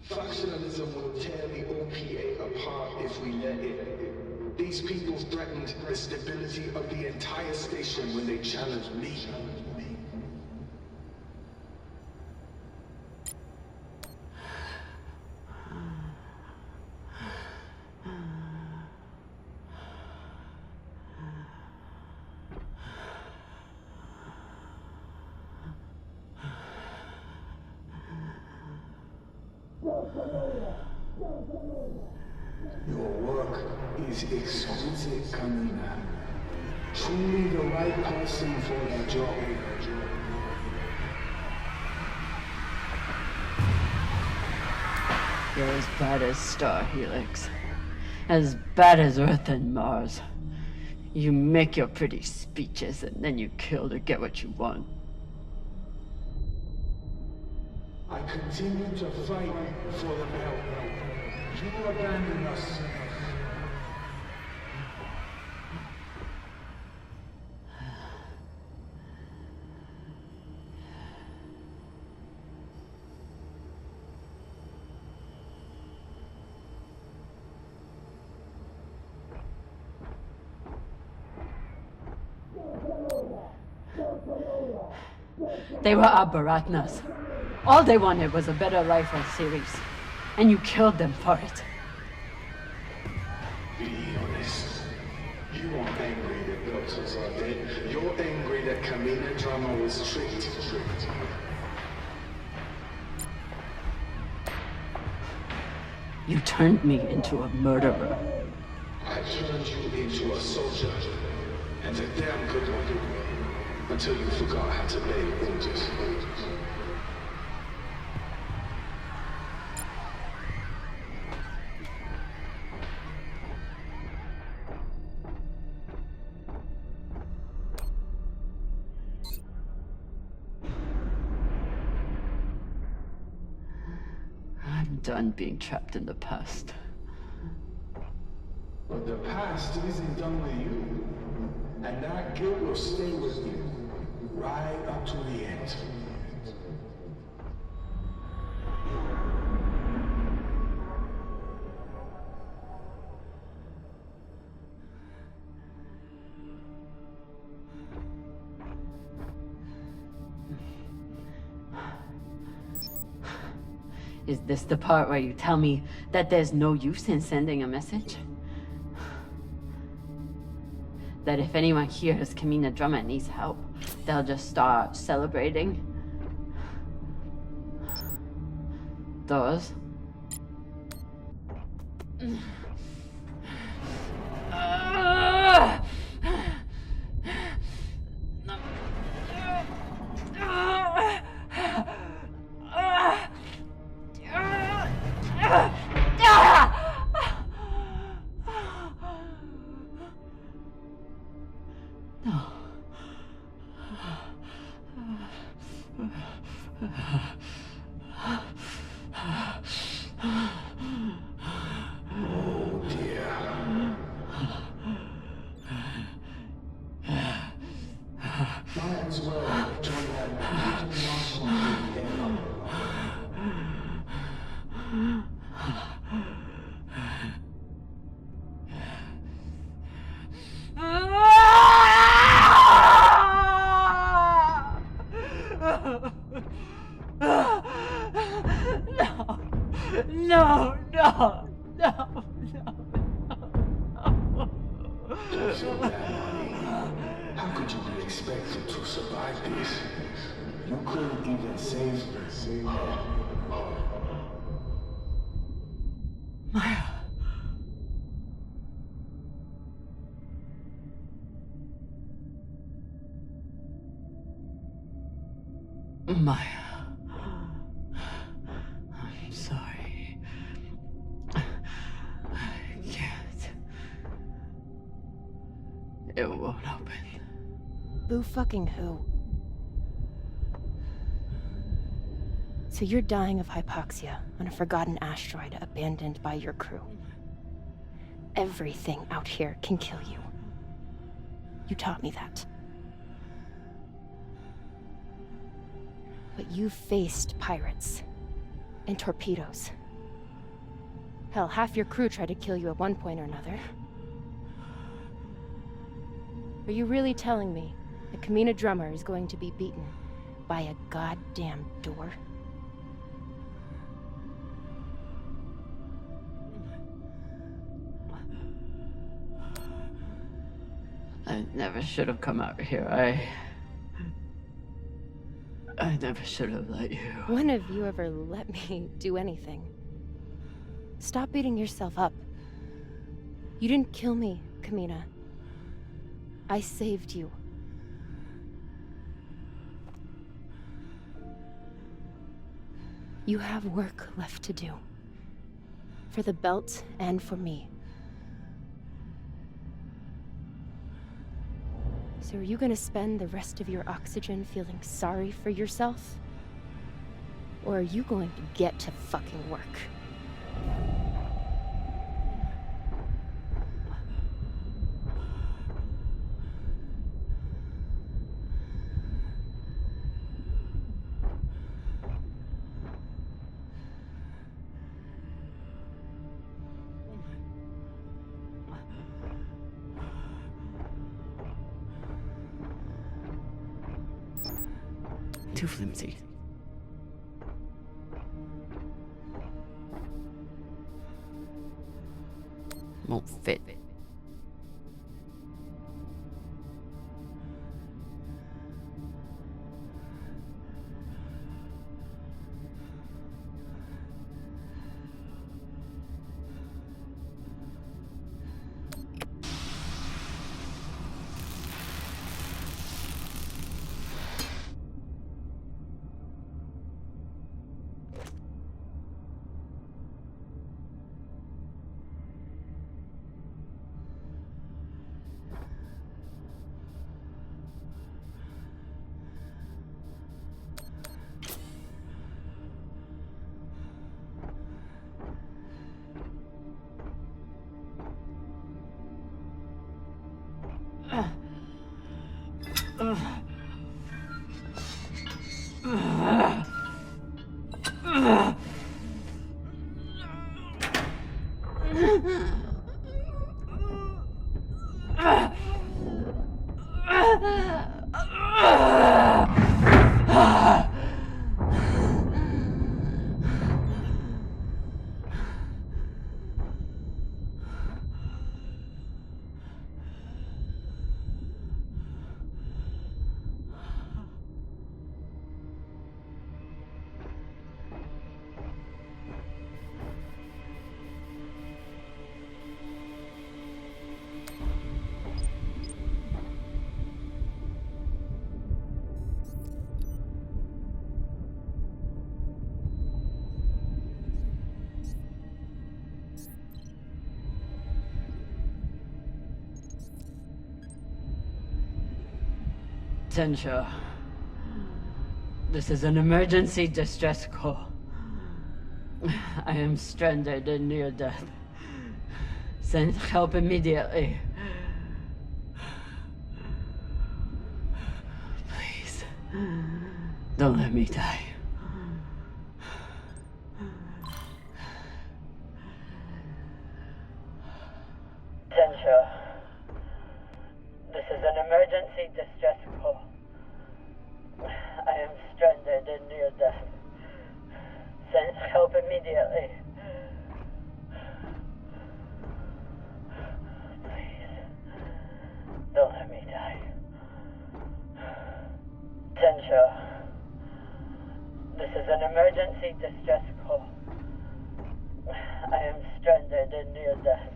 Factionalism will tear the OPA apart if we let it. These people threatened the stability of the entire station when they challenged me. Your work is exquisite, Kamina. Truly the right person for the job. You're as bad as Star Helix. As bad as Earth and Mars. You make your pretty speeches and then you kill to get what you want. I continue to fight for the belt. You abandon us. They were our Baratnas. All they wanted was a better life on Ceres. And you killed them for it. Be honest. You aren't angry that doctors are dead. You're angry that Kamina Drama was tricked. You turned me into a murderer. I turned you into a soldier. And a damn good one. Until you forgot how to obey orders. I'm done being trapped in the past. But the past isn't done with you. And that guilt will stay with you. Right up to the end. Is this the part where you tell me that there's no use in sending a message? That if anyone hears Kamina Drama needs help, they'll just start celebrating? Those? Maya. I'm sorry. I can't. It won't open. Boo fucking who? So you're dying of hypoxia on a forgotten asteroid abandoned by your crew. Everything out here can kill you. You taught me that. But you faced pirates and torpedoes. Hell, half your crew tried to kill you at one point or another. Are you really telling me that Kamina Drummer is going to be beaten by a goddamn door? I never should have come out here. I I never should have let you. When have you ever let me do anything? Stop beating yourself up. You didn't kill me, Kamina. I saved you. You have work left to do. For the belt and for me. So are you gonna spend the rest of your oxygen feeling sorry for yourself? Or are you going to get to fucking work? Too flimsy. Won't fit. Tensha, this is an emergency distress call. I am stranded and near death. Send help immediately. Please, don't let me die. Tensha, this is an emergency distress call. I am stranded and near death. Send help immediately. Please, don't let me die. Tensha, this is an emergency distress call. I am stranded and near death.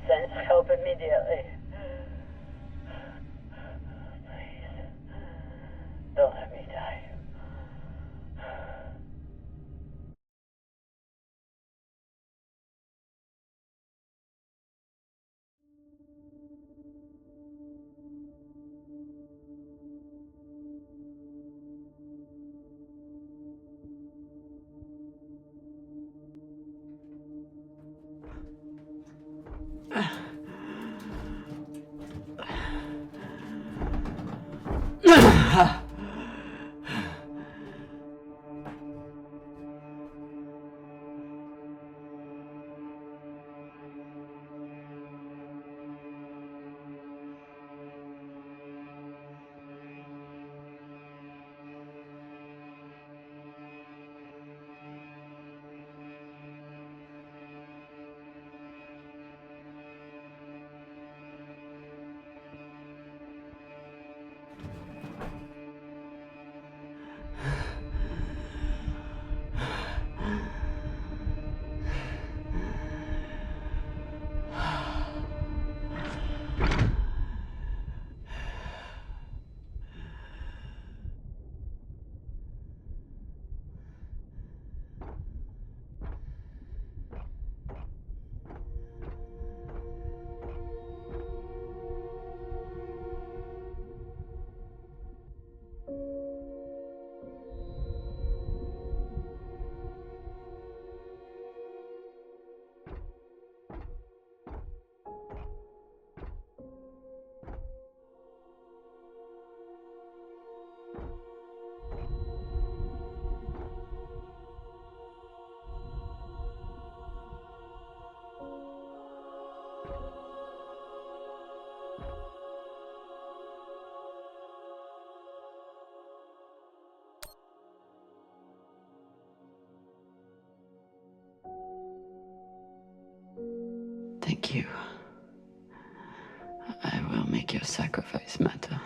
Send help immediately. Please, don't let me die. Thank you. I will make your sacrifice matter.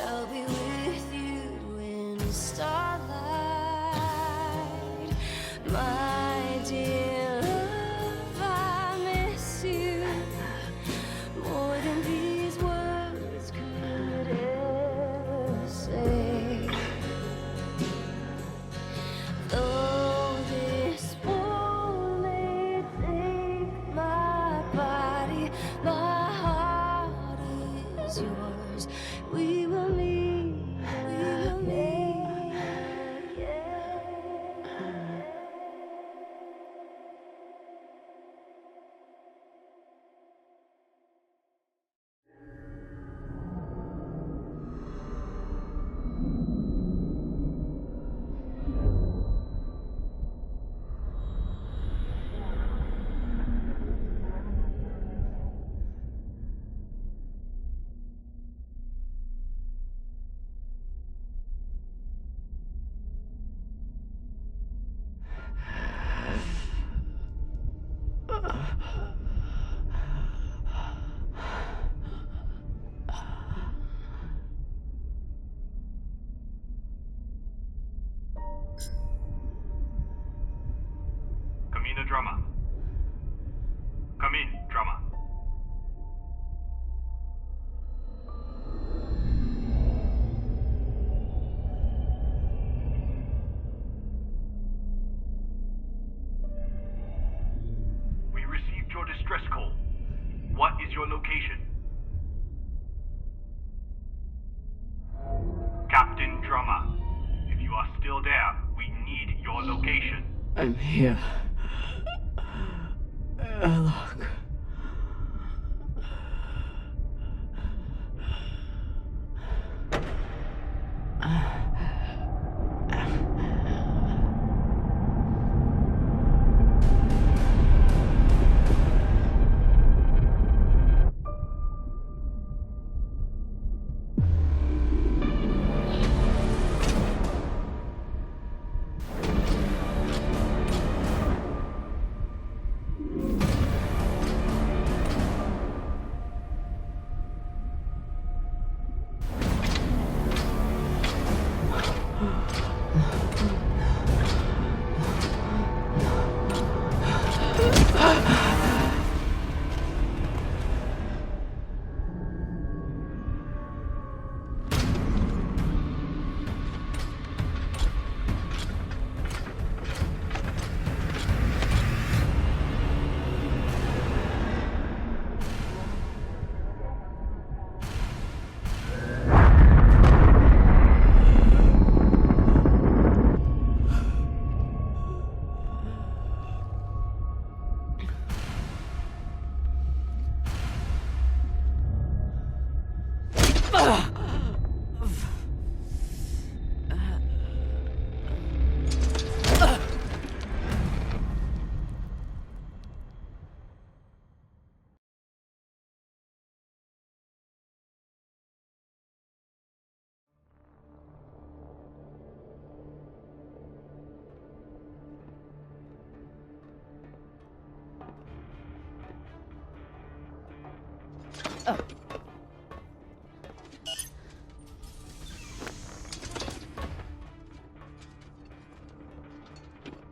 I'll be with you in the starlight, my dear love. I miss you more than these words could ever say. Though this war may take my body, my heart is yours. We will meet again. Kamina Drama. Come in, Drama. We received your distress call. What is your location? Captain Drama, if you are still there, we need your location. I'm here. Look.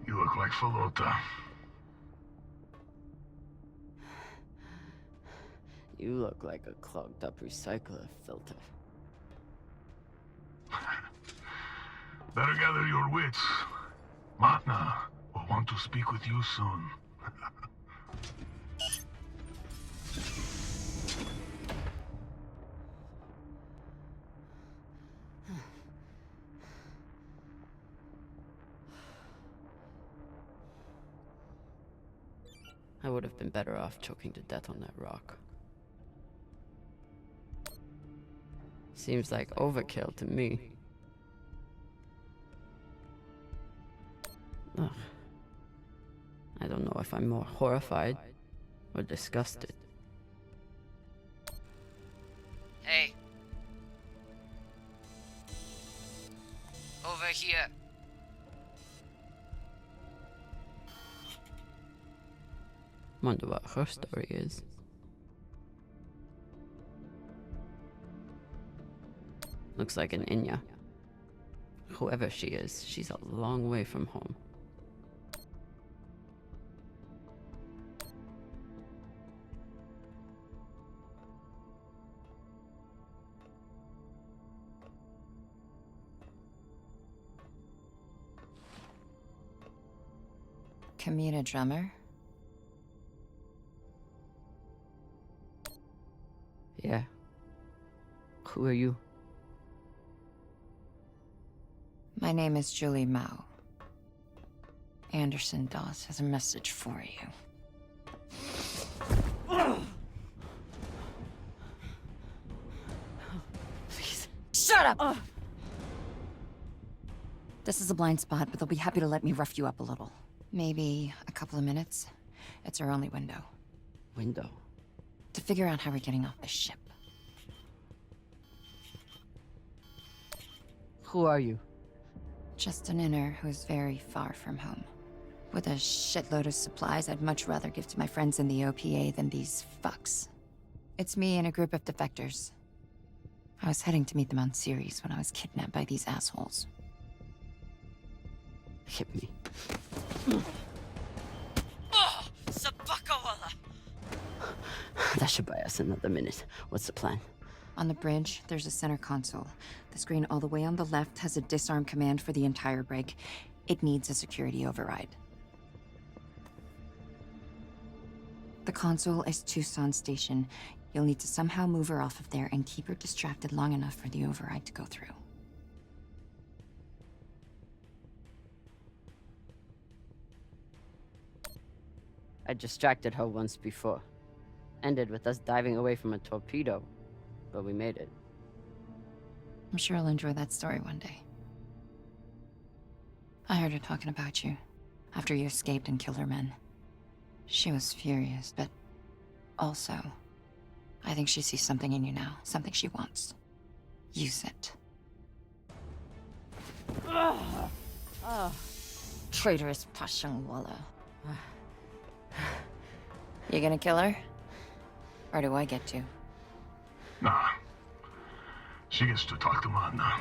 You look like Falota. You look like a clogged up recycler filter. Better gather your wits. Matna will want to speak with you soon. I would have been better off choking to death on that rock. Seems like overkill to me. Ugh. I don't know if I'm more horrified or disgusted. Hey. Over here. Wonder what her story is. Looks like an Inya. Whoever she is, she's a long way from home. Kamina drummer? Yeah. Who are you? My name is Julie Mao. Anderson Dawes has a message for you. Please. Shut up! This is a blind spot, but they'll be happy to let me rough you up a little. Maybe a couple of minutes. It's our only window. Window? To figure out how we're getting off the ship. Who are you? Just an inner who's very far from home. With a shitload of supplies I'd much rather give to my friends in the OPA than these fucks. It's me and a group of defectors. I was heading to meet them on Ceres when I was kidnapped by these assholes. Hit me. Oh, Sabakawala! That should buy us another minute. What's the plan? On the bridge, there's a center console. The screen all the way on the left has a disarm command for the entire brig. It needs a security override. The console is Tucson Station. You'll need to somehow move her off of there and keep her distracted long enough for the override to go through. I distracted her once before. Ended with us diving away from a torpedo, but we made it. I'm sure I'll enjoy that story one day. I heard her talking about you, after you escaped and killed her men. She was furious, but also, I think she sees something in you now, something she wants. Use it. Traitorous Pashangwala. You gonna kill her? Or do I get to? Nah. She gets to talk to Matna.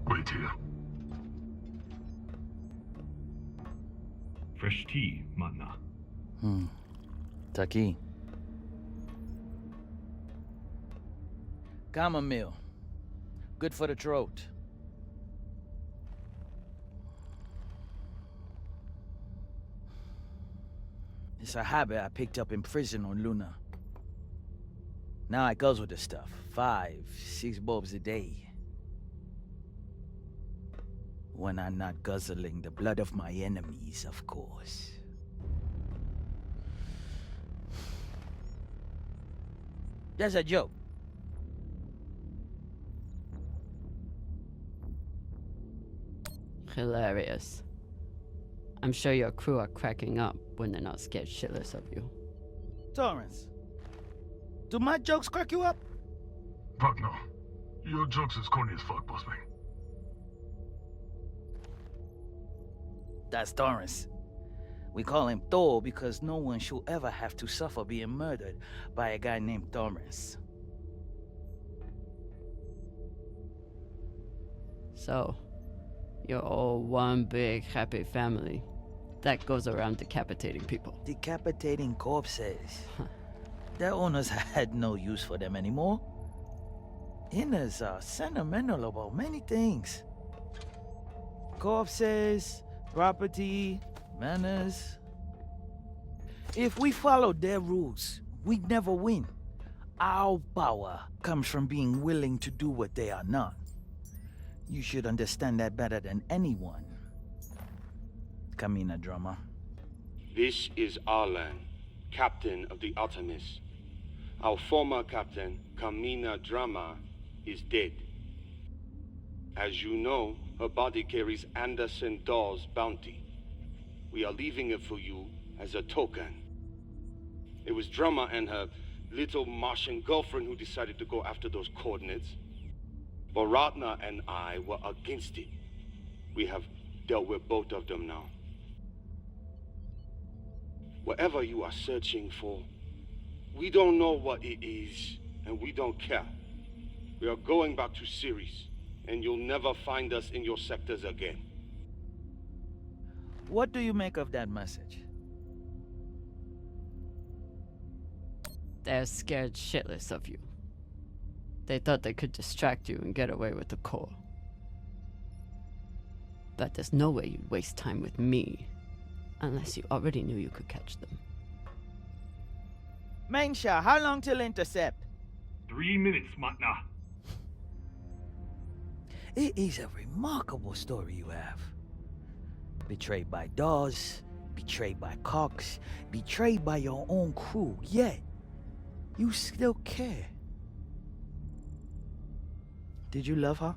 Wait here. Fresh tea, Matna. Taki. Chamomile. Good for the throat. It's a habit I picked up in prison on Luna. Now I guzzle the stuff. 5, 6 bulbs a day. When I'm not guzzling the blood of my enemies, of course. That's a joke. Hilarious. I'm sure your crew are cracking up when they're not scared shitless of you. Torrance, do my jokes crack you up? Fuck no. Your jokes is corny as fuck, boss man. That's Torrance. We call him Thor because no one should ever have to suffer being murdered by a guy named Torrance. So, you're all one big happy family that goes around decapitating people. Decapitating corpses. Their owners had no use for them anymore. Inners are sentimental about many things. Corpses, property, manners. If we followed their rules, we'd never win. Our power comes from being willing to do what they are not. You should understand that better than anyone. Kamina Drama. This is Arlan, captain of the Artemis. Our former captain, Kamina Drama, is dead. As you know, her body carries Anderson Dawes' bounty. We are leaving it for you as a token. It was Drama and her little Martian girlfriend who decided to go after those coordinates. But Ratna and I were against it. We have dealt with both of them now. Whatever you are searching for, we don't know what it is, and we don't care. We are going back to Ceres, and you'll never find us in your sectors again. What do you make of that message? They're scared shitless of you. They thought they could distract you and get away with the core. But there's no way you'd waste time with me, unless you already knew you could catch them. Mensha, how long till intercept? 3 minutes, Matna. It is a remarkable story you have. Betrayed by Dawes, betrayed by Cox, betrayed by your own crew, yet you still care. Did you love her?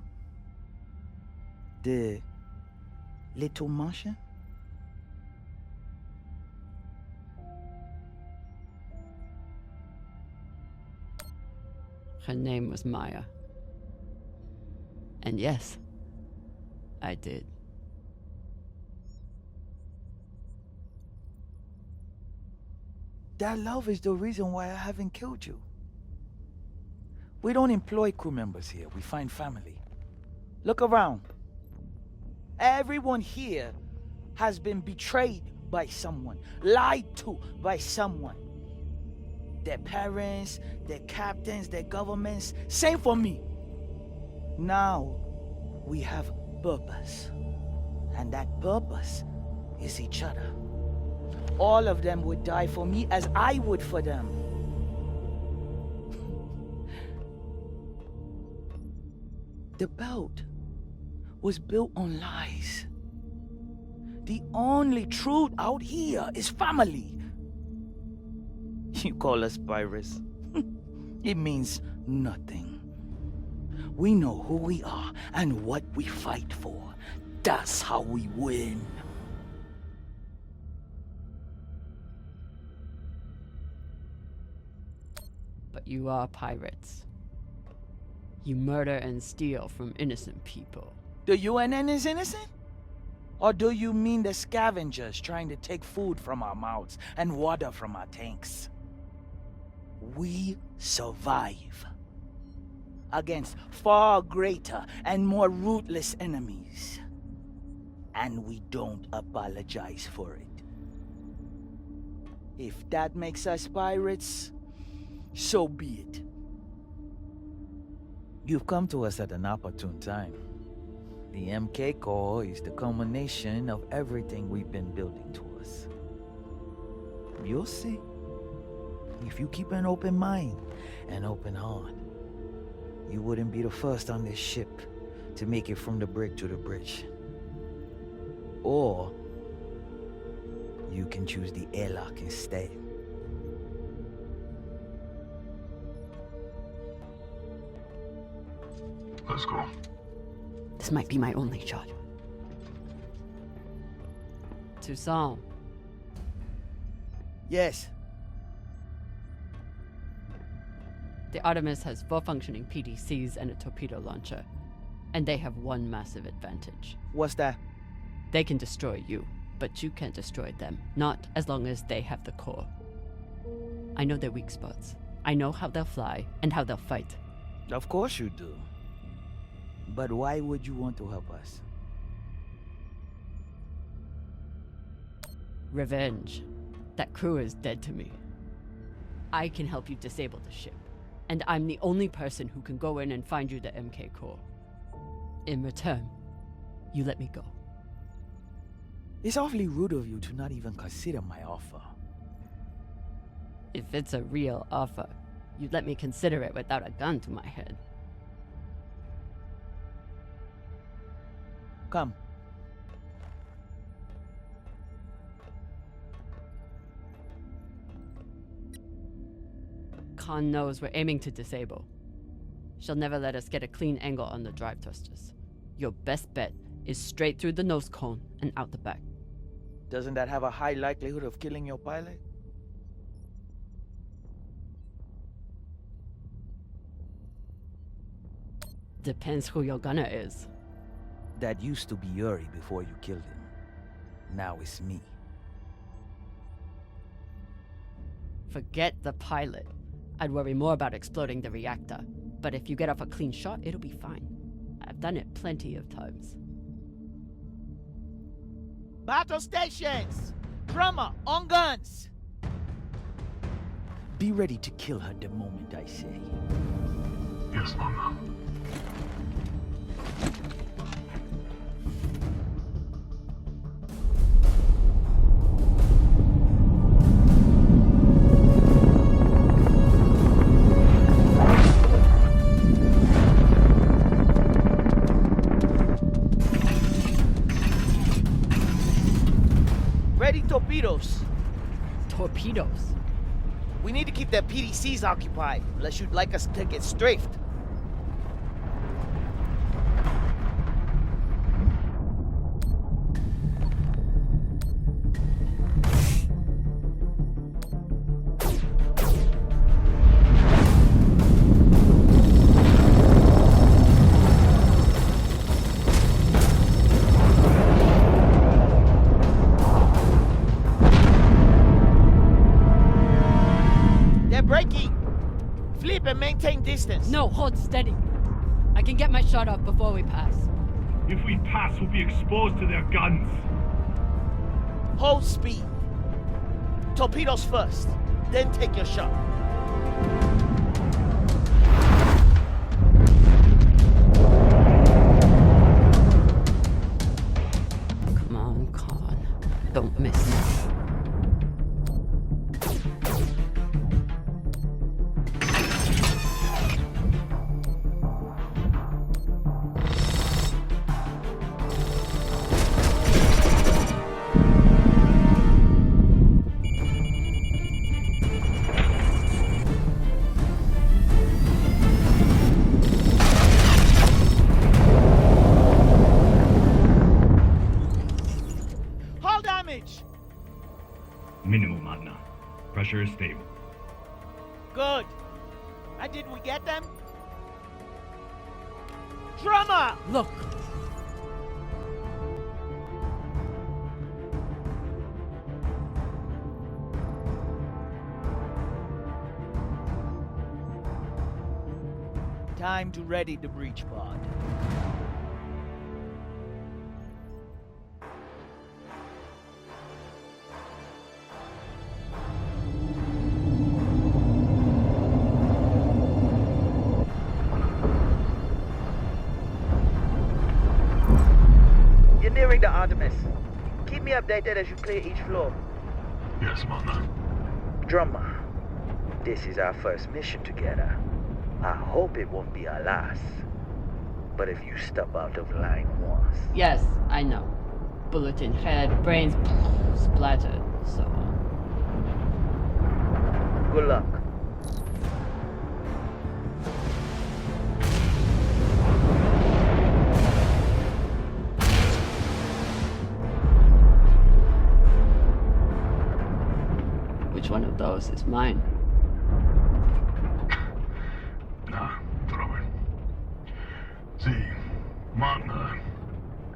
The little Martian? Her name was Maya. And yes, I did. That love is the reason why I haven't killed you. We don't employ crew members here, we find family. Look around. Everyone here has been betrayed by someone, lied to by someone. Their parents, their captains, their governments, same for me. Now, we have purpose. And that purpose is each other. All of them would die for me as I would for them. The belt was built on lies. The only truth out here is family. You call us pirates. It means nothing. We know who we are and what we fight for. That's how we win. But you are pirates. You murder and steal from innocent people. The UNN is innocent? Or do you mean the scavengers trying to take food from our mouths and water from our tanks? We survive against far greater and more ruthless enemies. And we don't apologize for it. If that makes us pirates, so be it. You've come to us at an opportune time. The MK Core is the culmination of everything we've been building towards. You'll see. If you keep an open mind and open heart, you wouldn't be the first on this ship to make it from the brig to the bridge. Or you can choose the airlock instead. Let's go. This might be my only shot. Toussaint. Yes. The Artemis has 4 functioning PDCs and a torpedo launcher. And they have one massive advantage. What's that? They can destroy you, but you can't destroy them. Not as long as they have the core. I know their weak spots. I know how they'll fly and how they'll fight. Of course you do. But why would you want to help us? Revenge. That crew is dead to me. I can help you disable the ship. And I'm the only person who can go in and find you the MK core. In return, you let me go. It's awfully rude of you to not even consider my offer. If it's a real offer, you'd let me consider it without a gun to my head. Come. Khan knows we're aiming to disable. She'll never let us get a clean angle on the drive thrusters. Your best bet is straight through the nose cone and out the back. Doesn't that have a high likelihood of killing your pilot? Depends who your gunner is. That used to be Yuri before you killed him. Now it's me. Forget the pilot. I'd worry more about exploding the reactor. But if you get off a clean shot, it'll be fine. I've done it plenty of times. Battle stations! Drummer, on guns! Be ready to kill her the moment I say. Yes, Mama. Ready torpedoes. Torpedoes? We need to keep their PDCs occupied, unless you'd like us to get strafed. And maintain distance. No, hold steady. I can get my shot up before we pass. If we pass, we'll be exposed to their guns. Hold speed. Torpedoes first, then take your shot. Come on, Khan. Don't miss me. Minimal, Magna. Pressure is stable. Good. And did we get them? Drummer! Look! Time to ready the breach pod. You're nearing the Artemis. Keep me updated as you clear each floor. Yes, Mama. Drummer, this is our first mission together. I hope it won't be our last. But if you step out of line once... Yes, I know. Bullet in head, brains splattered, so on. Good luck. those is mine. Nah, drummer. See, Mom,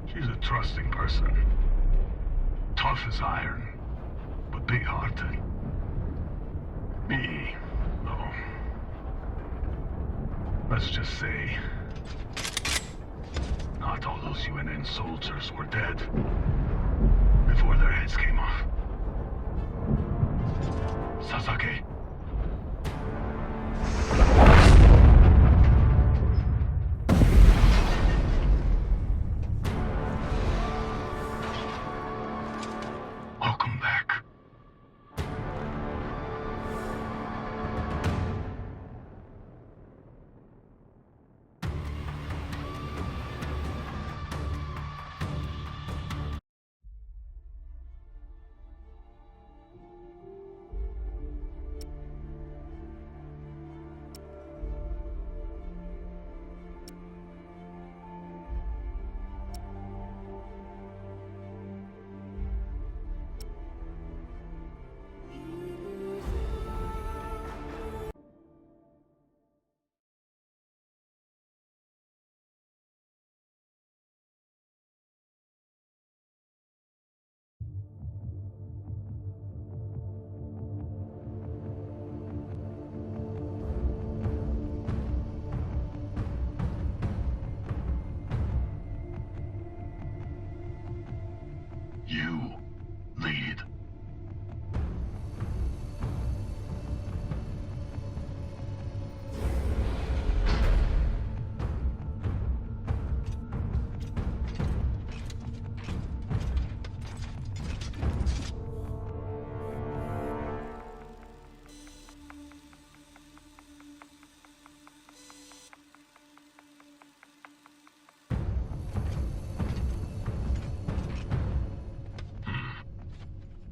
she's a trusting person. Tough as iron, but big-hearted. Me, though. Let's just say, not all those UNN soldiers were dead before their heads came off. Sasaki. Welcome back. You lead.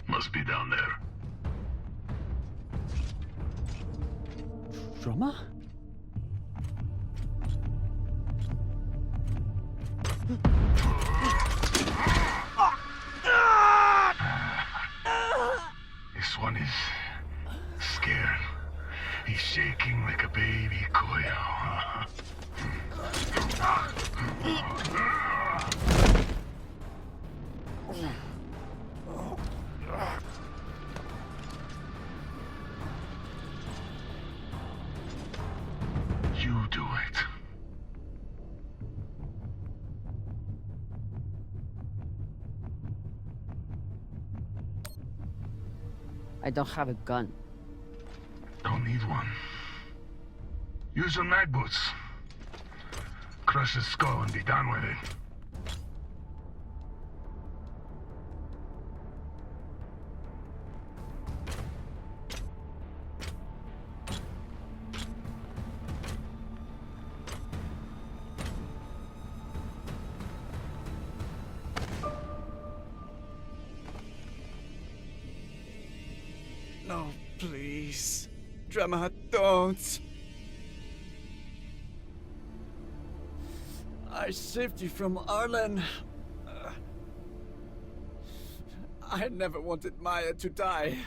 Must be down there. Drummer? This one is scared. He's shaking like a baby koyo. You do it. I don't have a gun. Don't need one. Use your mag boots. Crush his skull and be done with it. No, please. Drummer, don't. I saved you from Arlen. I never wanted Maya to die.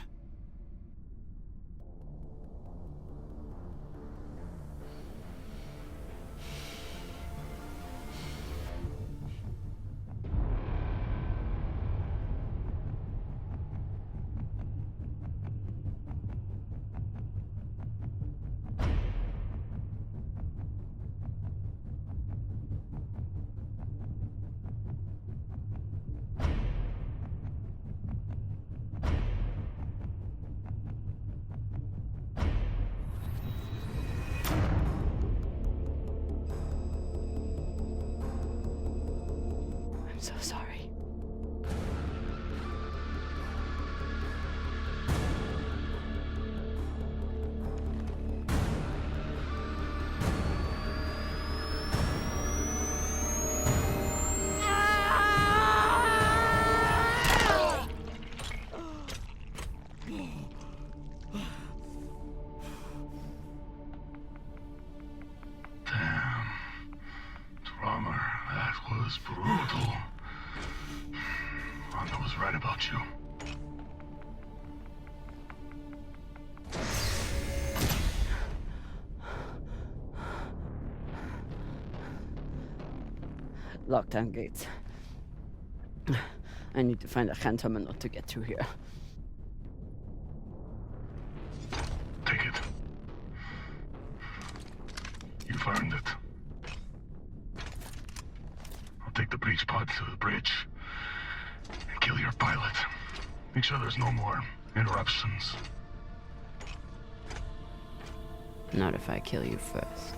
I'm so sorry. Drummer, that was brutal. Rhonda was right about you. Lockdown gates. I need to find a hand terminal to get through here. Take it. You've earned it. I'll take the breach pod to the bridge and kill your pilot. Make sure there's no more interruptions. Not if I kill you first.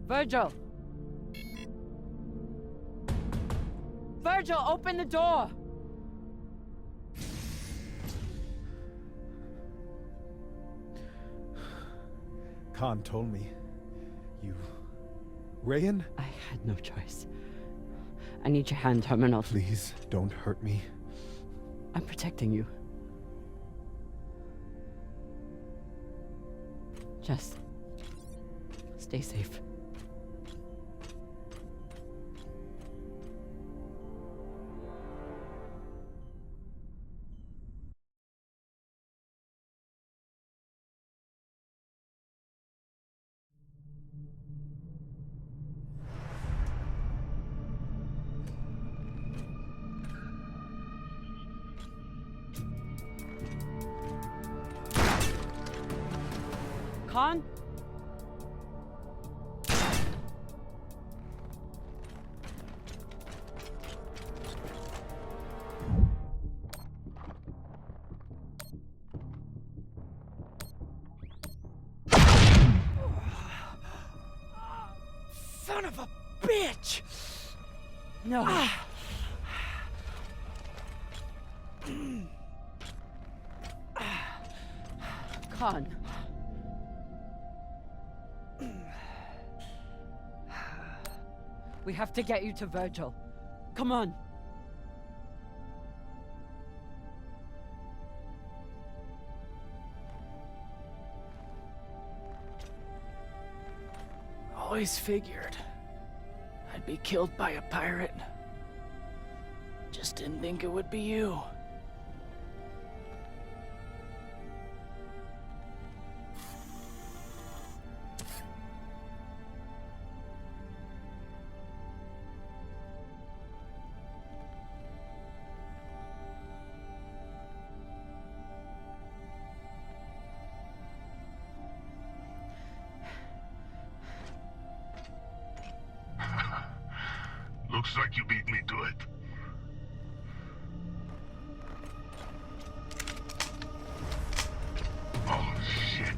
Virgil! Virgil, open the door! Khan told me. You... Rayan? I had no choice. I need your hand terminal. Please, don't hurt me. I'm protecting you. Just... stay safe. Khan? Son of a bitch! No. Khan. We have to get you to Virgil. Come on. Always figured I'd be killed by a pirate. Just didn't think it would be you. Looks like you beat me to it. Oh, shit.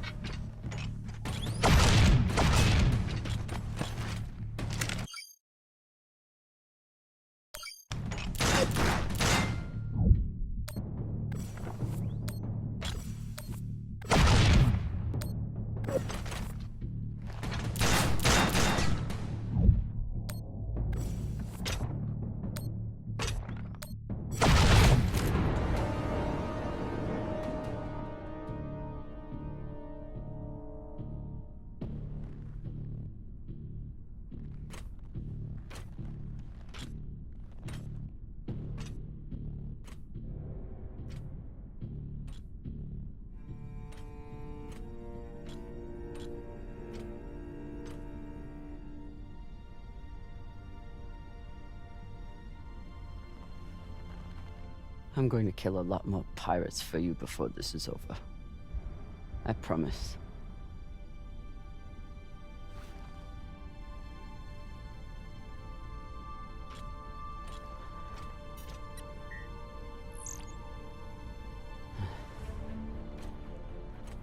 I'm going to kill a lot more pirates for you before this is over. I promise.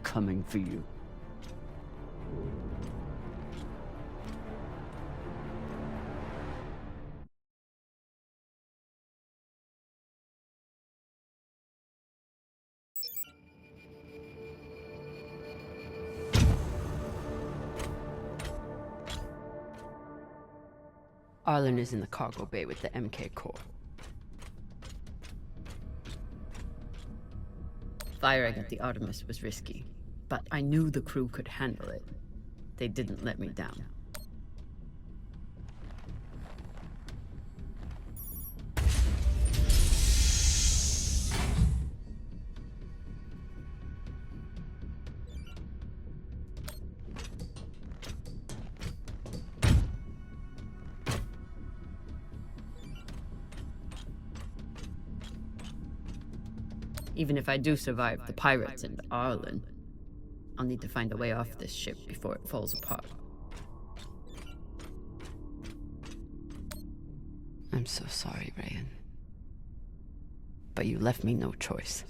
Coming for you. Arlen is in the cargo bay with the MK core. Firing at the Artemis was risky, but I knew the crew could handle it. They didn't let me down. Even if I do survive the pirates and Arlen, I'll need to find a way off this ship before it falls apart. I'm so sorry, Ryan. But you left me no choice.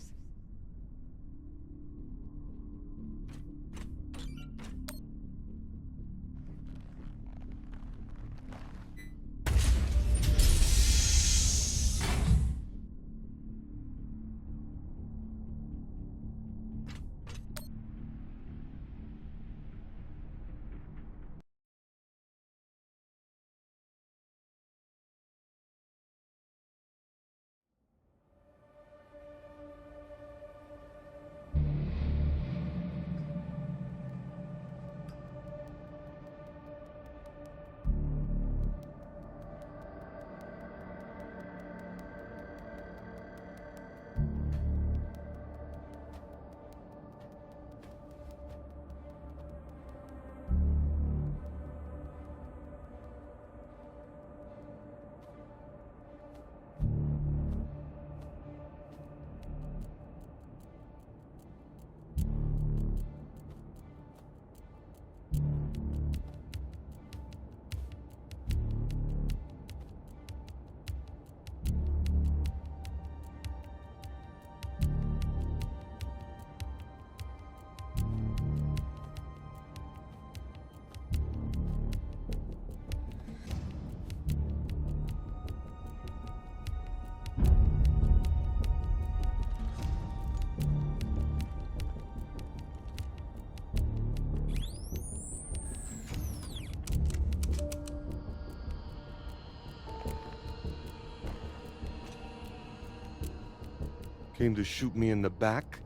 Came to shoot me in the back?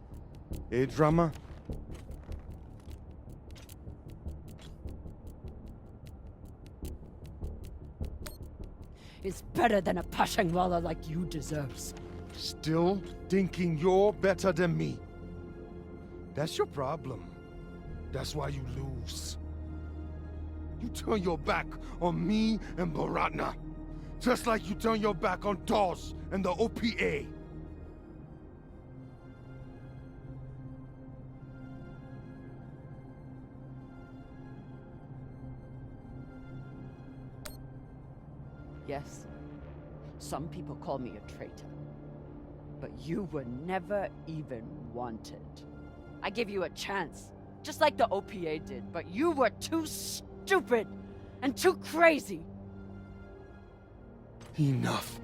Eh, drama? It's better than a Pashangwala like you deserves. Still thinking you're better than me. That's your problem. That's why you lose. You turn your back on me and Baratna. Just like you turn your back on DOS and the OPA. Yes, some people call me a traitor. But you were never even wanted. I gave you a chance, just like the OPA did, but you were too stupid and too crazy. Enough.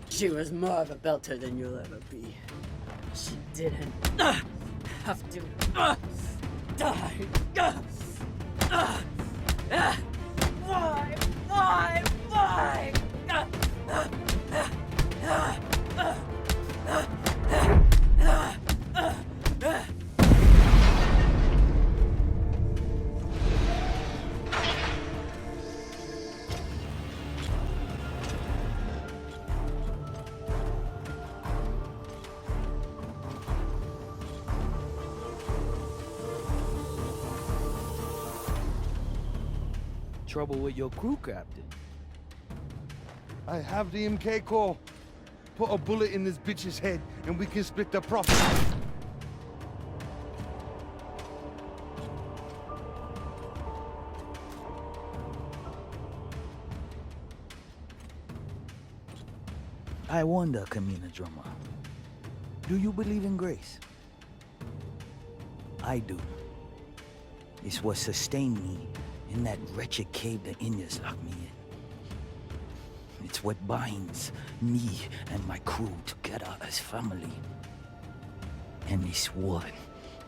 She was more of a belter than you'll ever be. She didn't have to die. Why? Why? Why? trouble with your crew captain. I have the MK core. Put a bullet in this bitch's head and we can split the profit. I wonder, Kamina Drummer, do you believe in grace? I do. It's what sustained me in that wretched cave the Indians locked me in. It's what binds me and my crew together as family. And it's what,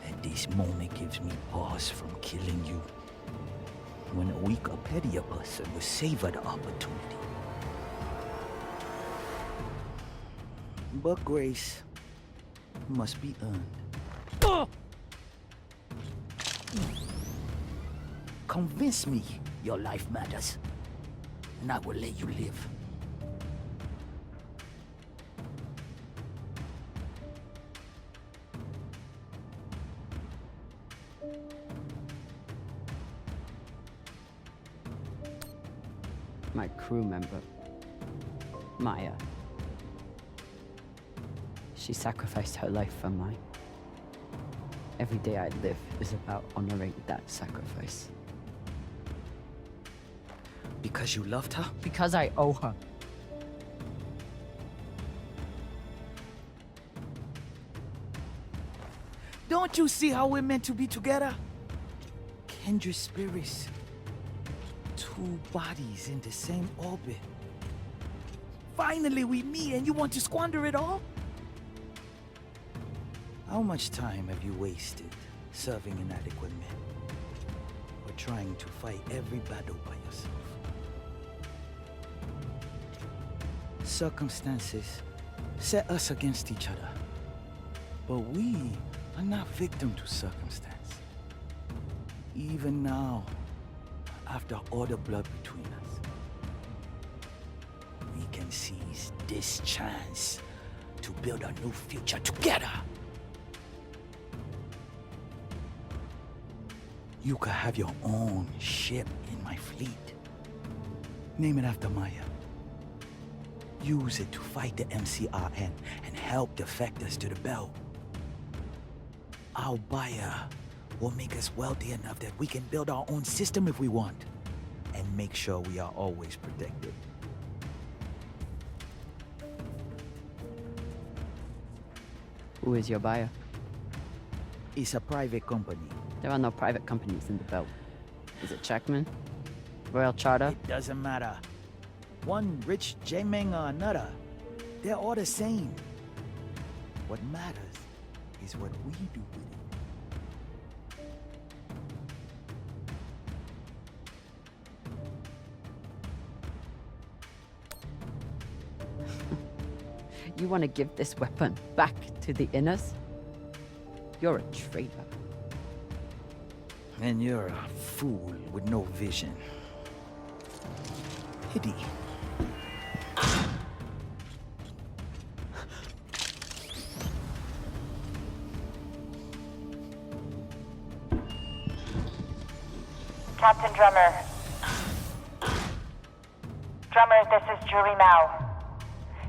at this moment, gives me pause from killing you. When a weaker, pettier person will savor the opportunity. But grace must be earned. Convince me your life matters, and I will let you live. My crew member, Maya. She sacrificed her life for mine. Every day I live is about honoring that sacrifice. Because you loved her? Because I owe her. Don't you see how we're meant to be together? Kindred spirits. Two bodies in the same orbit. Finally we meet and you want to squander it all? How much time have you wasted serving inadequate men? Or trying to fight every battle by yourself? Circumstances set us against each other. But we are not victim to circumstance. Even now, after all the blood between us, we can seize this chance to build a new future together. You could have your own ship in my fleet. Name it after Maya. Use it to fight the MCRN and help defectors to the belt. Our buyer will make us wealthy enough that we can build our own system if we want, and make sure we are always protected. Who is your buyer? It's a private company. There are no private companies in the belt. Is it Checkman? Royal Charter? It doesn't matter. One rich J-Meng or another. They're all the same. What matters is what we do with it. You want to give this weapon back to the Inners? You're a traitor. And you're a fool with no vision. Pity. Captain Drummer. Drummer, this is Julie Mao.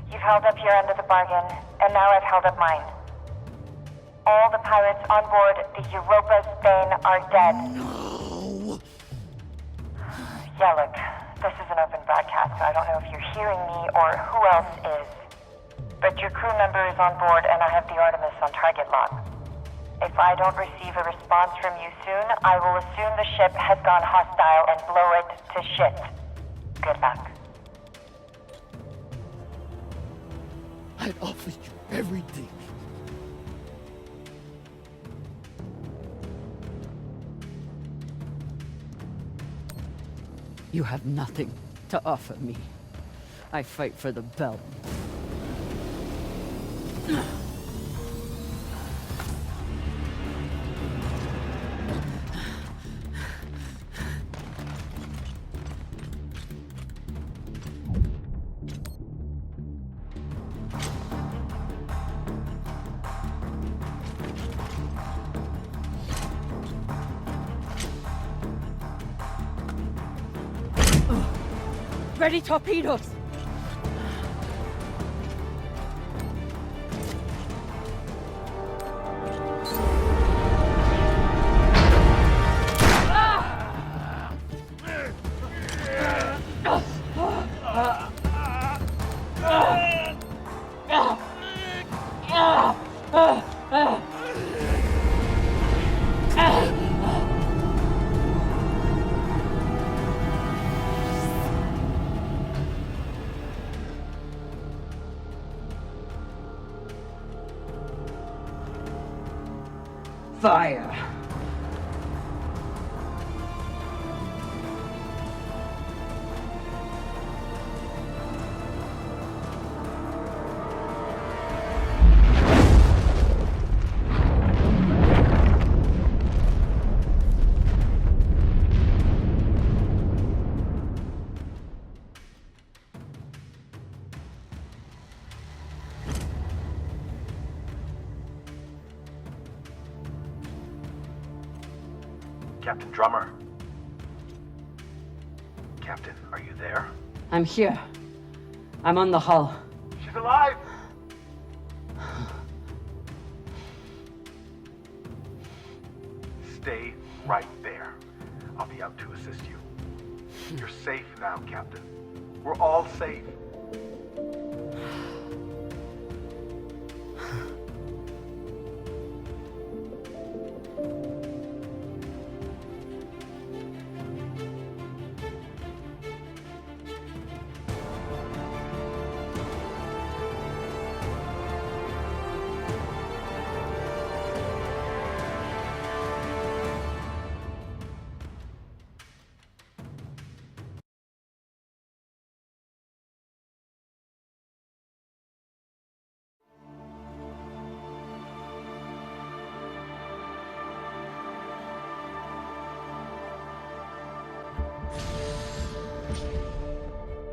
You've held up your end of the bargain, and now I've held up mine. All the pirates on board the Europa Spain are dead. No. Yeah, look, this is an open broadcast, so I don't know if you're hearing me or who else is. But your crew member is on board, and I have the Artemis on target lock. If I don't receive a response from you soon, I will assume the ship has gone hostile and blow it to shit. Good luck. I'd offer you everything. You have nothing to offer me. I fight for the belt. Ready torpedoes! Fire! Captain Drummer. Captain, are you there? I'm here. I'm on the hull. She's alive! Stay right there. I'll be out to assist you. You're safe now, Captain. We're all safe.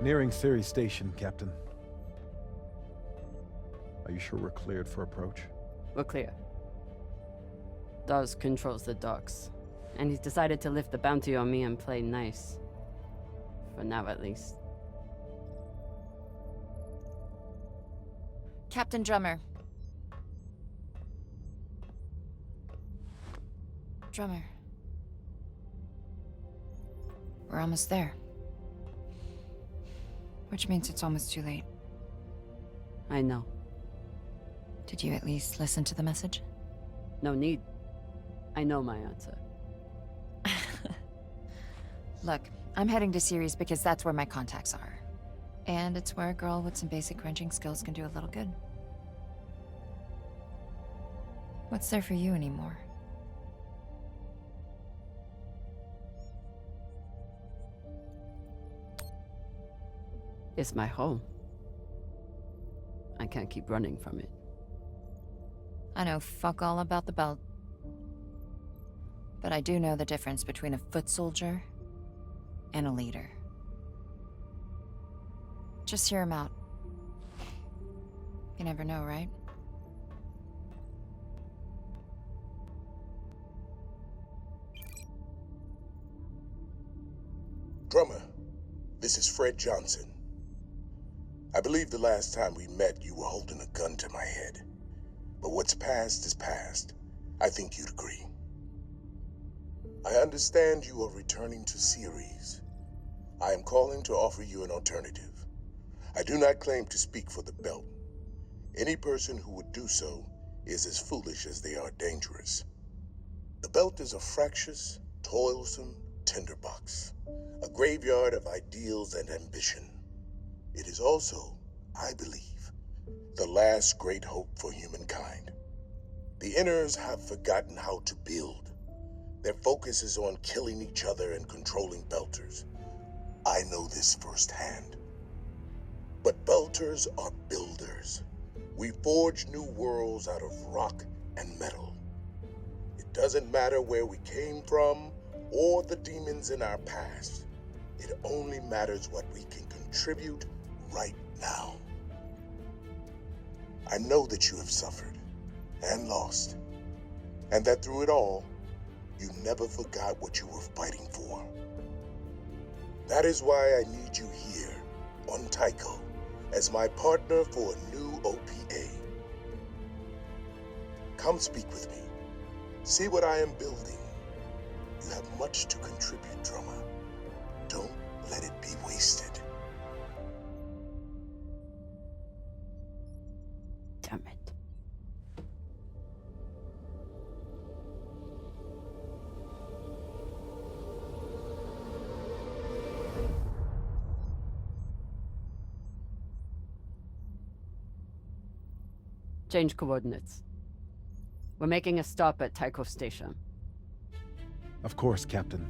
Nearing Ceres Station, Captain. Are you sure we're cleared for approach? We're clear. Dawes controls the docks, and he's decided to lift the bounty on me and play nice. For now, at least. Captain Drummer. Drummer. We're almost there. Which means it's almost too late. I know. Did you at least listen to the message? No need. I know my answer. Look, I'm heading to Ceres because that's where my contacts are. And it's where a girl with some basic wrenching skills can do a little good. What's there for you anymore? It's my home. I can't keep running from it. I know fuck all about the belt. But I do know the difference between a foot soldier and a leader. Just hear him out. You never know, right? Drummer, this is Fred Johnson. I believe the last time we met, you were holding a gun to my head. But what's past is past. I think you'd agree. I understand you are returning to Ceres. I am calling to offer you an alternative. I do not claim to speak for the belt. Any person who would do so is as foolish as they are dangerous. The belt is a fractious, toilsome tinderbox, a graveyard of ideals and ambition. It is also, I believe, the last great hope for humankind. The Inners have forgotten how to build. Their focus is on killing each other and controlling Belters. I know this firsthand. But Belters are builders. We forge new worlds out of rock and metal. It doesn't matter where we came from or the demons in our past. It only matters what we can contribute right now. I know that you have suffered and lost, and that through it all, you never forgot what you were fighting for. That is why I need you here, on Tycho, as my partner for a new OPA. Come speak with me. See what I am building. You have much to contribute, Drummer. Don't let it be wasted. Damn it. Change coordinates. We're making a stop at Tycho Station. Of course, Captain.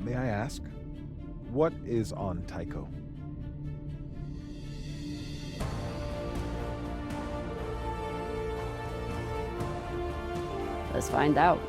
May I ask, what is on Tycho? Let's find out.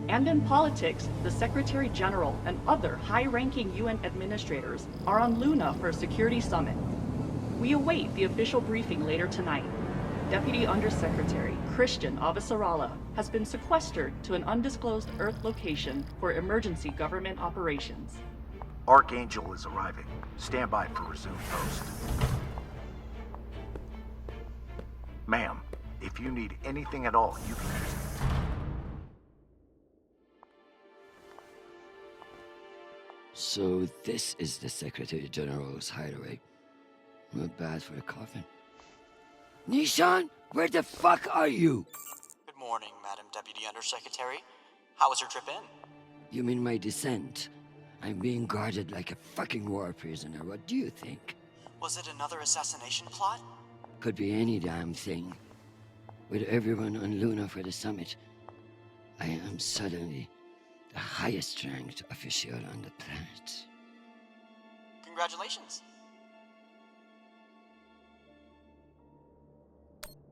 And in politics, the Secretary General and other high-ranking UN administrators are on Luna for a security summit. We await the official briefing later tonight. Deputy Undersecretary Christian Avasarala has been sequestered to an undisclosed Earth location for emergency government operations. Archangel is arriving. Stand by for resume post. Ma'am, if you need anything at all, you can use it. So this is the Secretary General's hideaway. Not bad for a coffin. Nishan, where the fuck are you? Good morning, Madam Deputy Undersecretary. How was your trip in? You mean my descent? I'm being guarded like a fucking war prisoner. What do you think? Was it another assassination plot? Could be any damn thing. With everyone on Luna for the summit, I am suddenly the highest ranked official on the planet. Congratulations.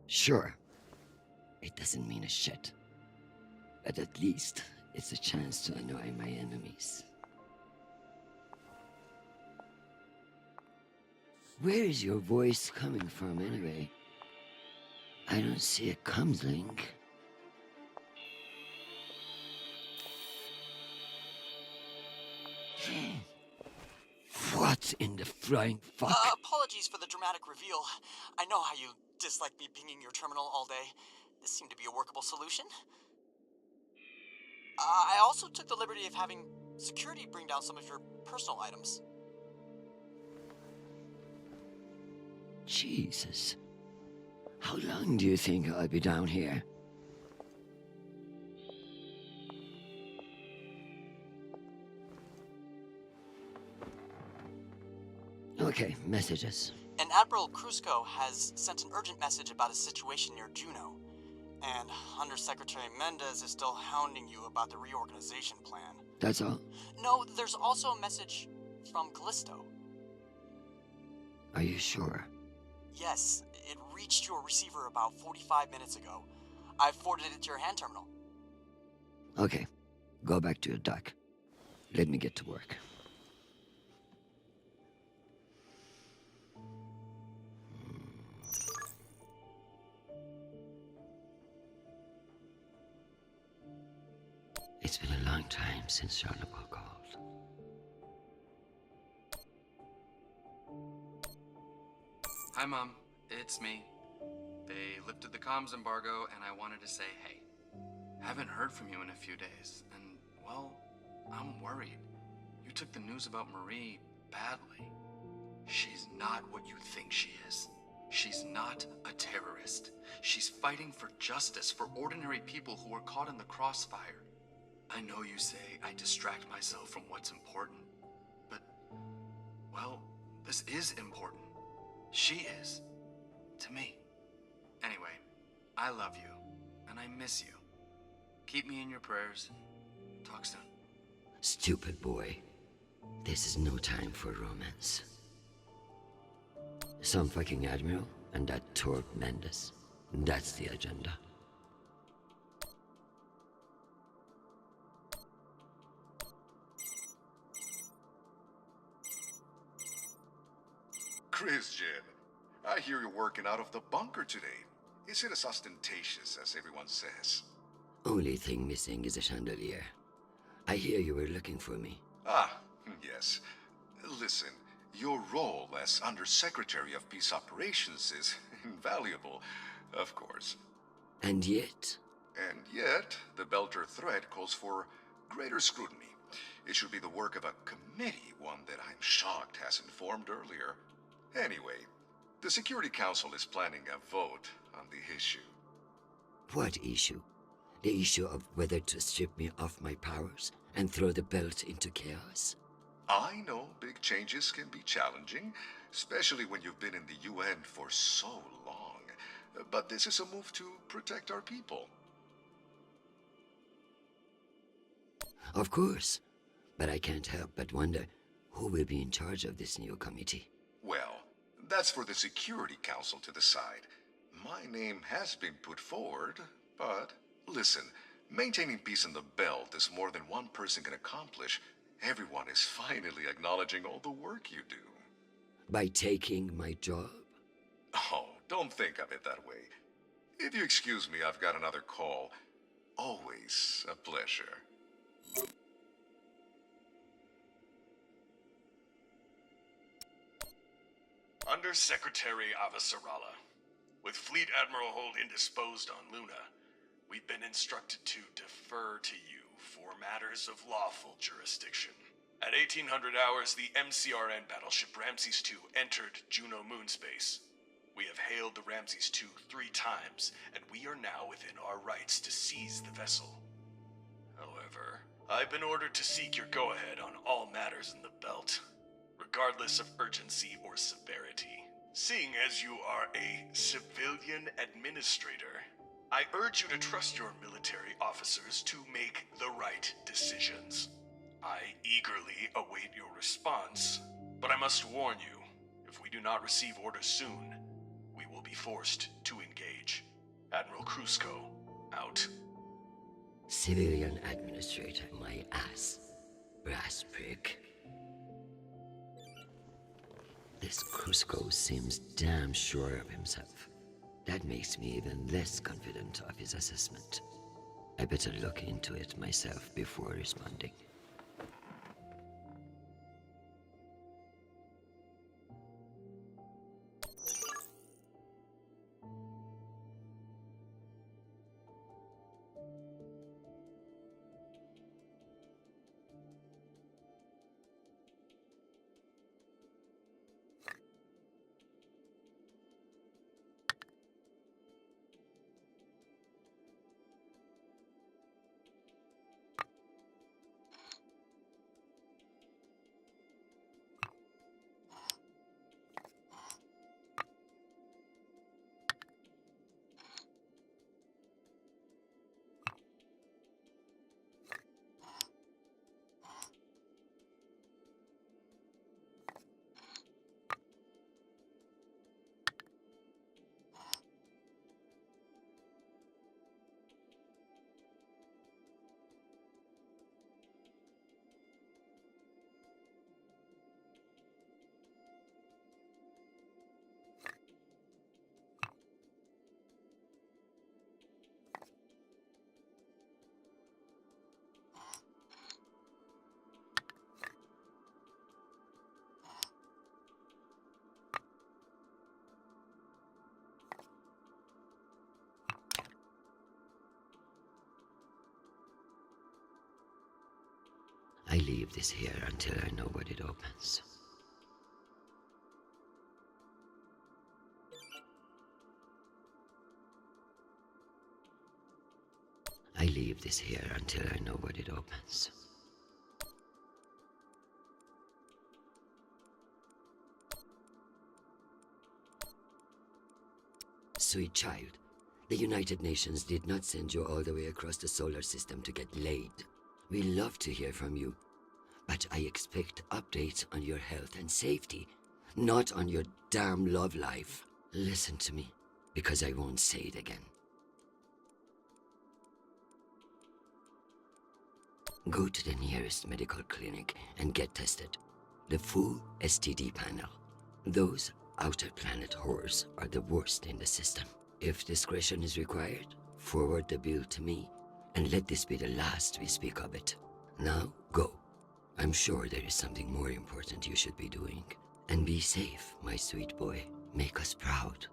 Sure. It doesn't mean a shit. But at least it's a chance to annoy my enemies. Where is your voice coming from anyway? I don't see a comms link. What in the flying fuck? Apologies for the dramatic reveal. I know how you dislike me pinging your terminal all day. This seemed to be a workable solution. I also took the liberty of having security bring down some of your personal items. Jesus. How long do you think I'll be down here? Okay, messages. And Admiral Kruzko has sent an urgent message about a situation near Juno. And Undersecretary Mendez is still hounding you about the reorganization plan. That's all? No, there's also a message from Callisto. Are you sure? Yes, it reached your receiver about 45 minutes ago. I've forwarded it to your hand terminal. Okay, go back to your dock. Let me get to work. It's been a long time since Charlebois called. Hi, Mom. It's me. They lifted the comms embargo, and I wanted to say hey. Haven't heard from you in a few days, and, well, I'm worried. You took the news about Marie badly. She's not what you think she is. She's not a terrorist. She's fighting for justice for ordinary people who are caught in the crossfire. I know you say I distract myself from what's important, but, well, this is important. She is. To me. Anyway, I love you, and I miss you. Keep me in your prayers. Talk soon. Stupid boy. This is no time for romance. Some fucking admiral and that Torp Mendes. That's the agenda. Christian, I hear you're working out of the bunker today. Is it as ostentatious as everyone says? Only thing missing is a chandelier. I hear you were looking for me. Ah, yes. Listen, your role as Undersecretary of Peace Operations is invaluable, of course. And yet? And yet, the Belter threat calls for greater scrutiny. It should be the work of a committee, one that I'm shocked hasn't formed earlier. Anyway, the Security Council is planning a vote on the issue. What issue? The issue of whether to strip me of my powers and throw the belt into chaos? I know big changes can be challenging, especially when you've been in the UN for so long. But this is a move to protect our people. Of course. But I can't help but wonder who will be in charge of this new committee. Well, that's for the Security Council to decide. My name has been put forward, but listen, maintaining peace in the belt is more than one person can accomplish. Everyone is finally acknowledging all the work you do. By taking my job? Oh, don't think of it that way. If you excuse me, I've got another call. Always a pleasure. Undersecretary Avasarala. With Fleet Admiral Holt indisposed on Luna, we've been instructed to defer to you for matters of lawful jurisdiction. At 1800 hours, the MCRN battleship Ramses II entered Juno moonspace. We have hailed the Ramses II 3 times, and we are now within our rights to seize the vessel. However, I've been ordered to seek your go-ahead on all matters in the belt, regardless of urgency or severity. Seeing as you are a civilian administrator, I urge you to trust your military officers to make the right decisions. I eagerly await your response, but I must warn you, if we do not receive orders soon, we will be forced to engage. Admiral Krusko, out. Civilian administrator, my ass. Brass prick. This Krusko seems damn sure of himself. That makes me even less confident of his assessment. I better look into it myself before responding. I leave this here until I know what it opens. I leave this here until I know what it opens. Sweet child, the United Nations did not send you all the way across the solar system to get laid. We love to hear from you, but I expect updates on your health and safety, not on your damn love life. Listen to me, because I won't say it again. Go to the nearest medical clinic and get tested. The full STD panel. Those outer planet whores are the worst in the system. If discretion is required, forward the bill to me, and let this be the last we speak of it. Now, go. I'm sure there is something more important you should be doing. And be safe, my sweet boy. Make us proud.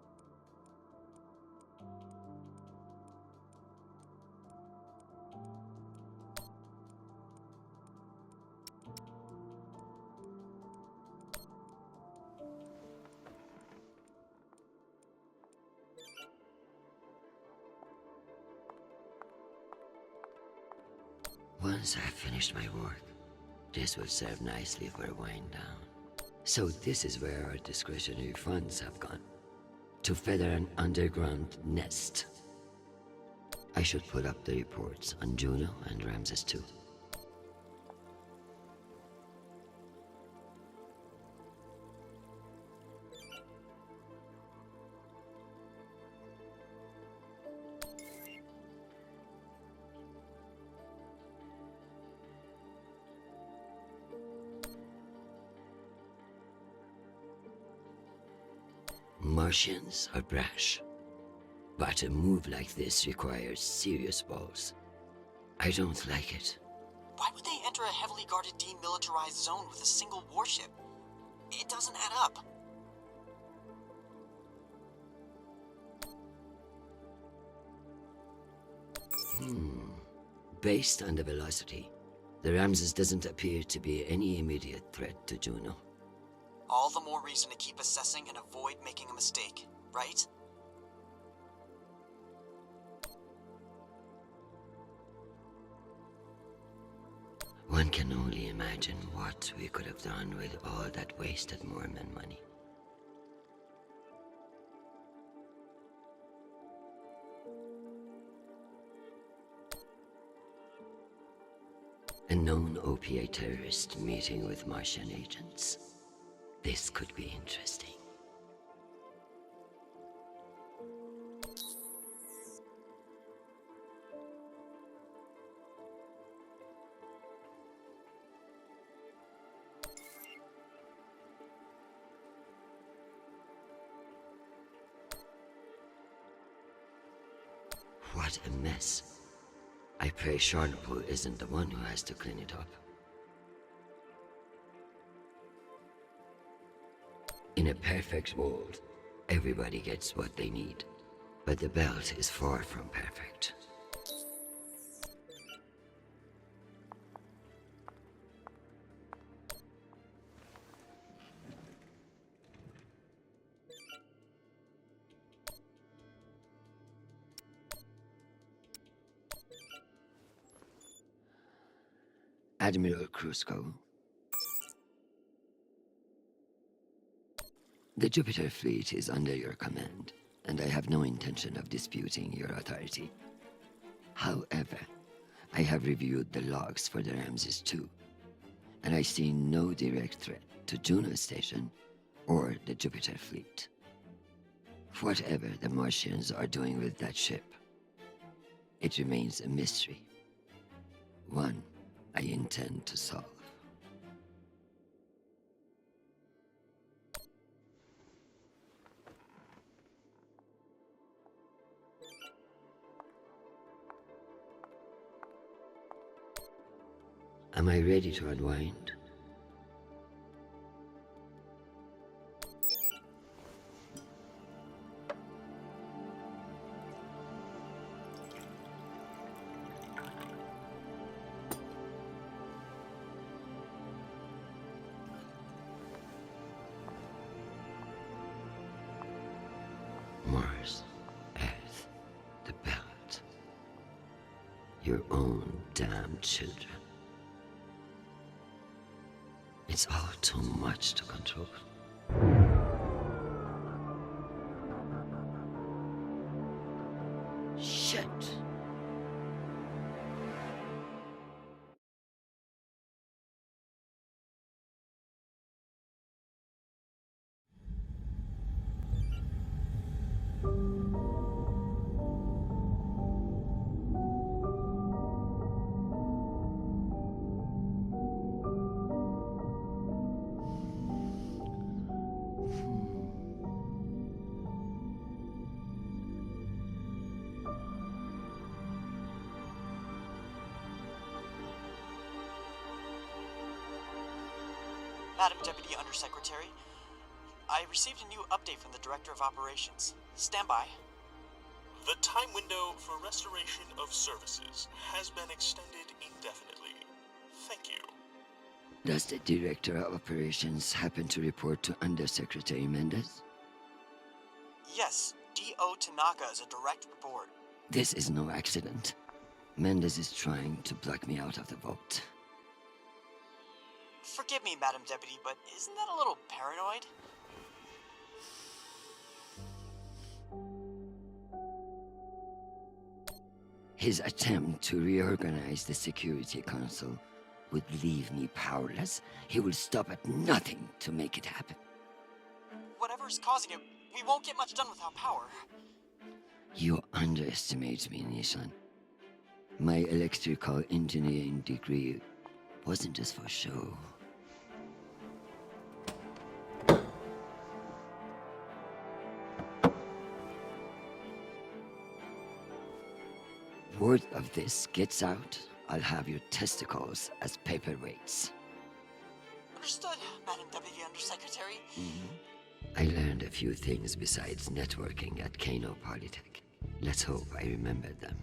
Once I've finished my work, this will serve nicely for a wind down. So this is where our discretionary funds have gone. To feather an underground nest. I should put up the reports on Juno and Ramses too. Martians are brash, but a move like this requires serious balls. I don't like it. Why would they enter a heavily guarded demilitarized zone with a single warship? It doesn't add up. Based on the velocity, the Ramses doesn't appear to be any immediate threat to Juno. All the more reason to keep assessing and avoid making a mistake, right? One can only imagine what we could have done with all that wasted Mormon money. A known opiate terrorist meeting with Martian agents. This could be interesting. What a mess. I pray Charlotte isn't the one who has to clean it up. In a perfect world, everybody gets what they need. But the belt is far from perfect. Admiral Crusoe. The Jupiter fleet is under your command, and I have no intention of disputing your authority. However, I have reviewed the logs for the Ramses too, and I see no direct threat to Juno Station or the Jupiter fleet. Whatever the Martians are doing with that ship, it remains a mystery. One I intend to solve. Am I ready to unwind? Mars, Earth, the belt. Your own damn children. It's all too much to control. Shit. Madam Deputy Undersecretary, I received a new update from the Director of Operations. Stand by. The time window for restoration of services has been extended indefinitely. Thank you. Does the Director of Operations happen to report to Undersecretary Mendez? Yes, D.O. Tanaka is a direct report. This is no accident. Mendez is trying to block me out of the vote. Forgive me, Madam Deputy, but isn't that a little paranoid? His attempt to reorganize the Security Council would leave me powerless. He will stop at nothing to make it happen. Whatever's causing it, we won't get much done without power. You underestimate me, Nishan. My electrical engineering degree wasn't just for show. Word of this gets out, I'll have your testicles as paperweights. Understood, Madam Deputy Undersecretary. I learned a few things besides networking at Kano Polytech. Let's hope I remember them.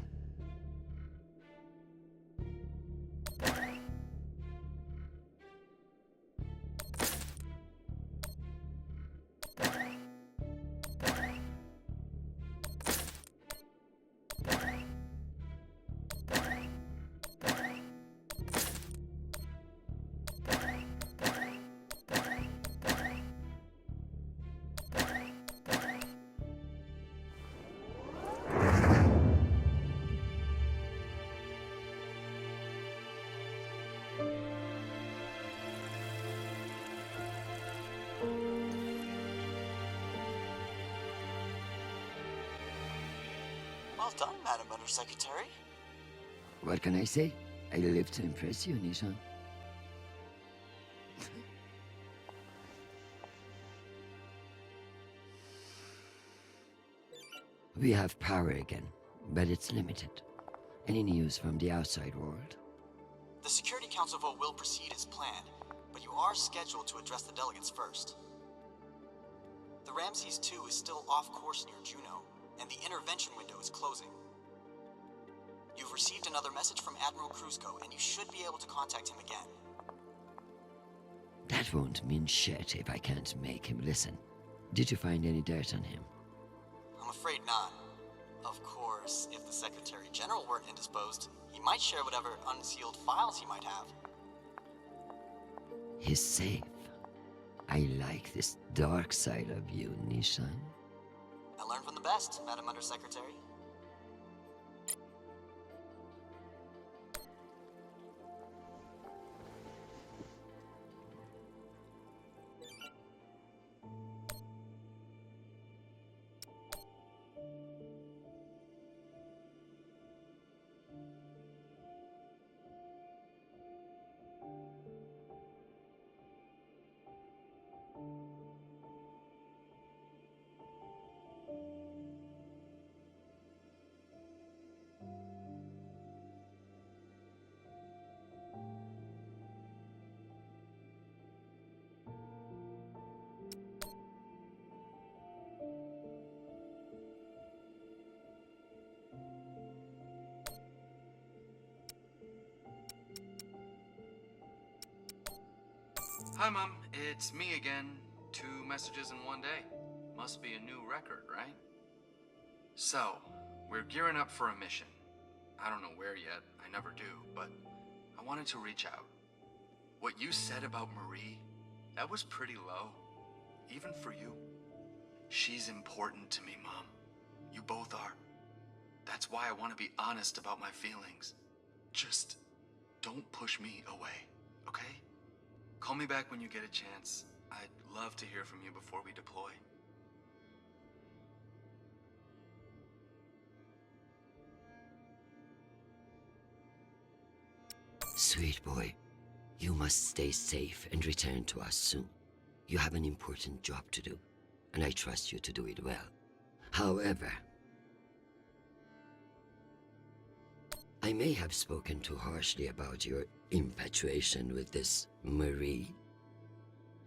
Well done, Madam Undersecretary. What can I say? I live to impress you, Nishan. We have power again, but it's limited. Any news from the outside world? The Security Council vote will proceed as planned, but you are scheduled to address the delegates first. The Ramses 2 is still off course near Juno, and the intervention window is closing. You've received another message from Admiral Kruzko, and you should be able to contact him again. That won't mean shit if I can't make him listen. Did you find any dirt on him? I'm afraid not. Of course, if the Secretary General weren't indisposed, he might share whatever unsealed files he might have. He's safe. I like this dark side of you, Nishan. I learned from the best, Madam Undersecretary. Hi, Mom. It's me again. 2 messages in one day. Must be a new record, right? So, we're gearing up for a mission. I don't know where yet, I never do, but I wanted to reach out. What you said about Marie, that was pretty low. Even for you. She's important to me, Mom. You both are. That's why I want to be honest about my feelings. Just don't push me away, okay? Call me back when you get a chance. I'd love to hear from you before we deploy. Sweet boy, you must stay safe and return to us soon. You have an important job to do, and I trust you to do it well. However, I may have spoken too harshly about your infatuation with this Marie.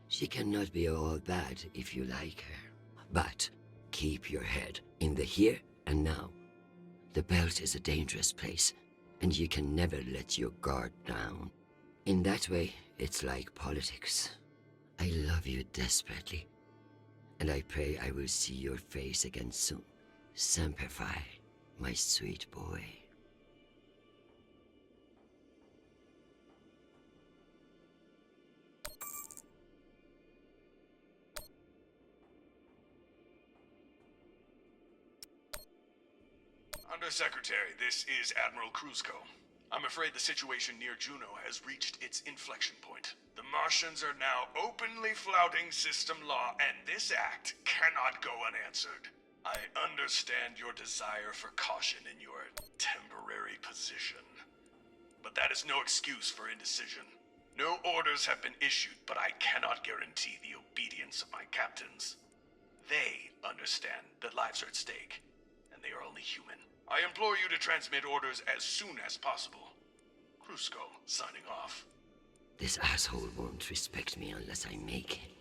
She cannot be all bad if you like her. But keep your head in the here and now. The belt is a dangerous place, and you can never let your guard down. In that way, it's like politics. I love you desperately, and I pray I will see your face again soon. Semper Fi, my sweet boy. Undersecretary, this is Admiral Kruzko. I'm afraid the situation near Juno has reached its inflection point. The Martians are now openly flouting system law, and this act cannot go unanswered. I understand your desire for caution in your temporary position, but that is no excuse for indecision. No orders have been issued, but I cannot guarantee the obedience of my captains. They understand that lives are at stake, and they are only human. I implore you to transmit orders as soon as possible. Kruzko, signing off. This asshole won't respect me unless I make him.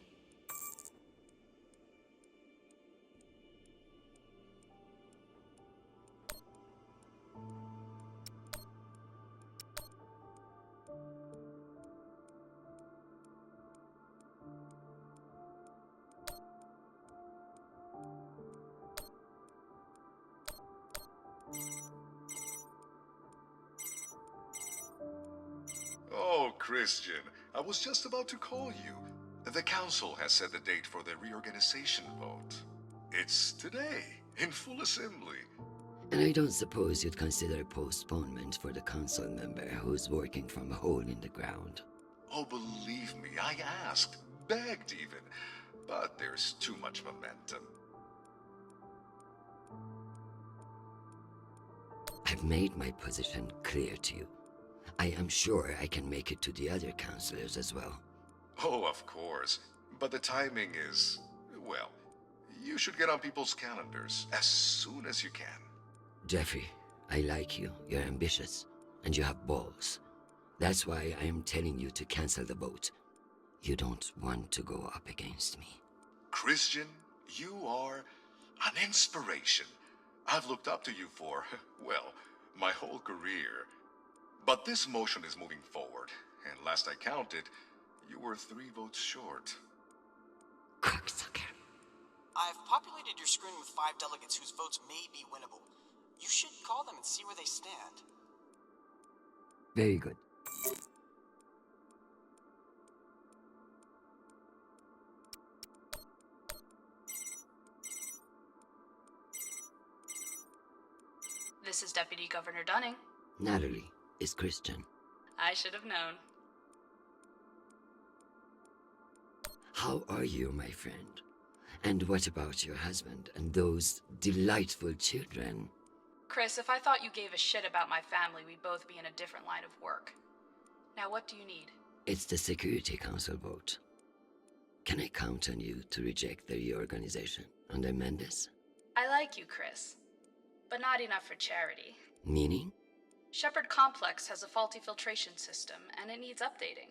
Oh, Christian, I was just about to call you. The council has set the date for the reorganization vote. It's today, in full assembly. And I don't suppose you'd consider postponement for the council member who's working from a hole in the ground. Oh, believe me, I asked, begged even, but there's too much momentum. I've made my position clear to you. I am sure I can make it to the other councilors as well. Oh, of course, but the timing is, well, you should get on people's calendars as soon as you can. Jeffrey, I like you. You're ambitious, and you have balls. That's why I am telling you to cancel the vote. You don't want to go up against me. Christian, you are an inspiration. I've looked up to you for, well, my whole career. But this motion is moving forward, and last I counted, you were 3 votes short. Cocksucker. I've populated your screen with 5 delegates whose votes may be winnable. You should call them and see where they stand. Very good. This is Deputy Governor Dunning. Natalie is Christian. I should have known. How are you, my friend? And what about your husband and those delightful children? Chris, if I thought you gave a shit about my family, we'd both be in a different line of work. Now, what do you need? It's the Security Council vote. Can I count on you to reject the reorganization and amend this? I like you, Chris. But not enough for charity. Meaning? Shepard Complex has a faulty filtration system, and it needs updating.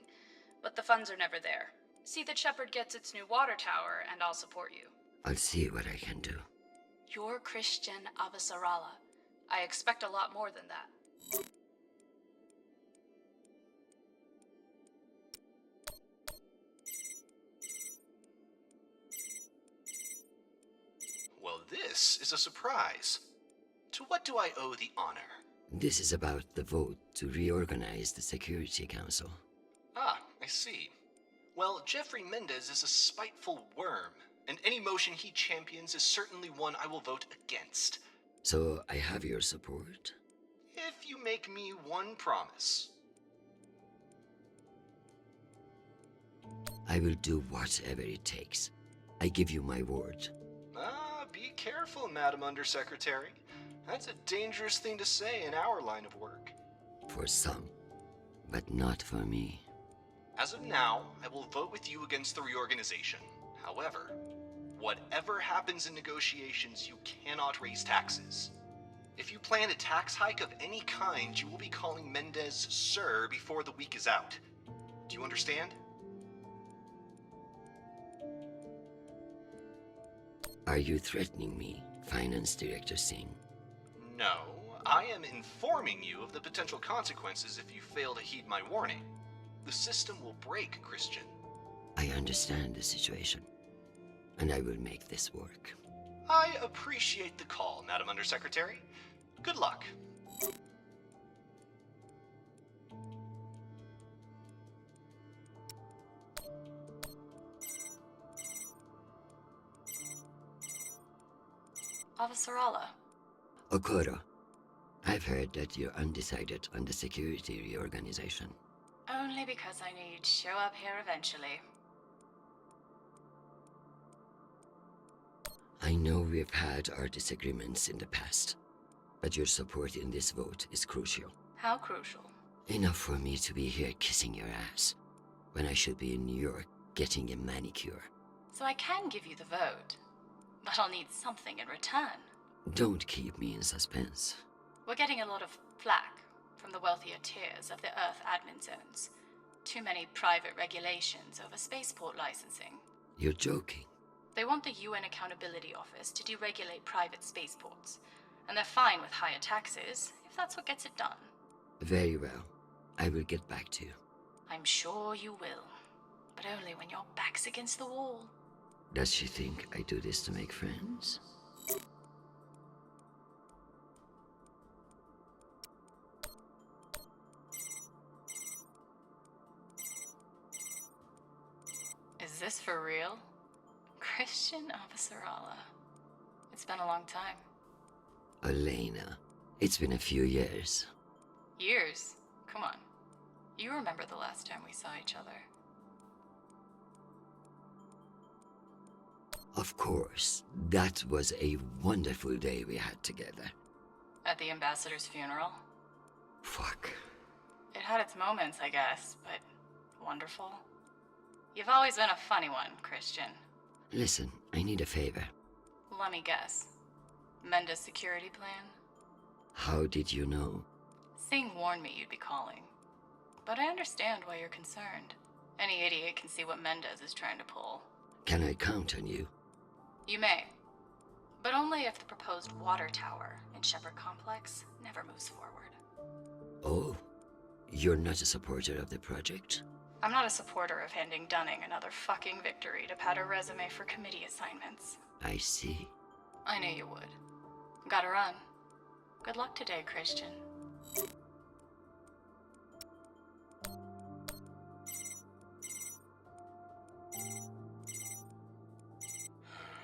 But the funds are never there. See that Shepard gets its new water tower, and I'll support you. I'll see what I can do. You're Christian Avasarala. I expect a lot more than that. Well, this is a surprise. To what do I owe the honor? This is about the vote to reorganize the Security Council. Ah, I see. Well, Jeffrey Mendez is a spiteful worm, and any motion he champions is certainly one I will vote against. So I have your support? If you make me one promise. I will do whatever it takes. I give you my word. Ah, be careful, Madam Undersecretary. That's a dangerous thing to say in our line of work. For some, but not for me. As of now, I will vote with you against the reorganization. However, whatever happens in negotiations, you cannot raise taxes. If you plan a tax hike of any kind, you will be calling Mendez Sir before the week is out. Do you understand? Are you threatening me, Finance Director Singh? No, I am informing you of the potential consequences if you fail to heed my warning. The system will break, Christian. I understand the situation, and I will make this work. I appreciate the call, Madam Undersecretary. Good luck. Avasarala. Okoro, I've heard that you're undecided on the security reorganization. Only because I need to show up here eventually. I know we've had our disagreements in the past, but your support in this vote is crucial. How crucial? Enough for me to be here kissing your ass, when I should be in New York getting a manicure. So I can give you the vote, but I'll need something in return. Don't keep me in suspense. We're getting a lot of flack from the wealthier tiers of the Earth admin zones. Too many private regulations over spaceport licensing. You're joking. They want the UN Accountability Office to deregulate private spaceports, and they're fine with higher taxes if that's what gets it done. Very well. I will get back to you. I'm sure you will, but only when your back's against the wall. Does she think I do this to make friends? Is this for real? Christian Avasarala. It's been a long time. Elena, it's been a few years. Years? Come on. You remember the last time we saw each other. Of course, that was a wonderful day we had together. At the ambassador's funeral? Fuck. It had its moments, I guess, but wonderful. You've always been a funny one, Christian. Listen, I need a favor. Let me guess. Mendez security plan? How did you know? Singh warned me you'd be calling. But I understand why you're concerned. Any idiot can see what Mendez is trying to pull. Can I count on you? You may. But only if the proposed water tower in Shepherd Complex never moves forward. Oh, you're not a supporter of the project? I'm not a supporter of handing Dunning another fucking victory to pad her resume for committee assignments. I see. I knew you would. Gotta run. Good luck today, Christian.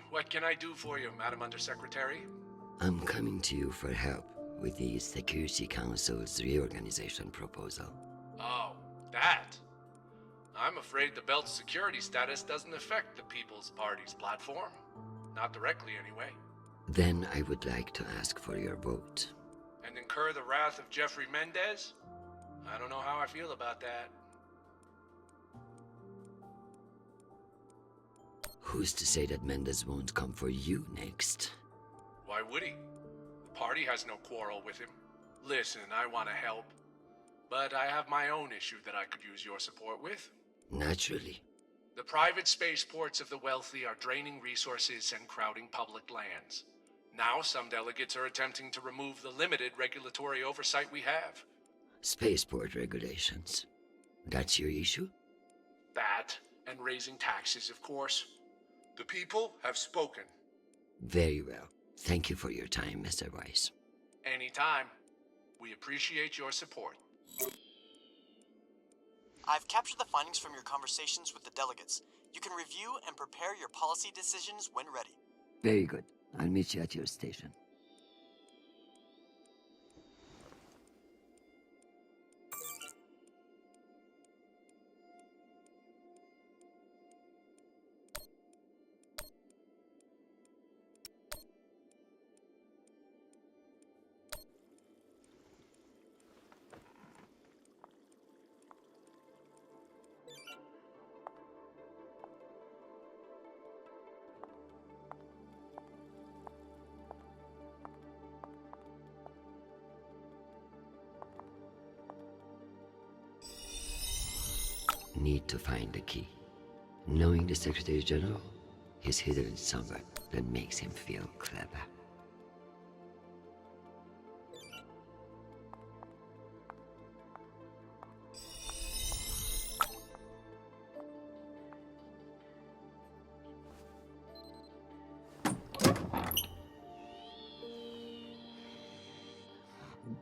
What can I do for you, Madam Undersecretary? I'm coming to you for help with the Security Council's reorganization proposal. Oh, that? I'm afraid the belt's security status doesn't affect the People's Party's platform. Not directly, anyway. Then I would like to ask for your vote. And incur the wrath of Jeffrey Mendez? I don't know how I feel about that. Who's to say that Mendez won't come for you next? Why would he? The party has no quarrel with him. Listen, I want to help. But I have my own issue that I could use your support with. Naturally. The private spaceports of the wealthy are draining resources and crowding public lands. Now some delegates are attempting to remove the limited regulatory oversight we have. Spaceport regulations. That's your issue? That, and raising taxes, of course. The people have spoken. Very well. Thank you for your time, Mr. Weiss. Anytime. We appreciate your support. I've captured the findings from your conversations with the delegates. You can review and prepare your policy decisions when ready. Very good. I'll meet you at your station. Need to find the key. Knowing the Secretary General, he's hidden it somewhere that makes him feel clever.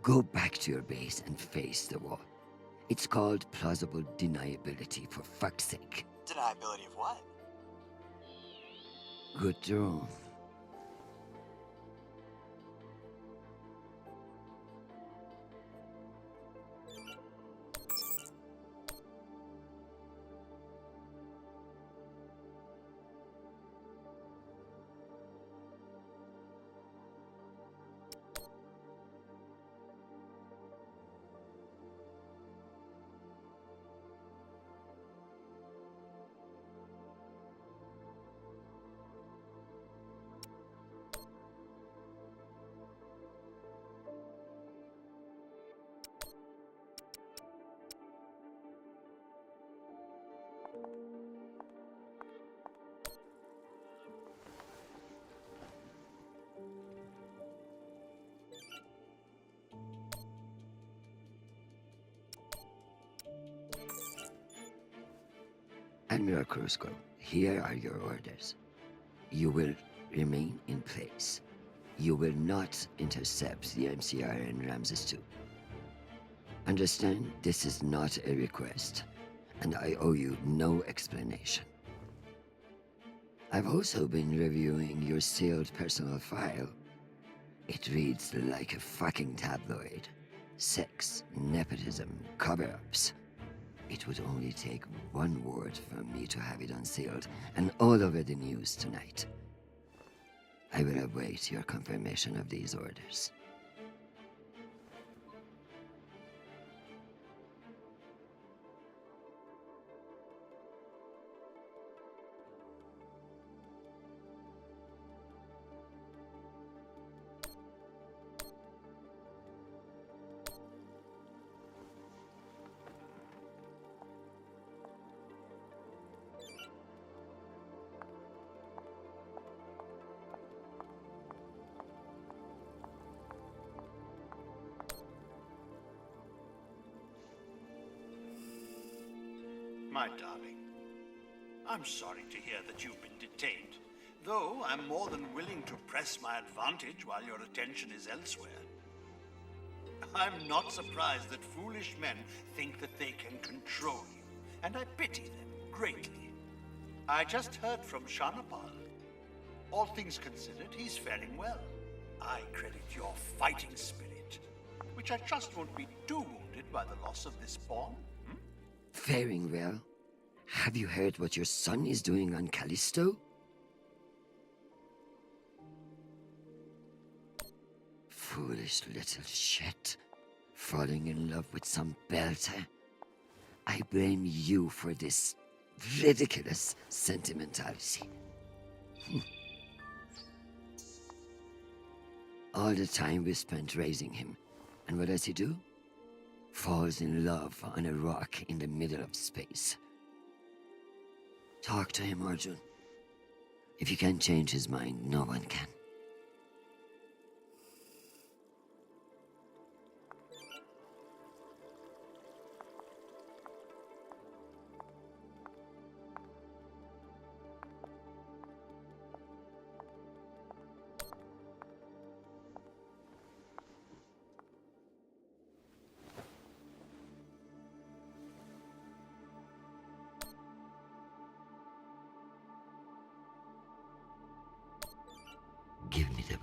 Go back to your base and face the wall. It's called plausible deniability, for fuck's sake. Deniability of what? Good draw. Admiral Krusko, here are your orders. You will remain in place. You will not intercept the MCR and Ramses II. Understand, this is not a request, and I owe you no explanation. I've also been reviewing your sealed personal file. It reads like a fucking tabloid. Sex, nepotism, cover-ups. It would only take one word from me to have it unsealed and all over the news tonight. I will await your confirmation of these orders. My darling, I'm sorry to hear that you've been detained, though I'm more than willing to press my advantage while your attention is elsewhere. I'm not surprised that foolish men think that they can control you, and I pity them greatly. I just heard from Shanapal. All things considered, he's faring well. I credit your fighting spirit, which I trust won't be too wounded by the loss of this pawn. Faring well? Have you heard what your son is doing on Callisto? Foolish little shit. Falling in love with some belter. I blame you for this ridiculous sentimentality. All the time we spent raising him. And what does he do? Falls in love on a rock in the middle of space. Talk to him, Arjun. If you can't change his mind, no one can.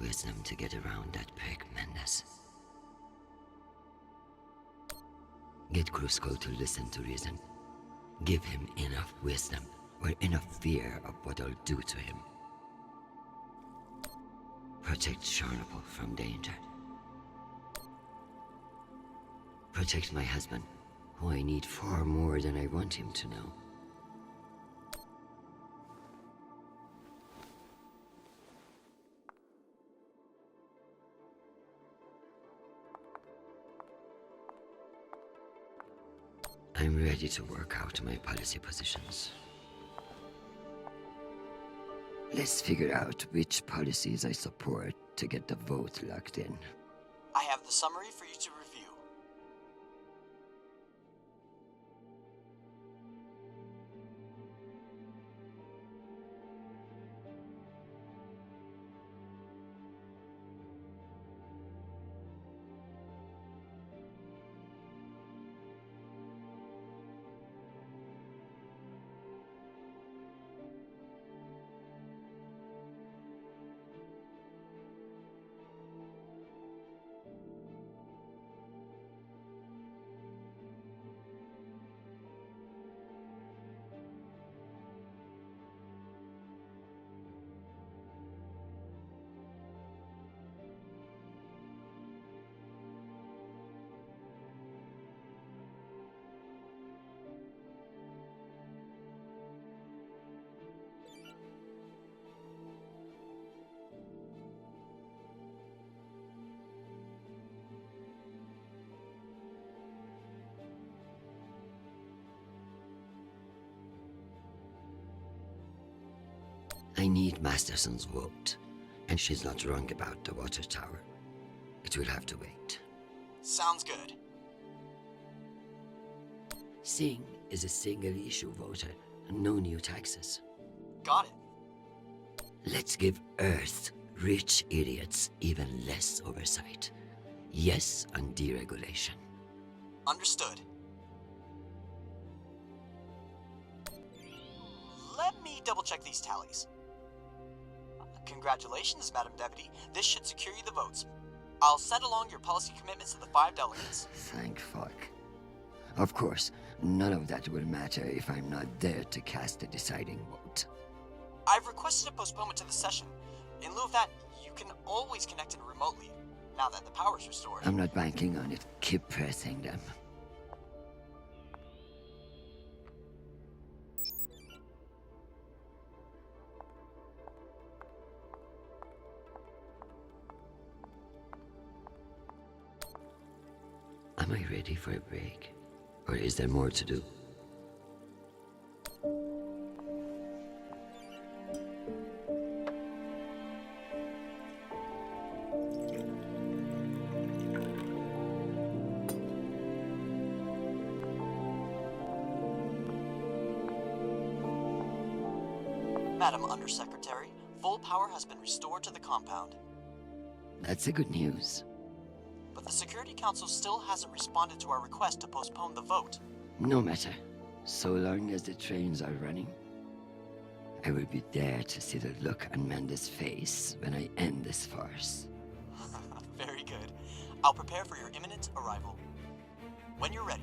wisdom to get around that prick Mendes. Get Cusco to listen to reason. Give him enough wisdom, or enough fear of what I'll do to him. Protect Chernobyl from danger. Protect my husband, who I need far more than I want him to know. I'm ready to work out my policy positions. Let's figure out which policies I support to get the vote locked in. I have the summary for you to review. I need Masterson's vote, and she's not wrong about the water tower. It will have to wait. Sounds good. Singh is a single-issue voter, no new taxes. Got it. Let's give Earth rich idiots even less oversight. Yes on deregulation. Understood. Let me double-check these tallies. Congratulations, Madam Deputy. This should secure you the votes. I'll send along your policy commitments to the 5 delegates. Thank fuck. Of course, none of that will matter if I'm not there to cast the deciding vote. I've requested a postponement to the session. In lieu of that, you can always connect in remotely, now that the power's restored. I'm not banking on it. Keep pressing them. Am I ready for a break? Or is there more to do? Madam Undersecretary, full power has been restored to the compound. That's the good news. But the Security Council still hasn't responded to our request to postpone the vote. No matter. So long as the trains are running, I will be there to see the look on Mendes' face when I end this farce. Very good. I'll prepare for your imminent arrival. When you're ready.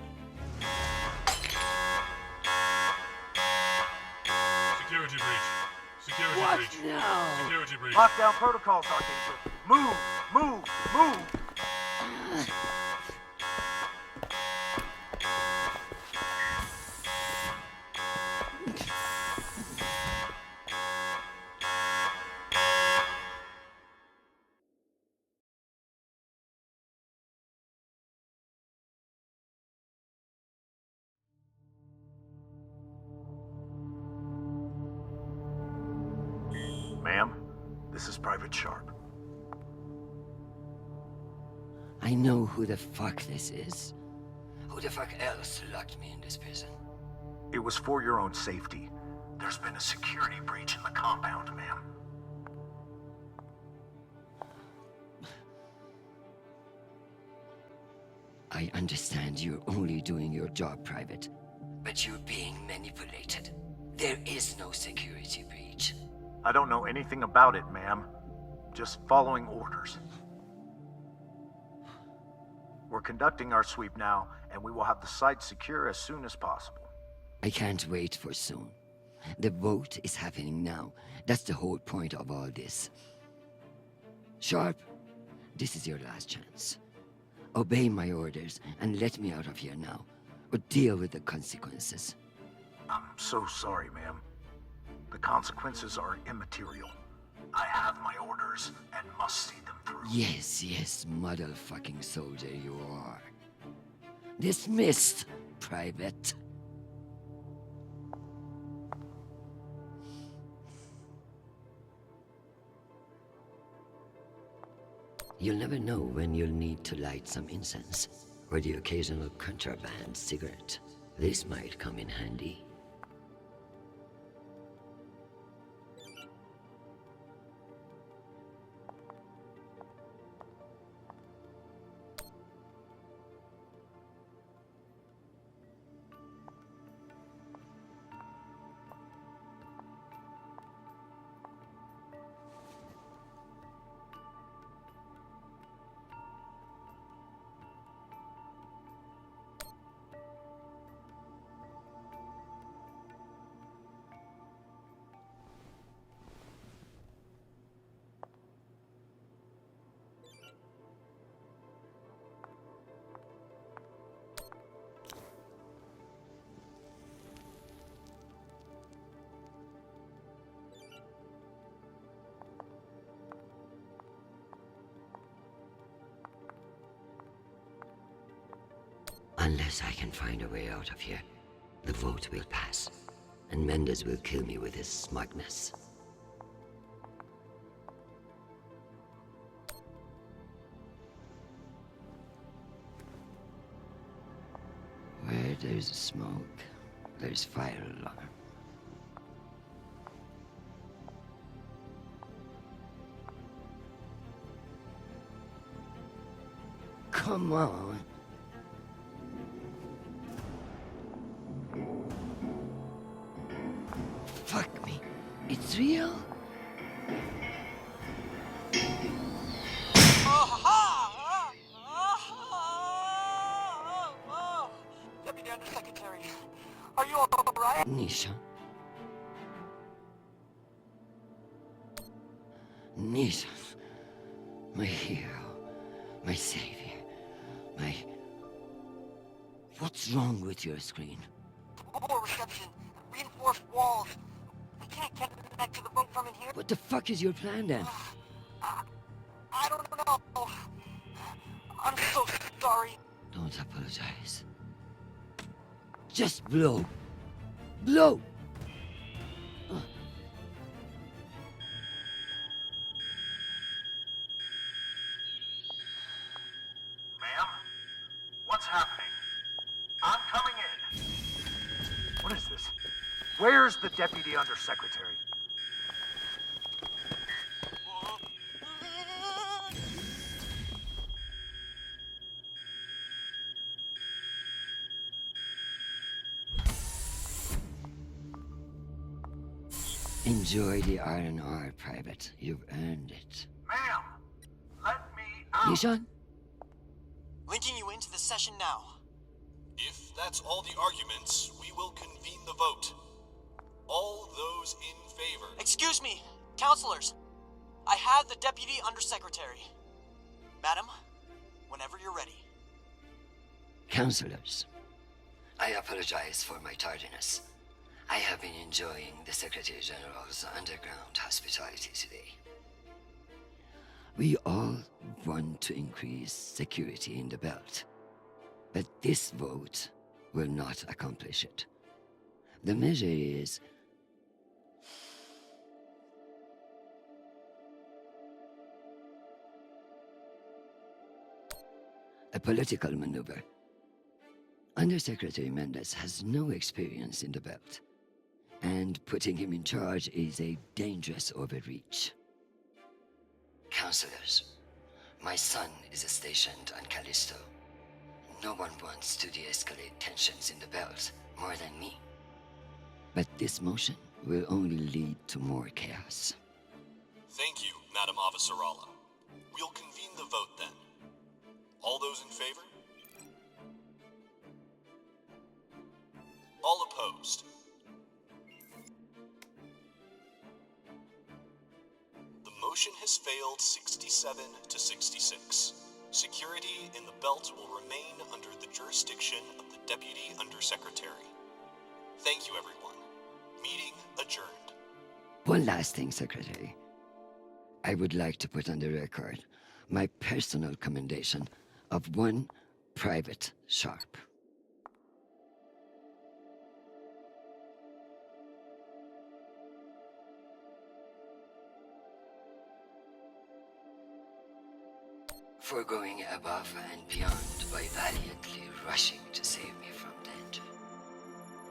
Security breach. Security What breach. now? Security breach. Lockdown protocols, Archangel. Move! Move! Move! Ma'am, this is Private Sharp. I know who the fuck this is. Who the fuck else locked me in this prison? It was for your own safety. There's been a security breach in the compound, ma'am. I understand you're only doing your job, Private, but you're being manipulated. There is no security breach. I don't know anything about it, ma'am. just following orders. We're conducting our sweep now, and we will have the site secure as soon as possible. I can't wait for soon. The vote is happening now. That's the whole point of all this. Sharp, this is your last chance. Obey my orders and let me out of here now, or deal with the consequences. I'm so sorry, ma'am. The consequences are immaterial. I have my orders and must see them through. Yes, motherfucking soldier you are. Dismissed, Private. You'll never know when you'll need to light some incense, or the occasional contraband cigarette. This might come in handy. Unless I can find a way out of here, the vote will pass, and Mendes will kill me with his smugness. Where there's smoke, there's fire alarm. Come on. Fuck me. It's real? Deputy Undersecretary, are you alright? Nisha? Nisha. My hero. My savior. My... What's wrong with your screen? Poor reception. Reinforced walls. We can't connect to the boat from in here. What the fuck is your plan then? I don't know. I'm so sorry. Don't apologize. Just blow. Blow! Ma'am? What's happening? I'm coming in. What is this? Where's the Deputy Undersecretary? Enjoy the R&R, Private. You've earned it. Ma'am! Let me out! Nishan? Linking you into the session now. If that's all the arguments, we will convene the vote. All those in favor. Excuse me, counselors. I have the Deputy Undersecretary. Madam, whenever you're ready. Counselors, I apologize for my tardiness. I have been enjoying the Secretary General's underground hospitality today. We all want to increase security in the belt, but this vote will not accomplish it. The measure is a political maneuver. Undersecretary Mendes has no experience in the belt, and putting him in charge is a dangerous overreach. Counselors, my son is stationed on Callisto. No one wants to de-escalate tensions in the belt more than me. But this motion will only lead to more chaos. Thank you. Madam Avasarala. We'll convene the vote then. All those in favor? All opposed? The motion has failed 67 to 66. Security in the belt will remain under the jurisdiction of the Deputy Undersecretary. Thank you, everyone. Meeting adjourned. One last thing, Secretary. I would like to put on the record my personal commendation of one Private Sharp. For going above and beyond by valiantly rushing to save me from danger.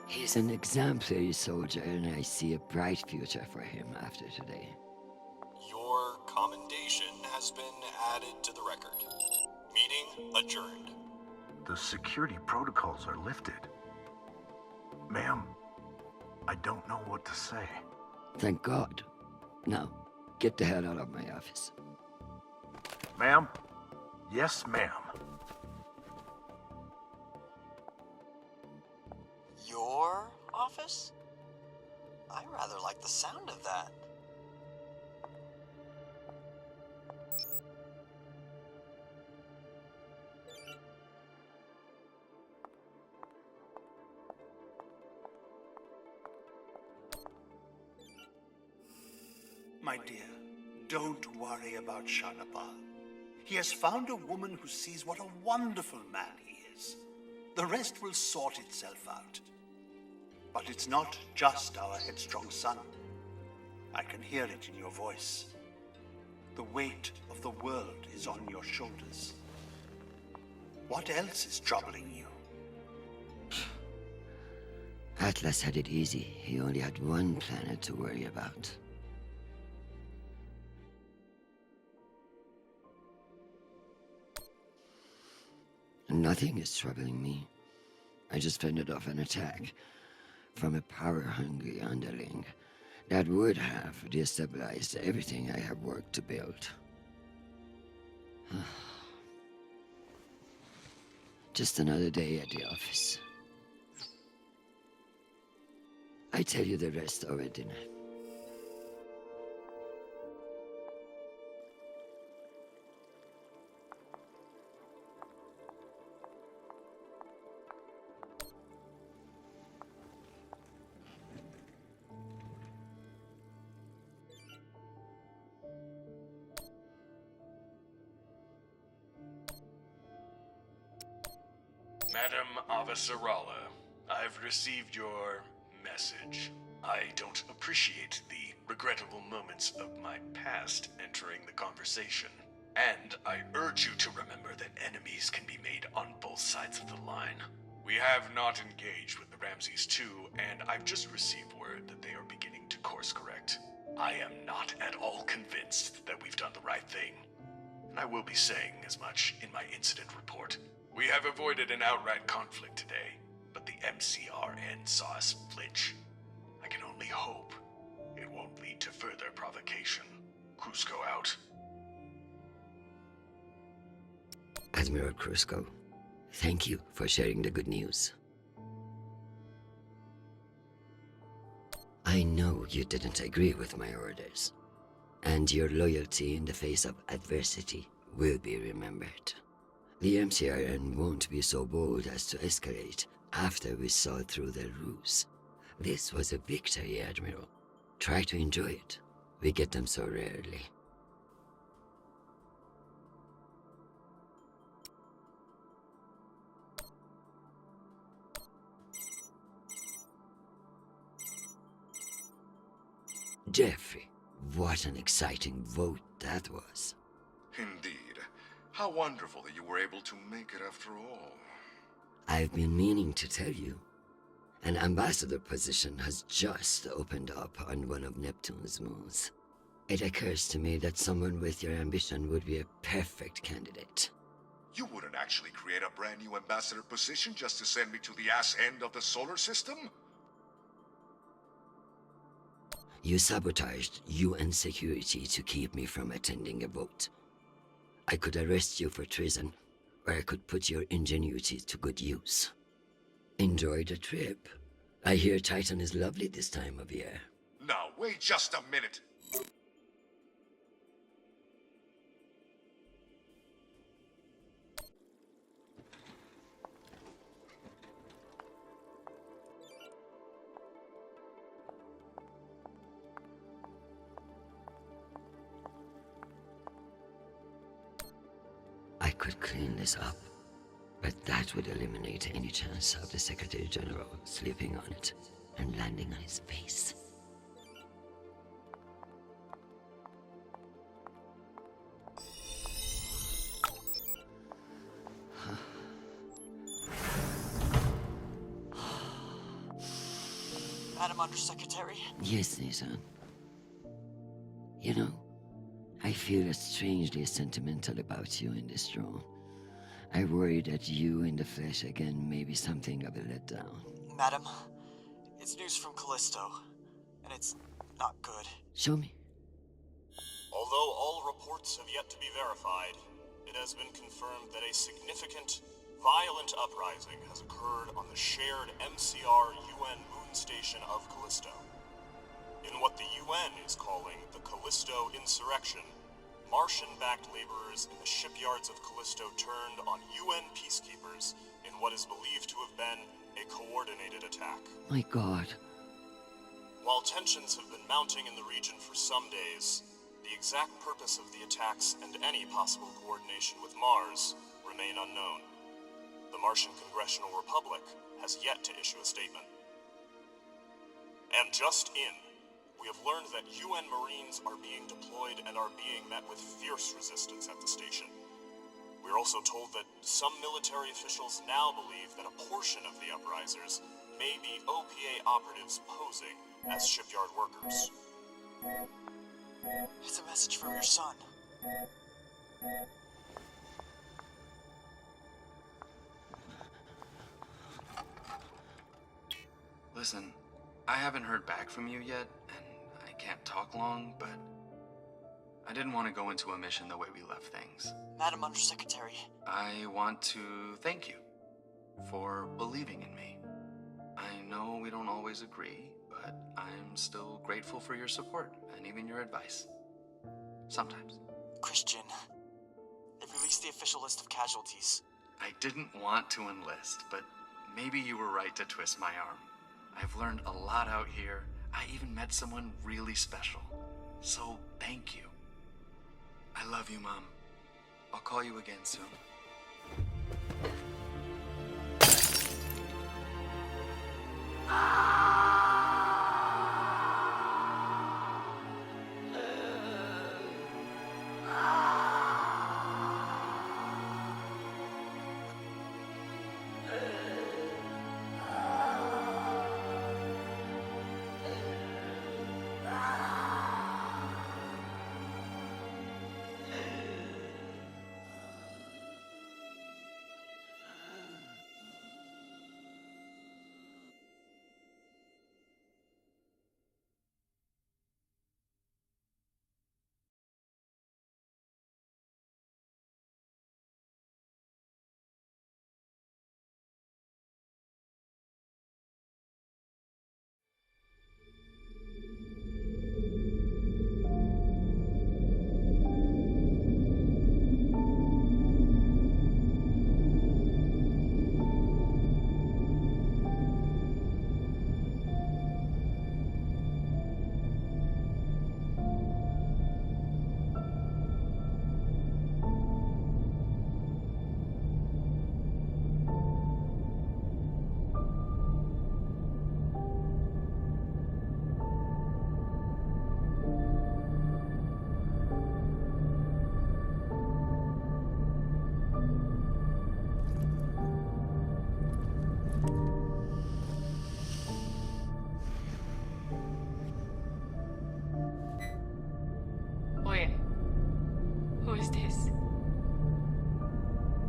He's an exemplary soldier, and I see a bright future for him after today. Your commendation has been added to the record. Meeting adjourned. The security protocols are lifted. Ma'am, I don't know what to say. Thank God. Now, get the hell out of my office. Ma'am? Yes, ma'am. Your office? I rather like the sound of that. My dear, don't worry about Shanapal. He has found a woman who sees what a wonderful man he is. The rest will sort itself out. But it's not just our headstrong son. I can hear it in your voice. The weight of the world is on your shoulders. What else is troubling you? Atlas had it easy. He only had one planet to worry about. Nothing is troubling me. I just fended off an attack from a power-hungry underling that would have destabilized everything I have worked to build. Just another day at the office. I tell you the rest over dinner. Madam Avasarala, I've received your message. I don't appreciate the regrettable moments of my past entering the conversation. And I urge you to remember that enemies can be made on both sides of the line. We have not engaged with the Ramses II, and I've just received word that they are beginning to course correct. I am not at all convinced that we've done the right thing. And I will be saying as much in my incident report. We have avoided an outright conflict today, but the MCRN saw us flinch. I can only hope it won't lead to further provocation. Cusco out. Admiral Cusco, thank you for sharing the good news. I know you didn't agree with my orders, and your loyalty in the face of adversity will be remembered. The MCRN won't be so bold as to escalate after we saw through their ruse. This was a victory, Admiral. Try to enjoy it. We get them so rarely. Jeffrey, what an exciting vote that was. Indeed. How wonderful that you were able to make it after all. I've been meaning to tell you. An ambassador position has just opened up on one of Neptune's moons. It occurs to me that someone with your ambition would be a perfect candidate. You wouldn't actually create a brand new ambassador position just to send me to the ass end of the solar system? You sabotaged UN security to keep me from attending a vote. I could arrest you for treason, or I could put your ingenuity to good use. Enjoy the trip. I hear Titan is lovely this time of year. Now, wait just a minute. I could clean this up, but that would eliminate any chance of the Secretary General sleeping on it and landing on his face. Madam Undersecretary? Yes, Nathan. You know, I feel strangely sentimental about you in this room. I worry that you in the flesh again may be something of a letdown. Madam, it's news from Callisto, and it's not good. Show me. Although all reports have yet to be verified, it has been confirmed that a significant, violent uprising has occurred on the shared MCR UN moon station of Callisto. In what the UN is calling the Callisto Insurrection, Martian-backed laborers in the shipyards of Callisto turned on UN peacekeepers in what is believed to have been a coordinated attack. My God. While tensions have been mounting in the region for some days, the exact purpose of the attacks and any possible coordination with Mars remain unknown. The Martian Congressional Republic has yet to issue a statement. And just in, we have learned that UN Marines are being deployed and are being met with fierce resistance at the station. We're also told that some military officials now believe that a portion of the uprisers may be OPA operatives posing as shipyard workers. It's a message from your son. Listen, I haven't heard back from you yet, and I can't talk long, but I didn't want to go into a mission the way we left things. Madam Undersecretary. I want to thank you for believing in me. I know we don't always agree, but I'm still grateful for your support and even your advice. Sometimes. Christian, they've released the official list of casualties. I didn't want to enlist, but maybe you were right to twist my arm. I've learned a lot out here. I even met someone really special. So, thank you. I love you, Mom. I'll call you again soon.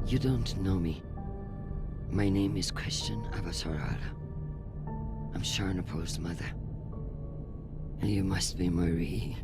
You don't know me. My name is Christian Avasarala. I'm Sharnapol's mother. You must be Marie.